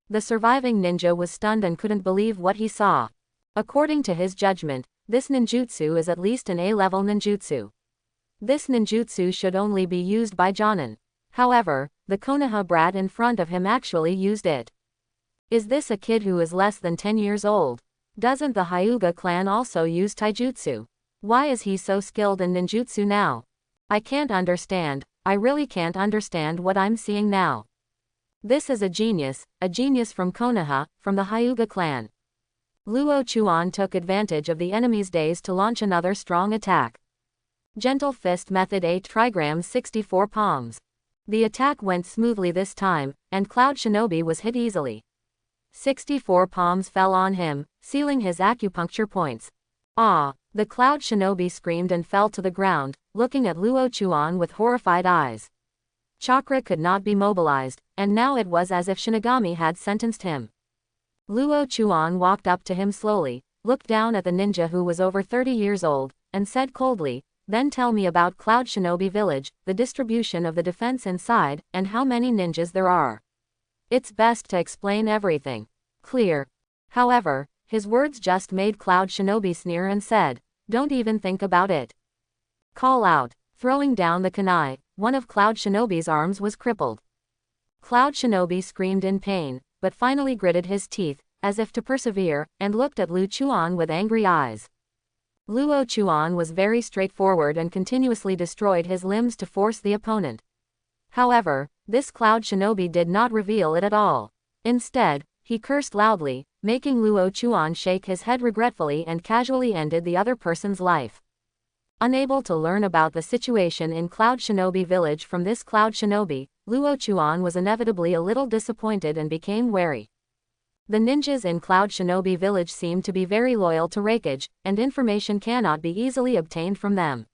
The surviving ninja was stunned and couldn't believe what he saw. According to his judgment, this ninjutsu is at least an A-level ninjutsu. This ninjutsu should only be used by Jonin. However, the Konoha brat in front of him actually used it. Is this a kid who is less than 10 years old? Doesn't the Hyuga clan also use taijutsu? Why is he so skilled in ninjutsu now? I can't understand, I really can't understand what I'm seeing now. This is a genius from Konoha, from the Hyuga clan. Luo Chuan took advantage of the enemy's daze to launch another strong attack. Gentle Fist Method 8 Trigrams 64 Palms. The attack went smoothly this time, and Cloud Shinobi was hit easily. 64 palms fell on him, sealing his acupuncture points. Ah! The Cloud Shinobi screamed and fell to the ground, looking at Luo Chuan with horrified eyes. Chakra could not be mobilized, and now it was as if Shinigami had sentenced him. Luo Chuan walked up to him slowly, looked down at the ninja who was over 30 years old, and said coldly, "Then tell me about Cloud Shinobi Village, the distribution of the defense inside, and how many ninjas there are. It's best to explain everything. Clear." However, his words just made Cloud Shinobi sneer and said, "Don't even think about it. Call out." Throwing down the kunai, one of Cloud Shinobi's arms was crippled. Cloud Shinobi screamed in pain, but finally gritted his teeth, as if to persevere, and looked at Luo Chuan with angry eyes. Luo Chuan was very straightforward and continuously destroyed his limbs to force the opponent. However, this Cloud Shinobi did not reveal it at all. Instead, he cursed loudly, making Luo Chuan shake his head regretfully and casually ended the other person's life. Unable to learn about the situation in Cloud Shinobi Village from this Cloud Shinobi, Luo Chuan was inevitably a little disappointed and became wary. The ninjas in Cloud Shinobi Village seemed to be very loyal to Hokage, and information cannot be easily obtained from them.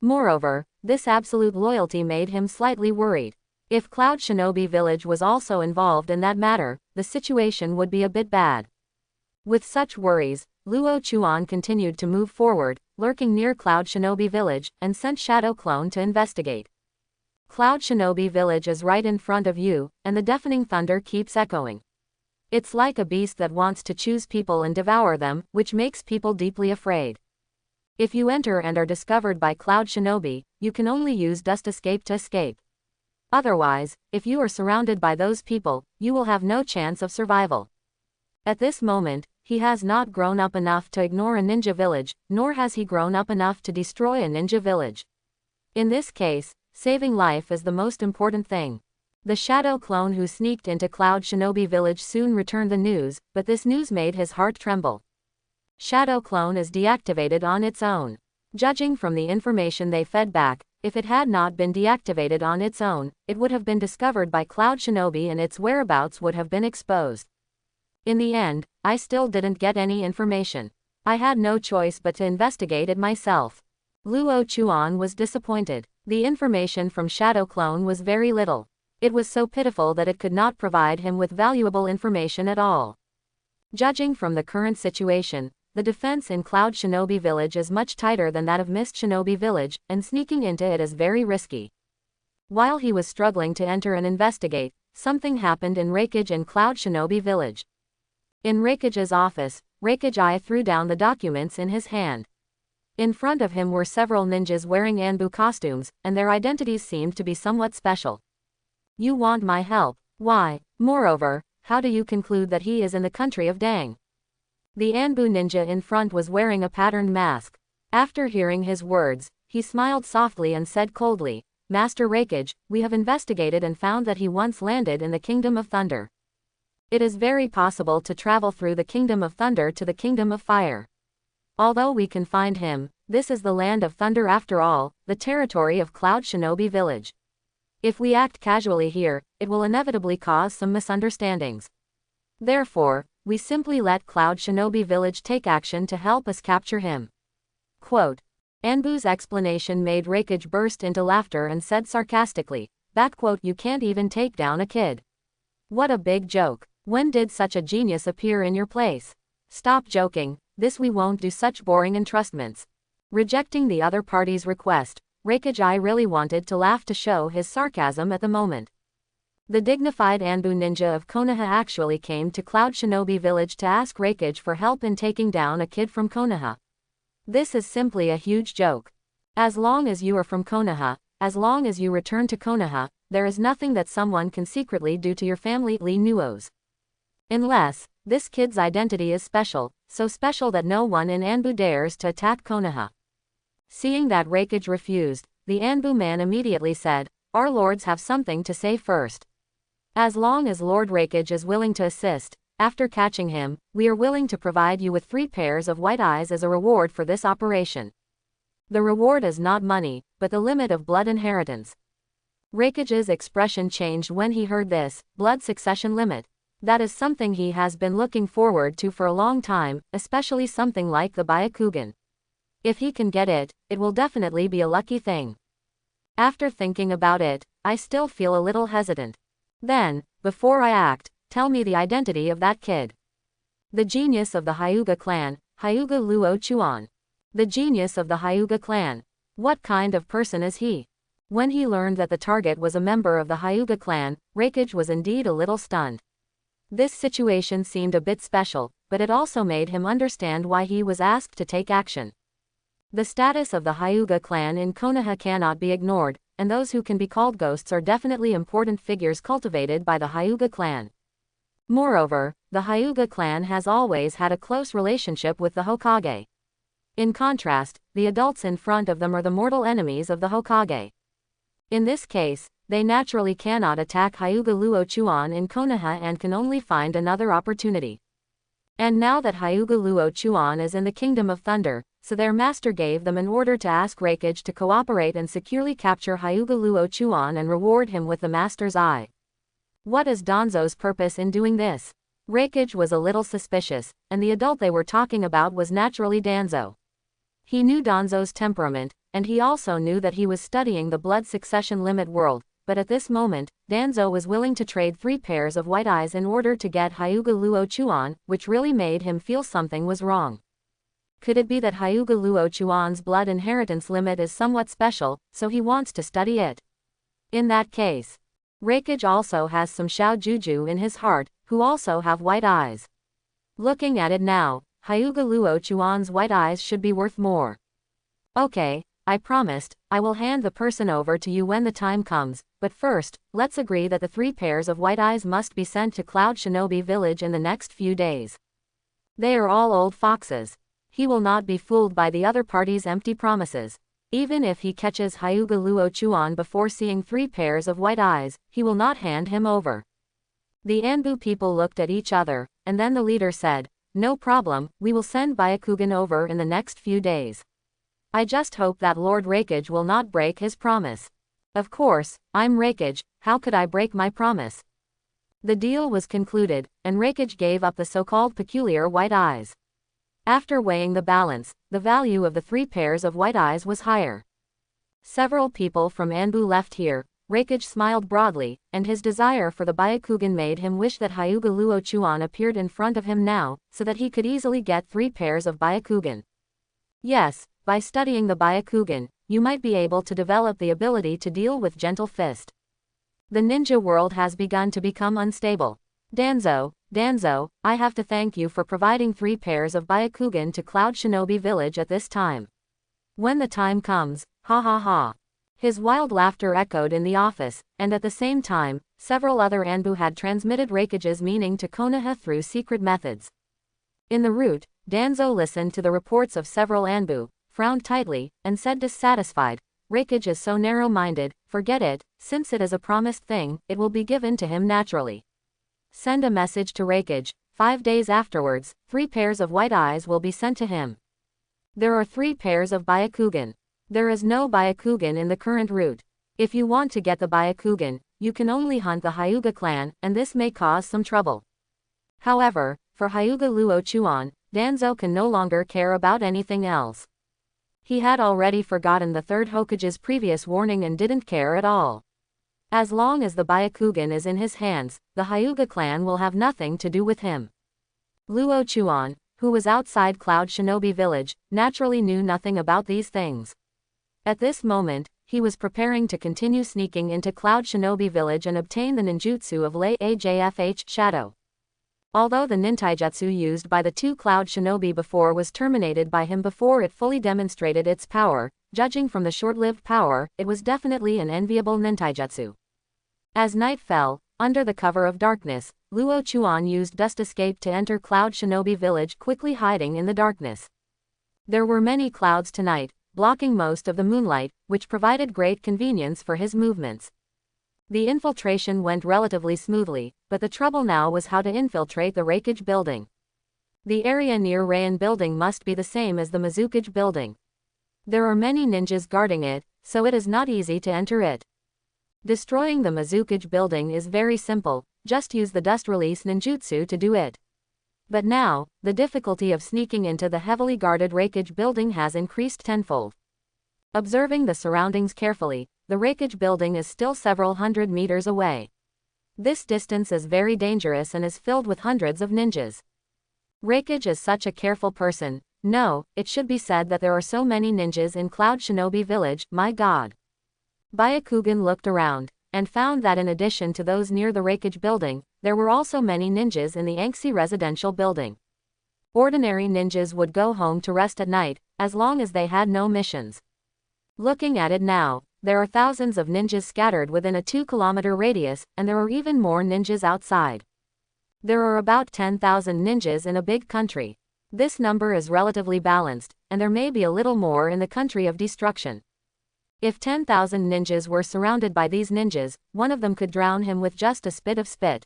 Moreover, this absolute loyalty made him slightly worried. If Cloud Shinobi Village was also involved in that matter, the situation would be a bit bad. With such worries, Luo Chuan continued to move forward, lurking near Cloud Shinobi Village, and sent Shadow Clone to investigate. Cloud Shinobi Village is right in front of you, and the deafening thunder keeps echoing. It's like a beast that wants to choose people and devour them, which makes people deeply afraid. If you enter and are discovered by Cloud Shinobi, you can only use Dust Escape to escape. Otherwise, if you are surrounded by those people, you will have no chance of survival. At this moment, he has not grown up enough to ignore a ninja village, nor has he grown up enough to destroy a ninja village. In this case, saving life is the most important thing. The Shadow Clone who sneaked into Cloud Shinobi Village soon returned the news, but this news made his heart tremble. Shadow Clone is deactivated on its own. Judging from the information they fed back, if it had not been deactivated on its own, it would have been discovered by Cloud Shinobi and its whereabouts would have been exposed. In the end, I still didn't get any information. I had no choice but to investigate it myself. Luo Chuan was disappointed. The information from Shadow Clone was very little. It was so pitiful that it could not provide him with valuable information at all. Judging from the current situation, the defense in Cloud Shinobi Village is much tighter than that of Mist Shinobi Village, and sneaking into it is very risky. While he was struggling to enter and investigate, something happened in Hokage and Cloud Shinobi Village. In Hokage's office, Hokage threw down the documents in his hand. In front of him were several ninjas wearing Anbu costumes, and their identities seemed to be somewhat special. "You want my help? Why? Moreover, how do you conclude that he is in the country of Dang?" The Anbu ninja in front was wearing a patterned mask. After hearing his words, he smiled softly and said coldly, "Master Hokage, we have investigated and found that he once landed in the Kingdom of Thunder. It is very possible to travel through the Kingdom of Thunder to the Kingdom of Fire. Although we can find him, this is the land of thunder after all, the territory of Cloud Shinobi Village. If we act casually here, it will inevitably cause some misunderstandings. Therefore, we simply let Cloud Shinobi Village take action to help us capture him." Quote. Anbu's explanation made Hokage burst into laughter and said sarcastically, "You can't even take down a kid. What a big joke. When did such a genius appear in your place? Stop joking, this we won't do such boring entrustments." Rejecting the other party's request, Hokage really wanted to laugh to show his sarcasm at the moment. The dignified Anbu ninja of Konoha actually came to Cloud Shinobi Village to ask Hokage for help in taking down a kid from Konoha. This is simply a huge joke. As long as you are from Konoha, as long as you return to Konoha, there is nothing that someone can secretly do to your family Lee Nuos. Unless, this kid's identity is special, so special that no one in Anbu dares to attack Konoha. Seeing that Hokage refused, the Anbu man immediately said, "Our lords have something to say first. As long as Lord Hokage is willing to assist, after catching him, we are willing to provide you with 3 pairs of white eyes as a reward for this operation. The reward is not money, but the limit of blood inheritance." Raikage's expression changed when he heard this, blood succession limit. That is something he has been looking forward to for a long time, especially something like the Byakugan. If he can get it, it will definitely be a lucky thing. After thinking about it, I still feel a little hesitant. Then, before I act, tell me the identity of that kid. The genius of the Hyuga clan, Hyuga Luo Chuan. The genius of the Hyuga clan. What kind of person is he? When he learned that the target was a member of the Hyuga clan, Raikage was indeed a little stunned. This situation seemed a bit special, but it also made him understand why he was asked to take action. The status of the Hyuga clan in Konoha cannot be ignored, and those who can be called ghosts are definitely important figures cultivated by the Hyuga clan. Moreover, the Hyuga clan has always had a close relationship with the Hokage. In contrast, the adults in front of them are the mortal enemies of the Hokage. In this case, they naturally cannot attack Hyuga Luo Chuan in Konoha and can only find another opportunity. And now that Hyuga Luo Chuan is in the Kingdom of Thunder, so their master gave them an order to ask Raikage to cooperate and securely capture Hyuga Luo Chuan and reward him with the master's eye. What is Danzo's purpose in doing this? Raikage was a little suspicious, and the adult they were talking about was naturally Danzo. He knew Danzo's temperament, and he also knew that he was studying the blood succession limit world, but at this moment, Danzo was willing to trade 3 pairs of white eyes in order to get Hyuga Luo Chuan, which really made him feel something was wrong. Could it be that Hyuga Luo Chuan's blood inheritance limit is somewhat special, so he wants to study it? In that case, Raikage also has some Shao Juju in his heart, who also have white eyes. Looking at it now, Hyuga Luo Chuan's white eyes should be worth more. Okay, I promised, I will hand the person over to you when the time comes, but first, let's agree that the 3 pairs of white eyes must be sent to Cloud Shinobi Village in the next few days. They are all old foxes. He will not be fooled by the other party's empty promises. Even if he catches Hyuga Luo Chuan before seeing 3 pairs of white eyes, he will not hand him over. The Anbu people looked at each other, and then the leader said, "No problem, we will send Byakugan over in the next few days. I just hope that Lord Raikage will not break his promise." Of course, I'm Raikage, how could I break my promise? The deal was concluded, and Raikage gave up the so-called peculiar white eyes. After weighing the balance, the value of the 3 pairs of white eyes was higher. Several people from Anbu left here. Raikage smiled broadly, and his desire for the Byakugan made him wish that Hyuga Luo Chuan appeared in front of him now, so that he could easily get 3 pairs of Byakugan. Yes, by studying the Byakugan, you might be able to develop the ability to deal with Gentle Fist. The ninja world has begun to become unstable. Danzo, I have to thank you for providing 3 pairs of Byakugan to Cloud Shinobi Village at this time. When the time comes, ha ha ha. His wild laughter echoed in the office, and at the same time, several other Anbu had transmitted Raikage's meaning to Konoha through secret methods. In the route, Danzo listened to the reports of several Anbu, frowned tightly, and said dissatisfied, "Raikage is so narrow-minded, forget it, since it is a promised thing, it will be given to him naturally. Send a message to Raikage, 5 days afterwards, 3 pairs of white eyes will be sent to him. There are 3 pairs of Byakugan. There is no Byakugan in the current route. If you want to get the Byakugan, you can only hunt the Hyuga clan, and this may cause some trouble." However, for Hyuga Luo Chuan, Danzo can no longer care about anything else. He had already forgotten the 3rd Hokage's previous warning and didn't care at all. As long as the Byakugan is in his hands, the Hyuga clan will have nothing to do with him. Luo Chuan, who was outside Cloud Shinobi Village, naturally knew nothing about these things. At this moment, he was preparing to continue sneaking into Cloud Shinobi Village and obtain the ninjutsu of Lei Ajfh Shadow. Although the nintaijutsu used by the 2 Cloud Shinobi before was terminated by him before it fully demonstrated its power, judging from the short-lived power, it was definitely an enviable nintaijutsu. As night fell, under the cover of darkness, Luo Chuan used Dust Escape to enter Cloud Shinobi Village, quickly hiding in the darkness. There were many clouds tonight, blocking most of the moonlight, which provided great convenience for his movements. The infiltration went relatively smoothly, but the trouble now was how to infiltrate the Raikage building. The area near Rayan building must be the same as the Mizukage building. There are many ninjas guarding it, so it is not easy to enter it. Destroying the Mizukage building is very simple, just use the dust release ninjutsu to do it. But now, the difficulty of sneaking into the heavily guarded Reikage building has increased tenfold. Observing the surroundings carefully, the Reikage building is still several hundred meters away. This distance is very dangerous and is filled with hundreds of ninjas. Reikage is such a careful person. No, it should be said that there are so many ninjas in Cloud Shinobi Village, my god. Byakugan looked around, and found that in addition to those near the Reikage building, there were also many ninjas in the Anxi residential building. Ordinary ninjas would go home to rest at night, as long as they had no missions. Looking at it now, there are thousands of ninjas scattered within a 2-kilometer radius, and there are even more ninjas outside. There are about 10,000 ninjas in a big country. This number is relatively balanced, and there may be a little more in the country of destruction. If 10,000 ninjas were surrounded by these ninjas, one of them could drown him with just a spit of spit.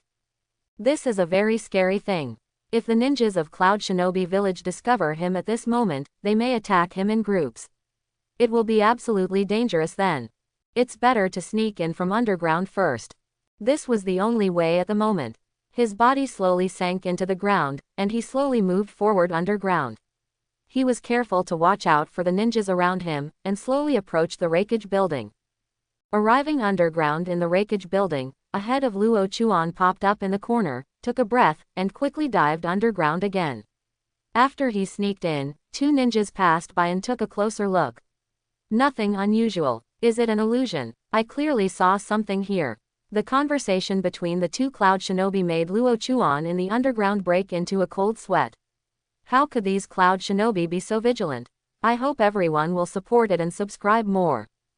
This is a very scary thing. If the ninjas of Cloud Shinobi Village discover him at this moment, they may attack him in groups. It will be absolutely dangerous then. It's better to sneak in from underground first. This was the only way at the moment. His body slowly sank into the ground, and he slowly moved forward underground. He was careful to watch out for the ninjas around him, and slowly approached the Reikage building. Arriving underground in the Reikage building, a head of Luo Chuan popped up in the corner, took a breath, and quickly dived underground again. After he sneaked in, 2 ninjas passed by and took a closer look. Nothing unusual. Is it an illusion? I clearly saw something here. The conversation between the 2 Cloud Shinobi made Luo Chuan in the underground break into a cold sweat. How could these Cloud Shinobi be so vigilant? I hope everyone will support it and subscribe more.